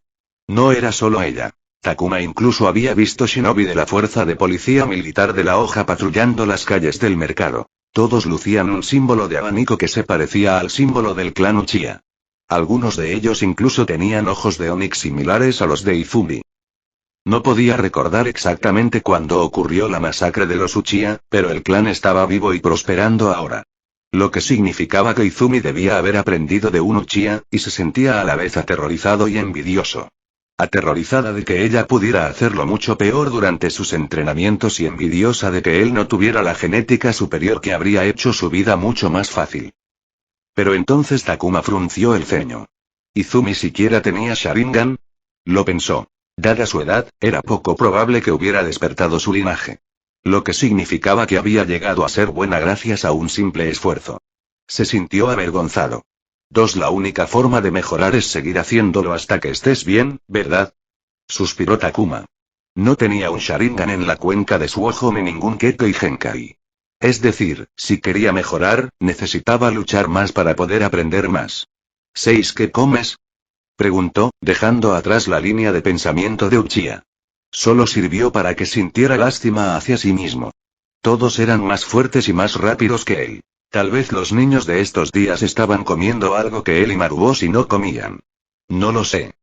[SPEAKER 2] No era solo ella. Takuma incluso había visto shinobi de la fuerza de policía militar de la hoja patrullando las calles del mercado. Todos lucían un símbolo de abanico que se parecía al símbolo del clan Uchiha. Algunos de ellos incluso tenían ojos de onix similares a los de Izumi. No podía recordar exactamente cuándo ocurrió la masacre de los Uchiha, pero el clan estaba vivo y prosperando ahora. Lo que significaba que Izumi debía haber aprendido de un Uchiha, y se sentía a la vez aterrorizado y envidioso. Aterrorizada de que ella pudiera hacerlo mucho peor durante sus entrenamientos y envidiosa de que él no tuviera la genética superior que habría hecho su vida mucho más fácil. Pero entonces Takuma frunció el ceño. ¿Izumi siquiera tenía Sharingan? Lo pensó. Dada su edad, era poco probable que hubiera despertado su linaje. Lo que significaba que había llegado a ser buena gracias a un simple esfuerzo. Se sintió avergonzado. La única forma de mejorar es seguir haciéndolo hasta que estés bien, ¿verdad? Suspiró Takuma. No tenía un Sharingan en la cuenca de su ojo ni ningún Keto y Genkai. Es decir, si quería mejorar, necesitaba luchar más para poder aprender más. ¿Qué comes? Preguntó, dejando atrás la línea de pensamiento de Uchiha. Solo sirvió para que sintiera lástima hacia sí mismo. Todos eran más fuertes y más rápidos que él. Tal vez los niños de estos días estaban comiendo algo que él y Maruboshi no comían. No lo sé.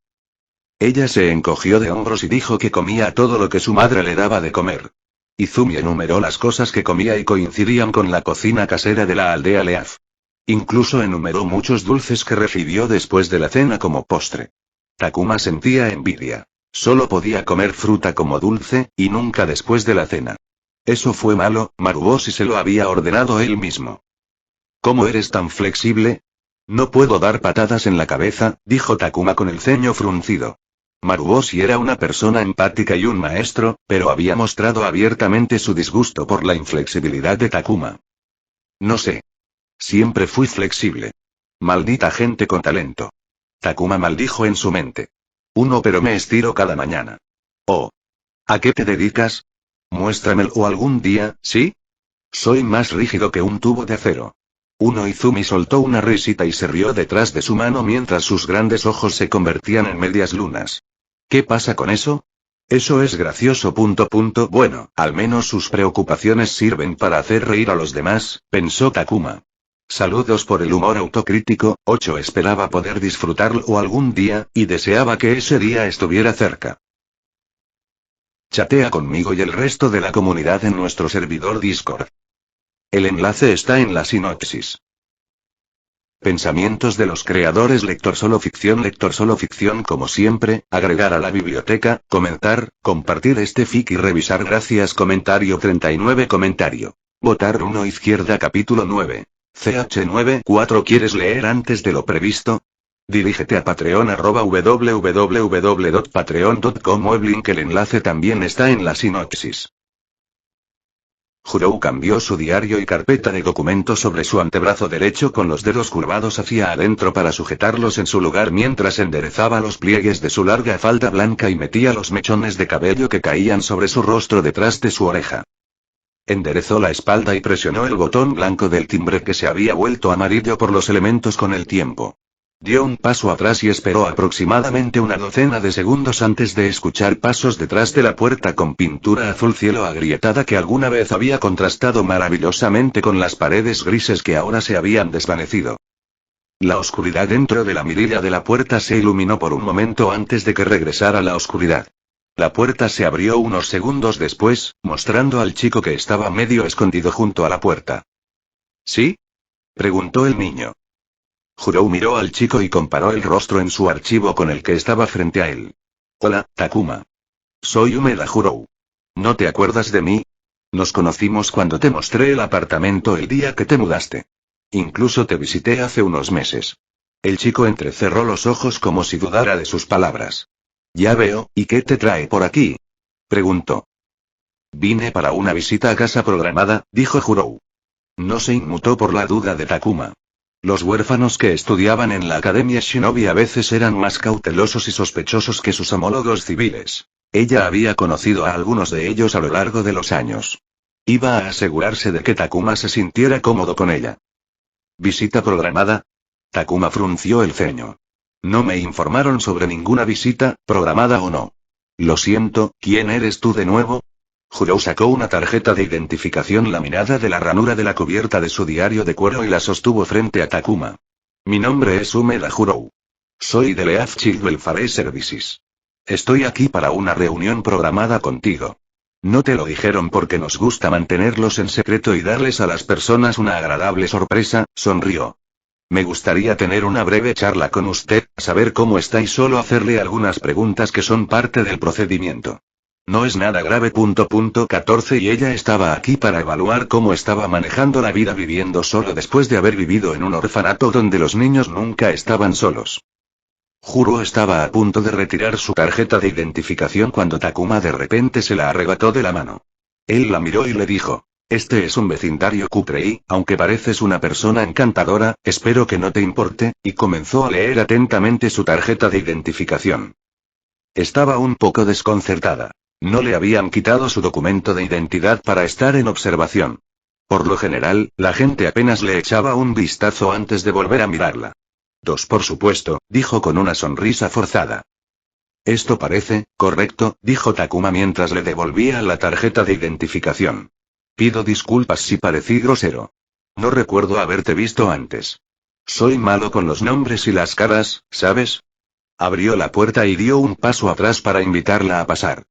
[SPEAKER 2] Ella se encogió de hombros y dijo que comía todo lo que su madre le daba de comer. Izumi enumeró las cosas que comía y coincidían con la cocina casera de la aldea Leaf. Incluso enumeró muchos dulces que recibió después de la cena como postre. Takuma sentía envidia. Solo podía comer fruta como dulce, y nunca después de la cena. Eso fue malo, Maruboshi se lo había ordenado él mismo. ¿Cómo eres tan flexible? No puedo dar patadas en la cabeza, dijo Takuma con el ceño fruncido. Maruboshi era una persona empática y un maestro, pero había mostrado abiertamente su disgusto por la inflexibilidad de Takuma. No sé. Siempre fui flexible. Maldita gente con talento. Takuma maldijo en su mente. Pero me estiro cada mañana. Oh. ¿A qué te dedicas? Muéstramelo algún día, ¿sí? Soy más rígido que un tubo de acero. Izumi soltó una risita y se rió detrás de su mano mientras sus grandes ojos se convertían en medias lunas. ¿Qué pasa con eso? Eso es gracioso. Bueno, al menos sus preocupaciones sirven para hacer reír a los demás, pensó Takuma. Saludos por el humor autocrítico. Esperaba poder disfrutarlo algún día, y deseaba que ese día estuviera cerca. Chatea conmigo y el resto de la comunidad en nuestro servidor Discord. El enlace está en la sinopsis. Pensamientos de los creadores. Lector solo ficción como siempre, agregar a la biblioteca, comentar, compartir este fic y revisar. Gracias. Comentario 39. Comentario. Votar 1 izquierda. Capítulo 9. CH94. ¿Quieres leer antes de lo previsto? Dirígete a Patreon www.patreon.com o link. El enlace también está en la sinopsis. Jurou cambió su diario y carpeta de documentos sobre su antebrazo derecho con los dedos curvados hacia adentro para sujetarlos en su lugar mientras enderezaba los pliegues de su larga falda blanca y metía los mechones de cabello que caían sobre su rostro detrás de su oreja. Enderezó la espalda y presionó el botón blanco del timbre que se había vuelto amarillo por los elementos con el tiempo. Dio un paso atrás y esperó aproximadamente una docena de segundos antes de escuchar pasos detrás de la puerta con pintura azul cielo agrietada que alguna vez había contrastado maravillosamente con las paredes grises que ahora se habían desvanecido. La oscuridad dentro de la mirilla de la puerta se iluminó por un momento antes de que regresara la oscuridad. La puerta se abrió unos segundos después, mostrando al chico que estaba medio escondido junto a la puerta. ¿Sí? Preguntó el niño. Jurou miró al chico y comparó el rostro en su archivo con el que estaba frente a él. Hola, Takuma. Soy Umeda Jurou. ¿No te acuerdas de mí? Nos conocimos cuando te mostré el apartamento el día que te mudaste. Incluso te visité hace unos meses. El chico entrecerró los ojos como si dudara de sus palabras. Ya veo, ¿y qué te trae por aquí? Preguntó. Vine para una visita a casa programada, dijo Jurou. No se inmutó por la duda de Takuma. Los huérfanos que estudiaban en la Academia Shinobi a veces eran más cautelosos y sospechosos que sus homólogos civiles. Ella había conocido a algunos de ellos a lo largo de los años. Iba a asegurarse de que Takuma se sintiera cómodo con ella. ¿Visita programada? Takuma frunció el ceño. No me informaron sobre ninguna visita, programada o no. Lo siento, ¿quién eres tú de nuevo? Jurou sacó una tarjeta de identificación laminada de la ranura de la cubierta de su diario de cuero y la sostuvo frente a Takuma. Mi nombre es Umeda Jurou. Soy de Leaf Child Welfare Services. Estoy aquí para una reunión programada contigo. No te lo dijeron porque nos gusta mantenerlos en secreto y darles a las personas una agradable sorpresa, sonrió. Me gustaría tener una breve charla con usted, saber cómo está y solo hacerle algunas preguntas que son parte del procedimiento. No es nada grave. 14 Y ella estaba aquí para evaluar cómo estaba manejando la vida viviendo solo después de haber vivido en un orfanato donde los niños nunca estaban solos. Jurou estaba a punto de retirar su tarjeta de identificación cuando Takuma de repente se la arrebató de la mano. Él la miró y le dijo, este es un vecindario cutre y, aunque pareces una persona encantadora, espero que no te importe, y comenzó a leer atentamente su tarjeta de identificación. Estaba un poco desconcertada. No le habían quitado su documento de identidad para estar en observación. Por lo general, la gente apenas le echaba un vistazo antes de volver a mirarla. Por supuesto, dijo con una sonrisa forzada. Esto parece correcto, dijo Takuma mientras le devolvía la tarjeta de identificación. Pido disculpas si parecí grosero. No recuerdo haberte visto antes. Soy malo con los nombres y las caras, ¿sabes? Abrió la puerta y dio un paso atrás para invitarla a pasar.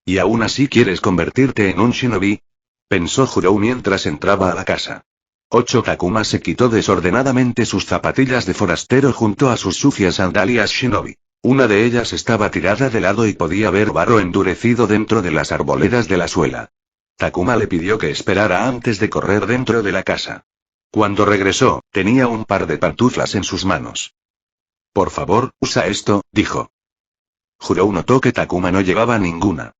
[SPEAKER 2] ¿Y aún así quieres convertirte en un shinobi? Pensó Jurou mientras entraba a la casa. Takuma se quitó desordenadamente sus zapatillas de forastero junto a sus sucias sandalias shinobi. Una de ellas estaba tirada de lado y podía ver barro endurecido dentro de las arboledas de la suela. Takuma le pidió que esperara antes de correr dentro de la casa. Cuando regresó, tenía un par de pantuflas en sus manos. Por favor, usa esto, dijo. Jurou notó que Takuma no llevaba ninguna.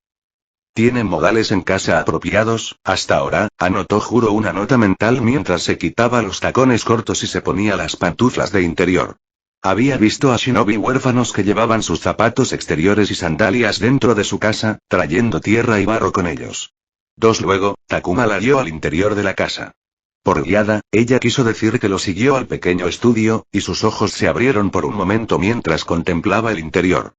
[SPEAKER 2] Tiene modales en casa apropiados, hasta ahora, anotó Juro una nota mental mientras se quitaba los tacones cortos y se ponía las pantuflas de interior. Había visto a shinobi huérfanos que llevaban sus zapatos exteriores y sandalias dentro de su casa, trayendo tierra y barro con ellos. Luego, Takuma la guió al interior de la casa. Por guiada, ella quiso decir que lo siguió al pequeño estudio, y sus ojos se abrieron por un momento mientras contemplaba el interior.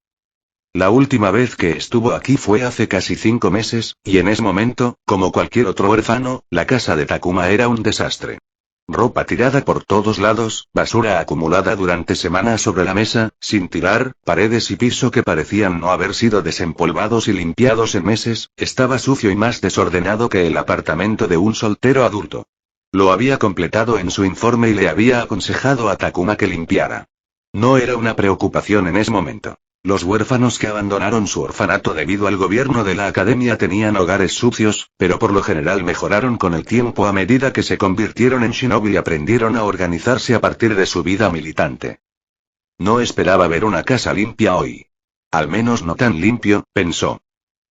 [SPEAKER 2] La última vez que estuvo aquí fue hace casi 5 meses, y en ese momento, como cualquier otro huérfano, la casa de Takuma era un desastre. Ropa tirada por todos lados, basura acumulada durante semanas sobre la mesa, sin tirar, paredes y piso que parecían no haber sido desempolvados y limpiados en meses, estaba sucio y más desordenado que el apartamento de un soltero adulto. Lo había completado en su informe y le había aconsejado a Takuma que limpiara. No era una preocupación en ese momento. Los huérfanos que abandonaron su orfanato debido al gobierno de la academia tenían hogares sucios, pero por lo general mejoraron con el tiempo a medida que se convirtieron en shinobi y aprendieron a organizarse a partir de su vida militante. No esperaba ver una casa limpia hoy. Al menos no tan limpio, pensó.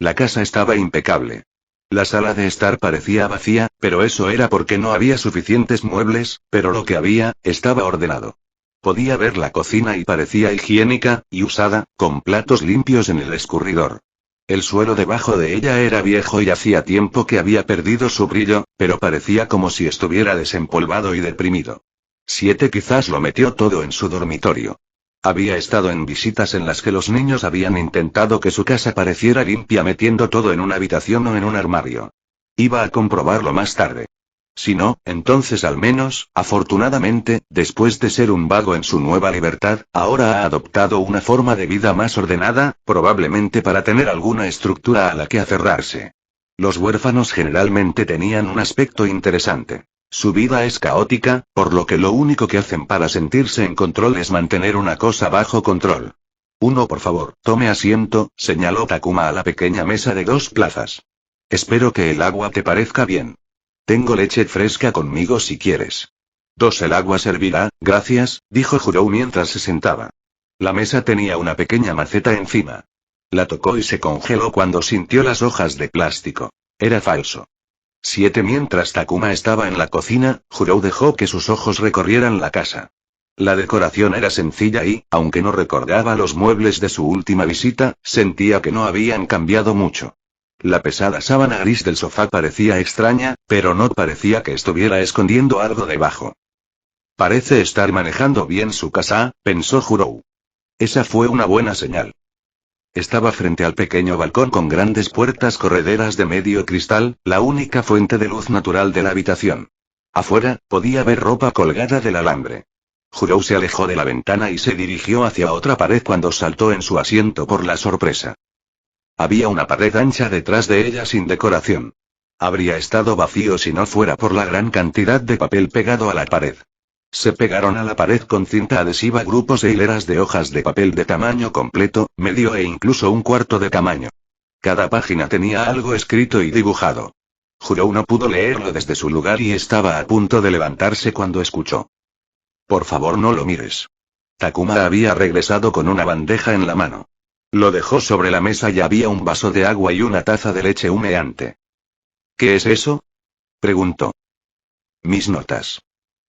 [SPEAKER 2] La casa estaba impecable. La sala de estar parecía vacía, pero eso era porque no había suficientes muebles, pero lo que había, estaba ordenado. Podía ver la cocina y parecía higiénica, y usada, con platos limpios en el escurridor. El suelo debajo de ella era viejo y hacía tiempo que había perdido su brillo, pero parecía como si estuviera desempolvado y deprimido. Quizás lo metió todo en su dormitorio. Había estado en visitas en las que los niños habían intentado que su casa pareciera limpia metiendo todo en una habitación o en un armario. Iba a comprobarlo más tarde. Si no, entonces al menos, afortunadamente, después de ser un vago en su nueva libertad, ahora ha adoptado una forma de vida más ordenada, probablemente para tener alguna estructura a la que aferrarse. Los huérfanos generalmente tenían un aspecto interesante. Su vida es caótica, por lo que lo único que hacen para sentirse en control es mantener una cosa bajo control. Por favor, tome asiento, señaló Takuma a la pequeña mesa de 2 plazas. Espero que el agua te parezca bien. Tengo leche fresca conmigo si quieres. El agua servirá, gracias, dijo Juro mientras se sentaba. La mesa tenía una pequeña maceta encima. La tocó y se congeló cuando sintió las hojas de plástico. Era falso. Mientras Takuma estaba en la cocina, Juro dejó que sus ojos recorrieran la casa. La decoración era sencilla y, aunque no recordaba los muebles de su última visita, sentía que no habían cambiado mucho. La pesada sábana gris del sofá parecía extraña, pero no parecía que estuviera escondiendo algo debajo. Parece estar manejando bien su casa, pensó Juro. Esa fue una buena señal. Estaba frente al pequeño balcón con grandes puertas correderas de medio cristal, la única fuente de luz natural de la habitación. Afuera, podía ver ropa colgada del alambre. Juro se alejó de la ventana y se dirigió hacia otra pared cuando saltó en su asiento por la sorpresa. Había una pared ancha detrás de ella sin decoración. Habría estado vacío si no fuera por la gran cantidad de papel pegado a la pared. Se pegaron a la pared con cinta adhesiva grupos e hileras de hojas de papel de tamaño completo, medio e incluso un cuarto de tamaño. Cada página tenía algo escrito y dibujado. Juro no pudo leerlo desde su lugar y estaba a punto de levantarse cuando escuchó. Por favor no lo mires. Takuma había regresado con una bandeja en la mano. Lo dejó sobre la mesa y había un vaso de agua y una taza de leche humeante. ¿Qué es eso?, preguntó. Mis notas.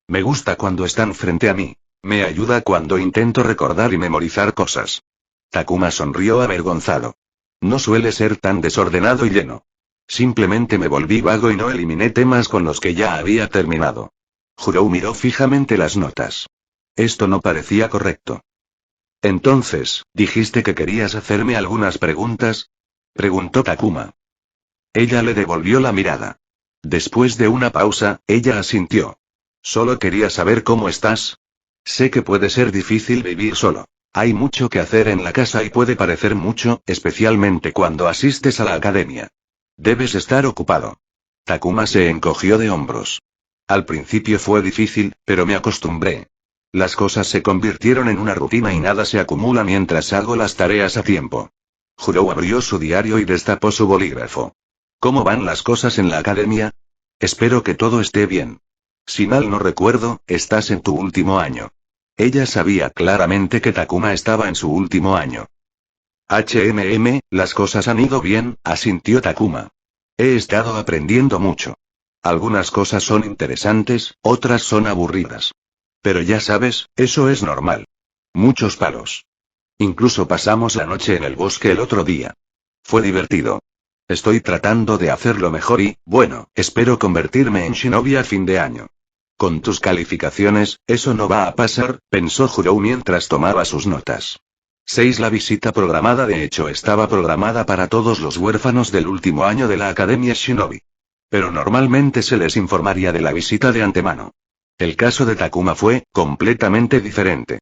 [SPEAKER 2] Me gusta cuando están frente a mí. Me ayuda cuando intento recordar y memorizar cosas. Takuma sonrió avergonzado. No suele ser tan desordenado y lleno. Simplemente me volví vago y no eliminé temas con los que ya había terminado. Juro miró fijamente las notas. Esto no parecía correcto. Entonces, ¿dijiste que querías hacerme algunas preguntas?, preguntó Takuma. Ella le devolvió la mirada. Después de una pausa, ella asintió. Solo quería saber cómo estás. Sé que puede ser difícil vivir solo. Hay mucho que hacer en la casa y puede parecer mucho, especialmente cuando asistes a la academia. Debes estar ocupado. Takuma se encogió de hombros. Al principio fue difícil, pero me acostumbré. Las cosas se convirtieron en una rutina y nada se acumula mientras hago las tareas a tiempo. Juro abrió su diario y destapó su bolígrafo. ¿Cómo van las cosas en la academia? Espero que todo esté bien. Si mal no recuerdo, estás en tu último año. Ella sabía claramente que Takuma estaba en su último año. Las cosas han ido bien, asintió Takuma. He estado aprendiendo mucho. Algunas cosas son interesantes, otras son aburridas. Pero ya sabes, eso es normal. Muchos palos. Incluso pasamos la noche en el bosque el otro día. Fue divertido. Estoy tratando de hacerlo mejor y, bueno, espero convertirme en shinobi a fin de año. Con tus calificaciones, eso no va a pasar, pensó Jurou mientras tomaba sus notas. 6. La visita programada de hecho estaba programada para todos los huérfanos del último año de la Academia Shinobi. Pero normalmente se les informaría de la visita de antemano. El caso de Takuma fue completamente diferente.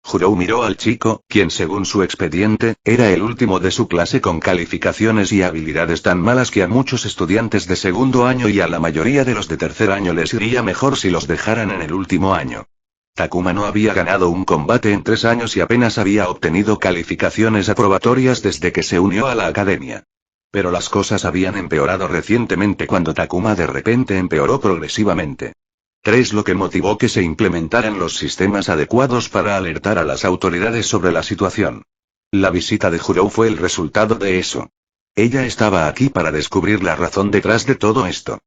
[SPEAKER 2] Jurou miró al chico, quien según su expediente, era el último de su clase con calificaciones y habilidades tan malas que a muchos estudiantes de segundo año y a la mayoría de los de tercer año les iría mejor si los dejaran en el último año. Takuma no había ganado un combate en 3 años y apenas había obtenido calificaciones aprobatorias desde que se unió a la academia. Pero las cosas habían empeorado recientemente cuando Takuma de repente empeoró progresivamente. 3. Lo que motivó que se implementaran los sistemas adecuados para alertar a las autoridades sobre la situación. La visita de Jurou fue el resultado de eso. Ella estaba aquí para descubrir la razón detrás de todo esto.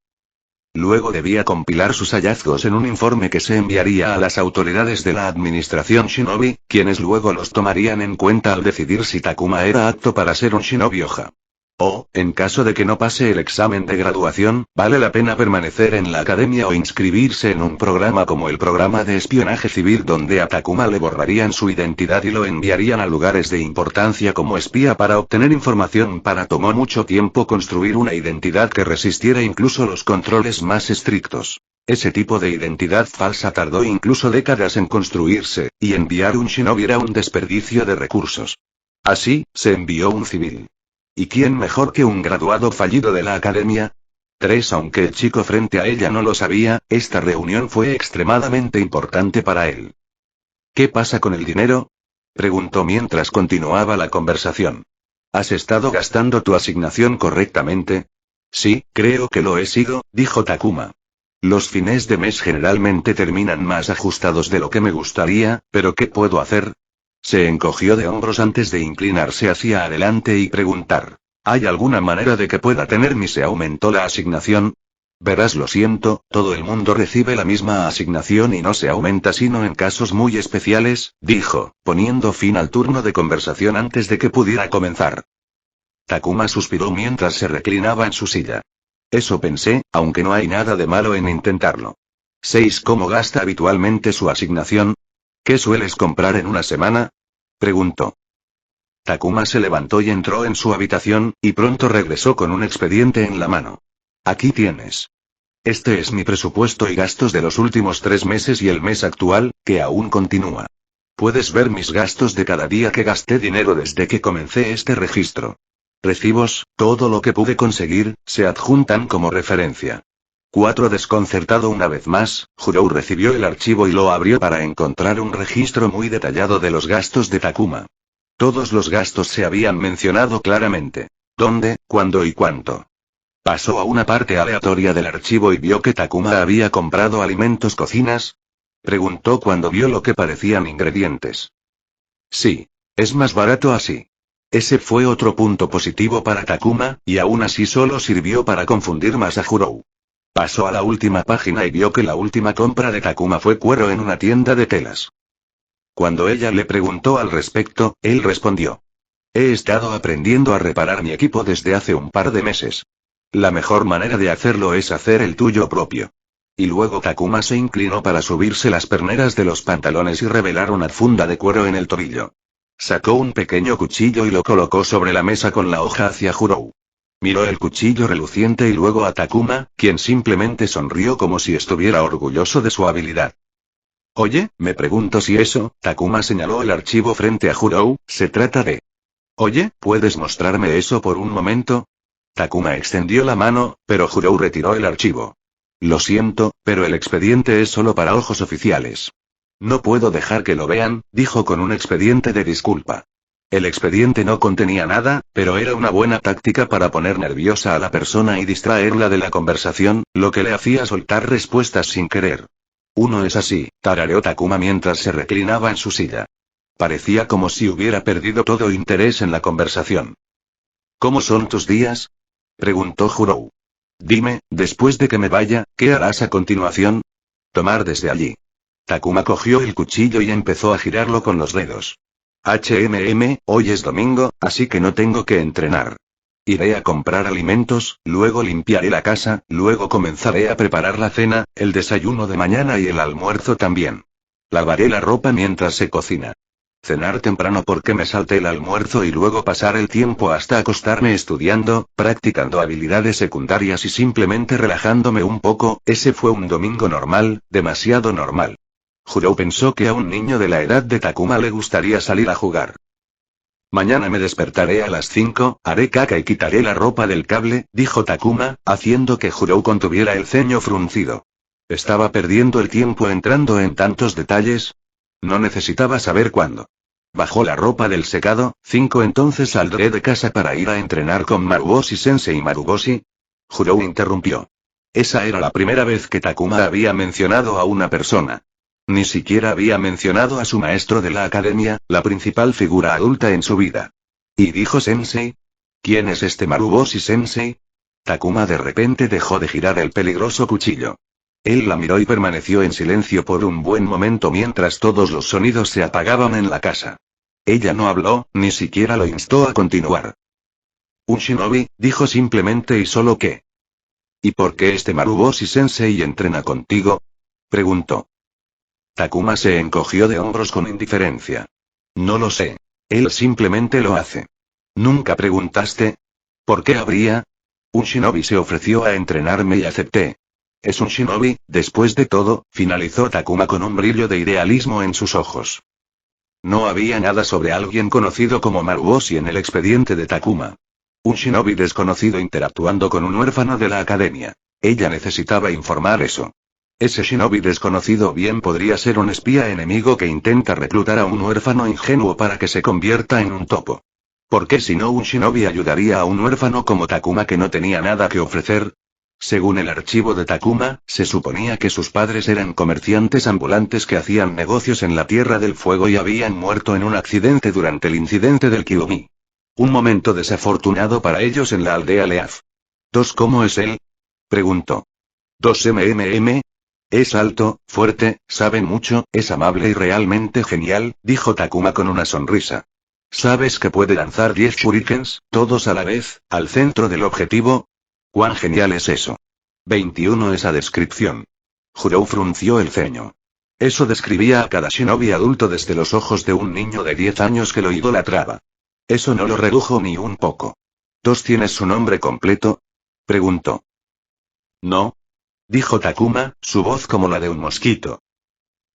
[SPEAKER 2] Luego debía compilar sus hallazgos en un informe que se enviaría a las autoridades de la administración Shinobi, quienes luego los tomarían en cuenta al decidir si Takuma era apto para ser un Shinobi Oja. O, en caso de que no pase el examen de graduación, vale la pena permanecer en la academia o inscribirse en un programa como el programa de espionaje civil donde a Takuma le borrarían su identidad y lo enviarían a lugares de importancia como espía para obtener información. Tomó mucho tiempo construir una identidad que resistiera incluso los controles más estrictos. Ese tipo de identidad falsa tardó incluso décadas en construirse, y enviar un shinobi era un desperdicio de recursos. Así, se envió un civil. ¿Y quién mejor que un graduado fallido de la academia? 3. Aunque el chico frente a ella no lo sabía, esta reunión fue extremadamente importante para él. ¿Qué pasa con el dinero?, preguntó mientras continuaba la conversación. ¿Has estado gastando tu asignación correctamente? Sí, creo que lo he sido, dijo Takuma. Los fines de mes generalmente terminan más ajustados de lo que me gustaría, pero ¿qué puedo hacer? Se encogió de hombros antes de inclinarse hacia adelante y preguntar. ¿Hay alguna manera de que pueda tener se aumentó la asignación? Verás, lo siento, todo el mundo recibe la misma asignación y no se aumenta sino en casos muy especiales, dijo, poniendo fin al turno de conversación antes de que pudiera comenzar. Takuma suspiró mientras se reclinaba en su silla. Eso pensé, aunque no hay nada de malo en intentarlo. 6. ¿Cómo gasta habitualmente su asignación? ¿Qué sueles comprar en una semana?, preguntó. Takuma se levantó y entró en su habitación, y pronto regresó con un expediente en la mano. Aquí tienes. Este es mi presupuesto y gastos de los últimos 3 meses y el mes actual, que aún continúa. Puedes ver mis gastos de cada día que gasté dinero desde que comencé este registro. Recibos, todo lo que pude conseguir, se adjuntan como referencia. 4. Desconcertado una vez más, Jurou recibió el archivo y lo abrió para encontrar un registro muy detallado de los gastos de Takuma. Todos los gastos se habían mencionado claramente. ¿Dónde, cuándo y cuánto? Pasó a una parte aleatoria del archivo y vio que Takuma había comprado alimentos. ¿Cocinas?, preguntó cuando vio lo que parecían ingredientes. Sí. Es más barato así. Ese fue otro punto positivo para Takuma, y aún así solo sirvió para confundir más a Jurou. Pasó a la última página y vio que la última compra de Takuma fue cuero en una tienda de telas. Cuando ella le preguntó al respecto, él respondió. He estado aprendiendo a reparar mi equipo desde hace un par de meses. La mejor manera de hacerlo es hacer el tuyo propio. Y luego Takuma se inclinó para subirse las perneras de los pantalones y revelar una funda de cuero en el tobillo. Sacó un pequeño cuchillo y lo colocó sobre la mesa con la hoja hacia Jurou. Miró el cuchillo reluciente y luego a Takuma, quien simplemente sonrió como si estuviera orgulloso de su habilidad. Oye, me pregunto si eso, Takuma señaló el archivo frente a Jurou, se trata de... Oye, ¿puedes mostrarme eso por un momento? Takuma extendió la mano, pero Jurou retiró el archivo. Lo siento, pero el expediente es solo para ojos oficiales. No puedo dejar que lo vean, dijo con un expediente de disculpa. El expediente no contenía nada, pero era una buena táctica para poner nerviosa a la persona y distraerla de la conversación, lo que le hacía soltar respuestas sin querer. Uno es así, tarareó Takuma mientras se reclinaba en su silla. Parecía como si hubiera perdido todo interés en la conversación. ¿Cómo son tus días?, preguntó Jurou. Dime, después de que me vaya, ¿qué harás a continuación? Tomar desde allí. Takuma cogió el cuchillo y empezó a girarlo con los dedos. Hoy es domingo, así que no tengo que entrenar. Iré a comprar alimentos, luego limpiaré la casa, luego comenzaré a preparar la cena, el desayuno de mañana y el almuerzo también. Lavaré la ropa mientras se cocina. Cenar temprano porque me salté el almuerzo y luego pasar el tiempo hasta acostarme estudiando, practicando habilidades secundarias y simplemente relajándome un poco. Ese fue un domingo normal, demasiado normal. Jurou pensó que a un niño de la edad de Takuma le gustaría salir a jugar. Mañana me despertaré a las 5, haré caca y quitaré la ropa del cable, dijo Takuma, haciendo que Jurou contuviera el ceño fruncido. ¿Estaba perdiendo el tiempo entrando en tantos detalles? No necesitaba saber cuándo. Bajó la ropa del secado. 5 Entonces saldré de casa para ir a entrenar con Maruboshi Sensei. ¿Maruboshi? Jurou interrumpió. Esa era la primera vez que Takuma había mencionado a una persona. Ni siquiera había mencionado a su maestro de la academia, la principal figura adulta en su vida. ¿Y dijo Sensei? ¿Quién es este Maruboshi Sensei? Takuma de repente dejó de girar el peligroso cuchillo. Él la miró y permaneció en silencio por un buen momento mientras todos los sonidos se apagaban en la casa. Ella no habló, ni siquiera lo instó a continuar. Un shinobi, dijo simplemente y solo que. ¿Y por qué este Maruboshi Sensei entrena contigo?, preguntó. Takuma se encogió de hombros con indiferencia. No lo sé. Él simplemente lo hace. ¿Nunca preguntaste? ¿Por qué habría? Un shinobi se ofreció a entrenarme y acepté. Es un shinobi, después de todo, finalizó Takuma con un brillo de idealismo en sus ojos. No había nada sobre alguien conocido como Maruboshi en el expediente de Takuma. Un shinobi desconocido interactuando con un huérfano de la academia. Ella necesitaba informar eso. Ese shinobi desconocido bien podría ser un espía enemigo que intenta reclutar a un huérfano ingenuo para que se convierta en un topo. ¿Por qué si no un shinobi ayudaría a un huérfano como Takuma que no tenía nada que ofrecer? Según el archivo de Takuma, se suponía que sus padres eran comerciantes ambulantes que hacían negocios en la Tierra del Fuego y habían muerto en un accidente durante el incidente del Kiyomi. Un momento desafortunado para ellos en la aldea Leaf. ¿Cómo es él?, preguntó. 2 Es alto, fuerte, sabe mucho, es amable y realmente genial, dijo Takuma con una sonrisa. ¿Sabes que puede lanzar 10 shurikens, todos a la vez, al centro del objetivo? ¿Cuán genial es eso? 21 Esa descripción. Jurou frunció el ceño. Eso describía a cada shinobi adulto desde los ojos de un niño de 10 años que lo idolatraba. Eso no lo redujo ni un poco. ¿Tienes su nombre completo?, preguntó. No, dijo Takuma, su voz como la de un mosquito.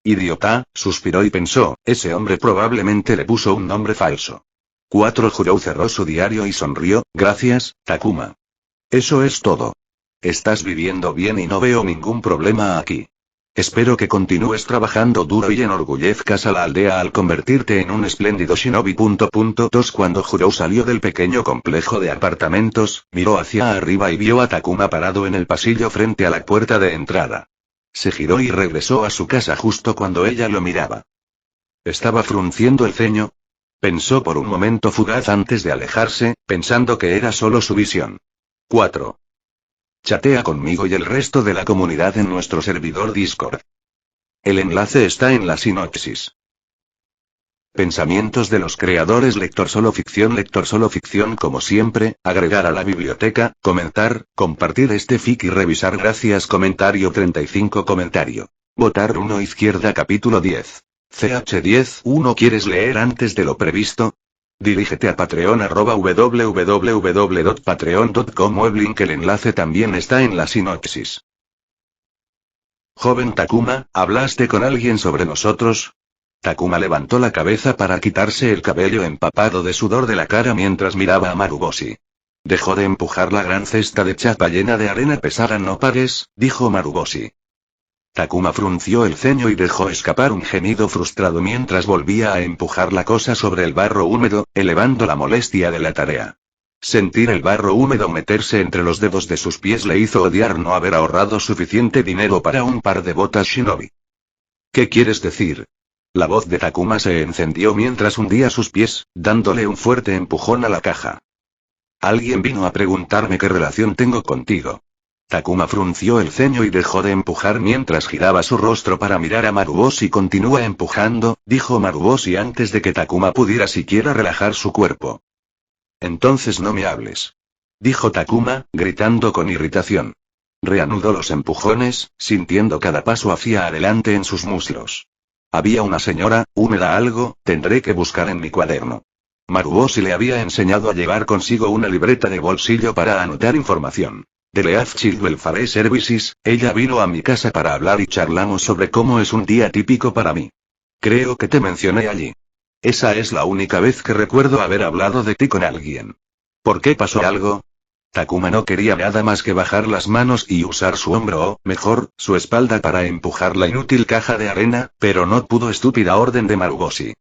[SPEAKER 2] Idiota, suspiró y pensó, ese hombre probablemente le puso un nombre falso. 4 Jurou cerró su diario y sonrió. Gracias, Takuma. Eso es todo. Estás viviendo bien y no veo ningún problema aquí. Espero que continúes trabajando duro y enorgullezcas a la aldea al convertirte en un espléndido shinobi. Cuando Jurou salió del pequeño complejo de apartamentos, miró hacia arriba y vio a Takuma parado en el pasillo frente a la puerta de entrada. Se giró y regresó a su casa justo cuando ella lo miraba. Estaba frunciendo el ceño. Pensó por un momento fugaz antes de alejarse, pensando que era solo su visión. 4. Chatea conmigo y el resto de la comunidad en nuestro servidor Discord. El enlace está en la sinopsis. Pensamientos de los creadores. Lector solo ficción como siempre, agregar a la biblioteca, comentar, compartir este fic y revisar. Gracias. Comentario 35. Comentario. Votar 1 izquierda. Capítulo 10. CH10 1. ¿Quieres leer antes de lo previsto? Dirígete a Patreon www.patreon.com o el link. El enlace también está en la sinopsis. Joven Takuma, ¿hablaste con alguien sobre nosotros? Takuma levantó la cabeza para quitarse el cabello empapado de sudor de la cara mientras miraba a Maruboshi. Dejó de empujar la gran cesta de chapa llena de arena pesada. No pares, dijo Maruboshi. Takuma frunció el ceño y dejó escapar un gemido frustrado mientras volvía a empujar la cosa sobre el barro húmedo, elevando la molestia de la tarea. Sentir el barro húmedo meterse entre los dedos de sus pies le hizo odiar no haber ahorrado suficiente dinero para un par de botas shinobi. ¿Qué quieres decir? La voz de Takuma se encendió mientras hundía sus pies, dándole un fuerte empujón a la caja. Alguien vino a preguntarme qué relación tengo contigo. Takuma frunció el ceño y dejó de empujar mientras giraba su rostro para mirar a Maruboshi. Continúa empujando, dijo Maruboshi antes de que Takuma pudiera siquiera relajar su cuerpo. Entonces no me hables, dijo Takuma, gritando con irritación. Reanudó los empujones, sintiendo cada paso hacia adelante en sus muslos. Había una señora, húmeda algo, tendré que buscar en mi cuaderno. Maruboshi le había enseñado a llevar consigo una libreta de bolsillo para anotar información. De Leafchild Welfare Services, ella vino a mi casa para hablar y charlamos sobre cómo es un día típico para mí. Creo que te mencioné allí. Esa es la única vez que recuerdo haber hablado de ti con alguien. ¿Por qué pasó algo? Takuma no quería nada más que bajar las manos y usar su hombro o, mejor, su espalda para empujar la inútil caja de arena, pero no pudo. Estúpida orden de Maruboshi.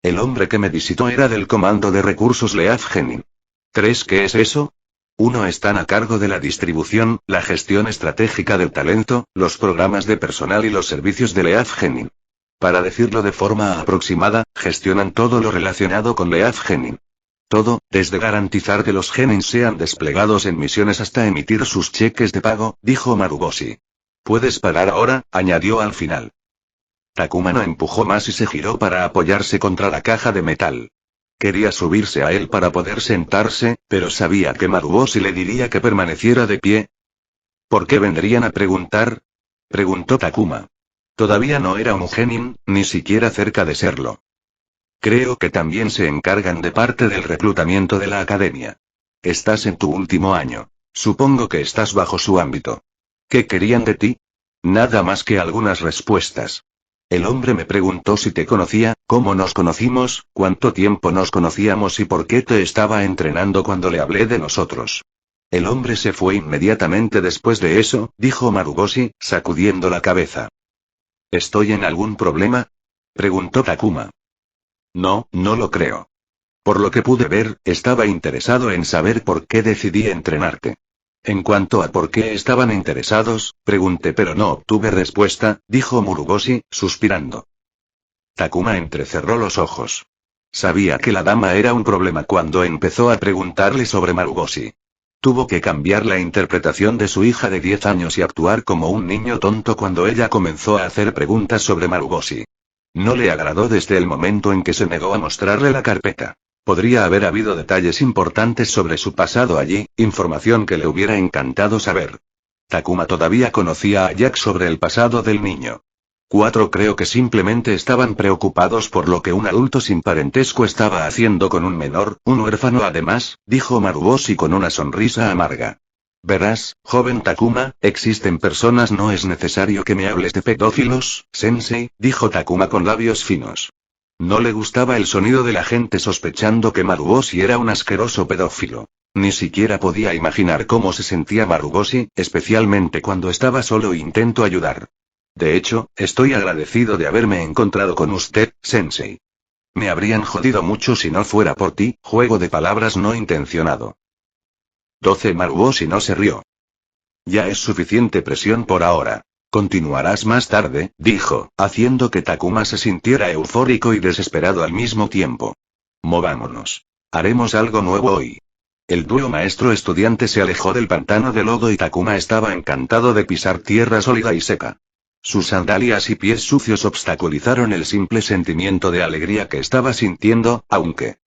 [SPEAKER 2] El hombre que me visitó era del Comando de Recursos Leaf Genin. ¿Crees que es eso? Uno están a cargo de la distribución, la gestión estratégica del talento, los programas de personal y los servicios de Leaf Genin. Para decirlo de forma aproximada, gestionan todo lo relacionado con Leaf Genin. Todo, desde garantizar que los genin sean desplegados en misiones hasta emitir sus cheques de pago, dijo Maruboshi. Puedes parar ahora, añadió al final. Takuma no empujó más y se giró para apoyarse contra la caja de metal. Quería subirse a él para poder sentarse, pero sabía que Maruboshi le diría que permaneciera de pie. ¿Por qué vendrían a preguntar? Preguntó Takuma. Todavía no era un genin, ni siquiera cerca de serlo. Creo que también se encargan de parte del reclutamiento de la academia. Estás en tu último año. Supongo que estás bajo su ámbito. ¿Qué querían de ti? Nada más que algunas respuestas. El hombre me preguntó si te conocía, cómo nos conocimos, cuánto tiempo nos conocíamos y por qué te estaba entrenando cuando le hablé de nosotros. El hombre se fue inmediatamente después de eso, dijo Maruboshi, sacudiendo la cabeza. ¿Estoy en algún problema? Preguntó Takuma. No, no lo creo. Por lo que pude ver, estaba interesado en saber por qué decidí entrenarte. En cuanto a por qué estaban interesados, pregunté pero no obtuve respuesta, dijo Maruboshi, suspirando. Takuma entrecerró los ojos. Sabía que la dama era un problema cuando empezó a preguntarle sobre Maruboshi. Tuvo que cambiar la interpretación de su hija de 10 años y actuar como un niño tonto cuando ella comenzó a hacer preguntas sobre Maruboshi. No le agradó desde el momento en que se negó a mostrarle la carpeta. Podría haber habido detalles importantes sobre su pasado allí, información que le hubiera encantado saber. Takuma todavía conocía a Jack sobre el pasado del niño. 4 Creo que simplemente estaban preocupados por lo que un adulto sin parentesco estaba haciendo con un menor, un huérfano además, dijo Maruboshi con una sonrisa amarga. Verás, joven Takuma, existen personas. No es necesario que me hables de pedófilos, sensei, dijo Takuma con labios finos. No le gustaba el sonido de la gente sospechando que Maruboshi era un asqueroso pedófilo. Ni siquiera podía imaginar cómo se sentía Maruboshi, especialmente cuando estaba solo e intentó ayudar. De hecho, estoy agradecido de haberme encontrado con usted, sensei. Me habrían jodido mucho si no fuera por ti, juego de palabras no intencionado. 12 Maruboshi no se rió. Ya es suficiente presión por ahora. Continuarás más tarde, dijo, haciendo que Takuma se sintiera eufórico y desesperado al mismo tiempo. Movámonos. Haremos algo nuevo hoy. El dúo maestro-estudiante se alejó del pantano de lodo y Takuma estaba encantado de pisar tierra sólida y seca. Sus sandalias y pies sucios obstaculizaron el simple sentimiento de alegría que estaba sintiendo, aunque...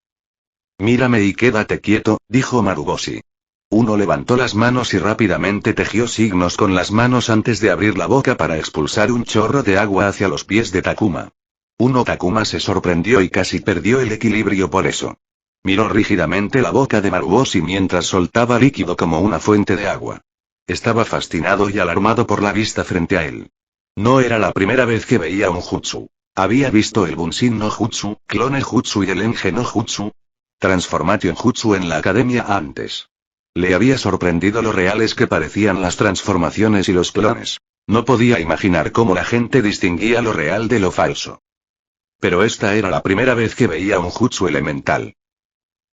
[SPEAKER 2] Mírame y quédate quieto, dijo Maruboshi. Uno levantó las manos y rápidamente tejió signos con las manos antes de abrir la boca para expulsar un chorro de agua hacia los pies de Takuma. Takuma se sorprendió y casi perdió el equilibrio por eso. Miró rígidamente la boca de Maruboshi mientras soltaba líquido como una fuente de agua. Estaba fascinado y alarmado por la vista frente a él. No era la primera vez que veía un jutsu. Había visto el Bunshin no Jutsu, Clone Jutsu y el Enge no Jutsu. Transformation Jutsu en la academia antes. Le había sorprendido lo reales que parecían las transformaciones y los clones. No podía imaginar cómo la gente distinguía lo real de lo falso. Pero esta era la primera vez que veía un jutsu elemental.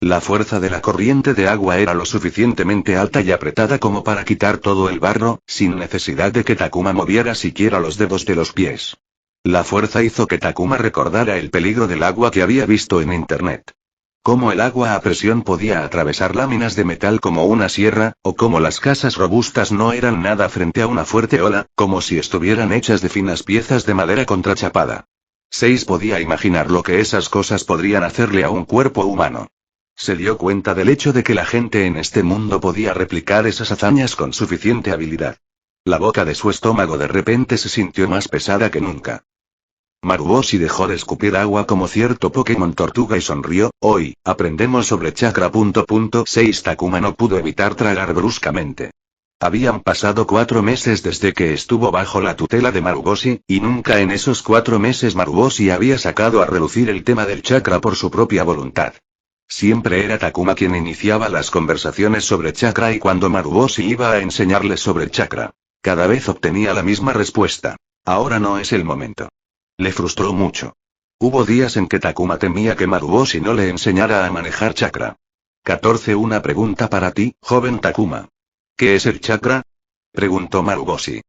[SPEAKER 2] La fuerza de la corriente de agua era lo suficientemente alta y apretada como para quitar todo el barro, sin necesidad de que Takuma moviera siquiera los dedos de los pies. La fuerza hizo que Takuma recordara el peligro del agua que había visto en internet. Cómo el agua a presión podía atravesar láminas de metal como una sierra, o cómo las casas robustas no eran nada frente a una fuerte ola, como si estuvieran hechas de finas piezas de madera contrachapada. 6 podía imaginar lo que esas cosas podrían hacerle a un cuerpo humano. Se dio cuenta del hecho de que la gente en este mundo podía replicar esas hazañas con suficiente habilidad. La boca de su estómago de repente se sintió más pesada que nunca. Maruboshi dejó de escupir agua como cierto Pokémon tortuga y sonrió. Hoy, aprendemos sobre chakra. 6 Takuma no pudo evitar tragar bruscamente. Habían pasado 4 meses desde que estuvo bajo la tutela de Maruboshi, y nunca en esos 4 meses Maruboshi había sacado a relucir el tema del chakra por su propia voluntad. Siempre era Takuma quien iniciaba las conversaciones sobre chakra y cuando Maruboshi iba a enseñarle sobre chakra, cada vez obtenía la misma respuesta. Ahora no es el momento. Le frustró mucho. Hubo días en que Takuma temía que Maruboshi no le enseñara a manejar chakra. 14 Una pregunta para ti, joven Takuma. ¿Qué es el chakra? Preguntó Maruboshi.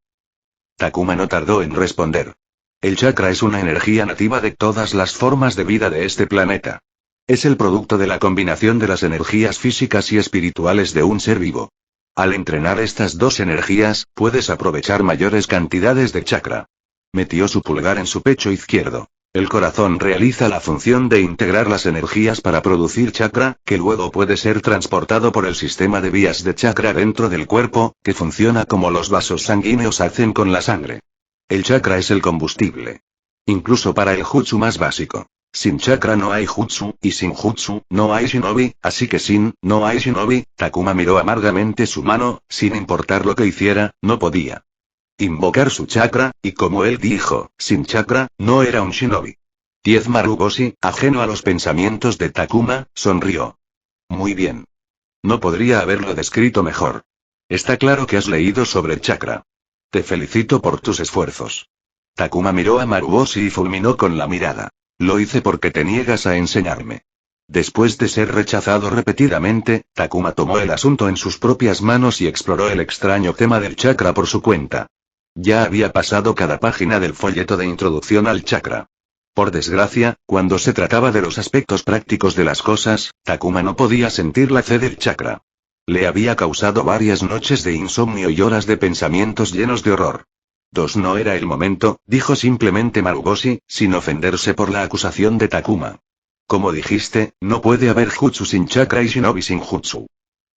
[SPEAKER 2] Takuma no tardó en responder. El chakra es una energía nativa de todas las formas de vida de este planeta. Es el producto de la combinación de las energías físicas y espirituales de un ser vivo. Al entrenar estas dos energías, puedes aprovechar mayores cantidades de chakra. Metió su pulgar en su pecho izquierdo. El corazón realiza la función de integrar las energías para producir chakra, que luego puede ser transportado por el sistema de vías de chakra dentro del cuerpo, que funciona como los vasos sanguíneos hacen con la sangre. El chakra es el combustible. Incluso para el jutsu más básico. Sin chakra no hay jutsu, y sin jutsu, no hay shinobi, así que no hay shinobi. Takuma miró amargamente su mano, sin importar lo que hiciera, no podía invocar su chakra, y como él dijo, sin chakra, no era un shinobi. 10 Maruboshi, ajeno a los pensamientos de Takuma, sonrió. Muy bien. No podría haberlo descrito mejor. Está claro que has leído sobre chakra. Te felicito por tus esfuerzos. Takuma miró a Maruboshi y fulminó con la mirada. Lo hice porque te niegas a enseñarme. Después de ser rechazado repetidamente, Takuma tomó el asunto en sus propias manos y exploró el extraño tema del chakra por su cuenta. Ya había pasado cada página del folleto de introducción al chakra. Por desgracia, cuando se trataba de los aspectos prácticos de las cosas, Takuma no podía sentir la fe del chakra. Le había causado varias noches de insomnio y horas de pensamientos llenos de horror. No era el momento, dijo simplemente Maruboshi, sin ofenderse por la acusación de Takuma. Como dijiste, no puede haber jutsu sin chakra y shinobi sin jutsu.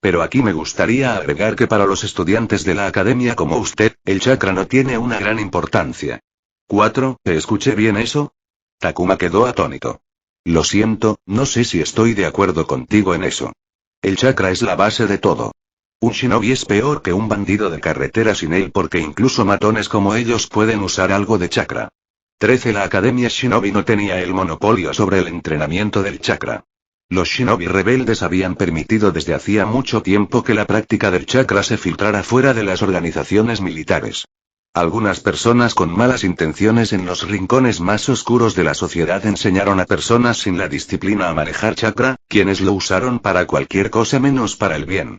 [SPEAKER 2] Pero aquí me gustaría agregar que para los estudiantes de la academia como usted, el chakra no tiene una gran importancia. 4. ¿Te escuché bien eso? Takuma quedó atónito. Lo siento, no sé si estoy de acuerdo contigo en eso. El chakra es la base de todo. Un shinobi es peor que un bandido de carretera sin él porque incluso matones como ellos pueden usar algo de chakra. 13. La academia shinobi no tenía el monopolio sobre el entrenamiento del chakra. Los shinobi rebeldes habían permitido desde hacía mucho tiempo que la práctica del chakra se filtrara fuera de las organizaciones militares. Algunas personas con malas intenciones en los rincones más oscuros de la sociedad enseñaron a personas sin la disciplina a manejar chakra, quienes lo usaron para cualquier cosa menos para el bien.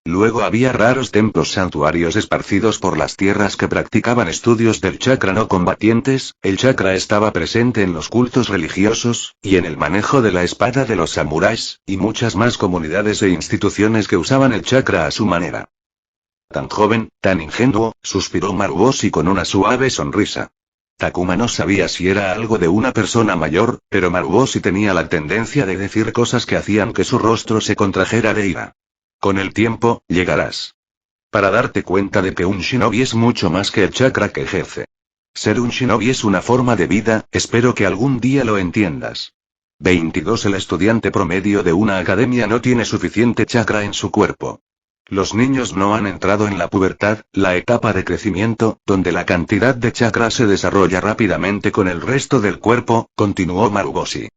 [SPEAKER 2] Luego había raros templos santuarios esparcidos por las tierras que practicaban estudios del chakra no combatientes. El chakra estaba presente en los cultos religiosos, y en el manejo de la espada de los samuráis, y muchas más comunidades e instituciones que usaban el chakra a su manera. Tan joven, tan ingenuo, suspiró Maruboshi con una suave sonrisa. Takuma no sabía si era algo de una persona mayor, pero Maruboshi tenía la tendencia de decir cosas que hacían que su rostro se contrajera de ira. Con el tiempo, llegarás para darte cuenta de que un shinobi es mucho más que el chakra que ejerce. Ser un shinobi es una forma de vida, espero que algún día lo entiendas. 22. El estudiante promedio de una academia no tiene suficiente chakra en su cuerpo. Los niños no han entrado en la pubertad, la etapa de crecimiento, donde la cantidad de chakra se desarrolla rápidamente con el resto del cuerpo, continuó Maruboshi.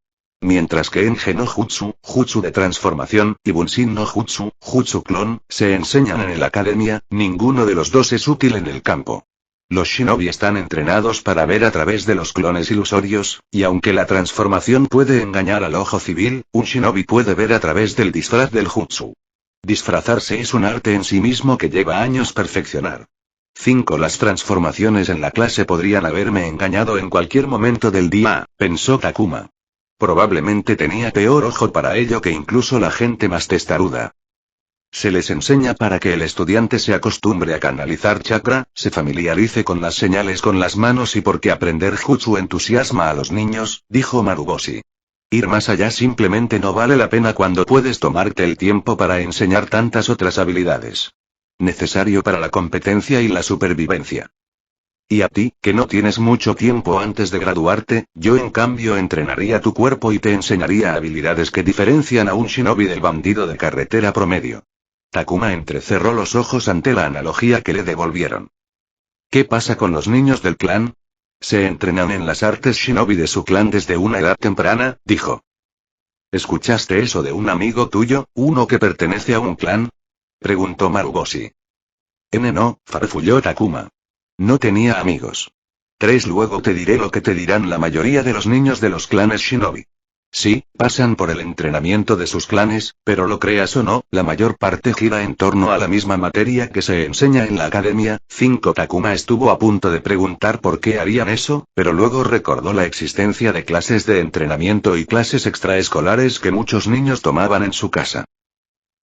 [SPEAKER 2] Mientras que Enge no Jutsu, Jutsu de transformación, y Bunshin no Jutsu, Jutsu clon, se enseñan en la academia, ninguno de los dos es útil en el campo. Los shinobi están entrenados para ver a través de los clones ilusorios, y aunque la transformación puede engañar al ojo civil, un shinobi puede ver a través del disfraz del Jutsu. Disfrazarse es un arte en sí mismo que lleva años perfeccionar. 5. Las transformaciones en la clase podrían haberme engañado en cualquier momento del día, pensó Takuma. Probablemente tenía peor ojo para ello que incluso la gente más testaruda. Se les enseña para que el estudiante se acostumbre a canalizar chakra, se familiarice con las señales con las manos y porque aprender jutsu entusiasma a los niños, dijo Maruboshi. Ir más allá simplemente no vale la pena cuando puedes tomarte el tiempo para enseñar tantas otras habilidades. Necesario para la competencia y la supervivencia. Y a ti, que no tienes mucho tiempo antes de graduarte, yo en cambio entrenaría tu cuerpo y te enseñaría habilidades que diferencian a un shinobi del bandido de carretera promedio. Takuma entrecerró los ojos ante la analogía que le devolvieron. ¿Qué pasa con los niños del clan? Se entrenan en las artes shinobi de su clan desde una edad temprana, dijo. ¿Escuchaste eso de un amigo tuyo, uno que pertenece a un clan? Preguntó Maruboshi. No, farfulló Takuma. No tenía amigos. 3. Luego te diré lo que te dirán la mayoría de los niños de los clanes shinobi. Sí, pasan por el entrenamiento de sus clanes, pero lo creas o no, la mayor parte gira en torno a la misma materia que se enseña en la academia. 5. Takuma estuvo a punto de preguntar por qué harían eso, pero luego recordó la existencia de clases de entrenamiento y clases extraescolares que muchos niños tomaban en su casa.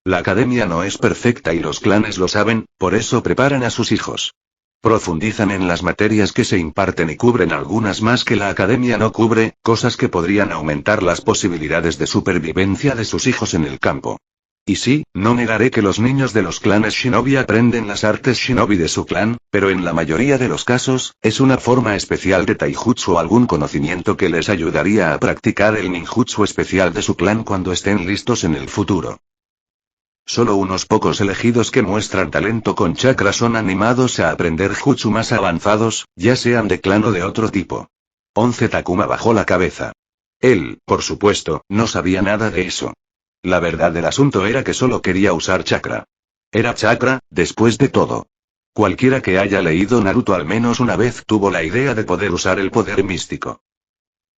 [SPEAKER 2] La academia no es perfecta y los clanes lo saben, por eso preparan a sus hijos. Profundizan en las materias que se imparten y cubren algunas más que la academia no cubre, cosas que podrían aumentar las posibilidades de supervivencia de sus hijos en el campo. Y sí, no negaré que los niños de los clanes shinobi aprenden las artes shinobi de su clan, pero en la mayoría de los casos, es una forma especial de taijutsu o algún conocimiento que les ayudaría a practicar el ninjutsu especial de su clan cuando estén listos en el futuro. Solo unos pocos elegidos que muestran talento con chakra son animados a aprender jutsu más avanzados, ya sean de clan o de otro tipo. 11. Takuma bajó la cabeza. Él, por supuesto, no sabía nada de eso. La verdad del asunto era que solo quería usar chakra. Era chakra, después de todo. Cualquiera que haya leído Naruto al menos una vez tuvo la idea de poder usar el poder místico.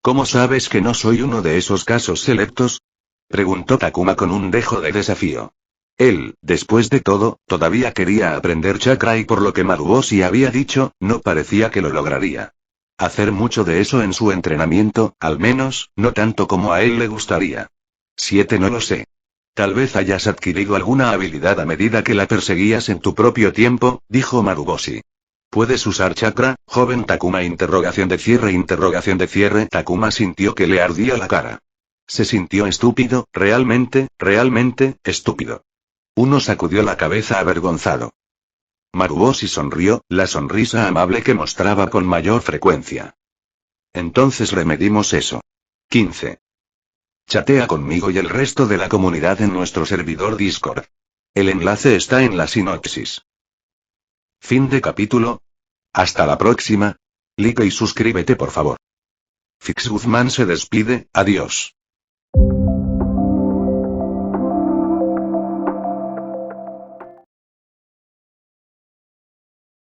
[SPEAKER 2] ¿Cómo sabes que no soy uno de esos casos selectos? Preguntó Takuma con un dejo de desafío. Él, después de todo, todavía quería aprender chakra y por lo que Maruboshi había dicho, no parecía que lo lograría. Hacer mucho de eso en su entrenamiento, al menos, no tanto como a él le gustaría. 7. No lo sé. Tal vez hayas adquirido alguna habilidad a medida que la perseguías en tu propio tiempo, dijo Maruboshi. ¿Puedes usar chakra, joven Takuma? Interrogación de cierre. Takuma sintió que le ardía la cara. Se sintió estúpido, realmente estúpido. Uno sacudió la cabeza avergonzado. Maruboshi sonrió, la sonrisa amable que mostraba con mayor frecuencia. Entonces remedimos eso. 15. Chatea conmigo y el resto de la comunidad en nuestro servidor Discord. El enlace está en la sinopsis. Fin de capítulo. Hasta la próxima. Like y suscríbete por favor. Fix Guzmán se despide, adiós.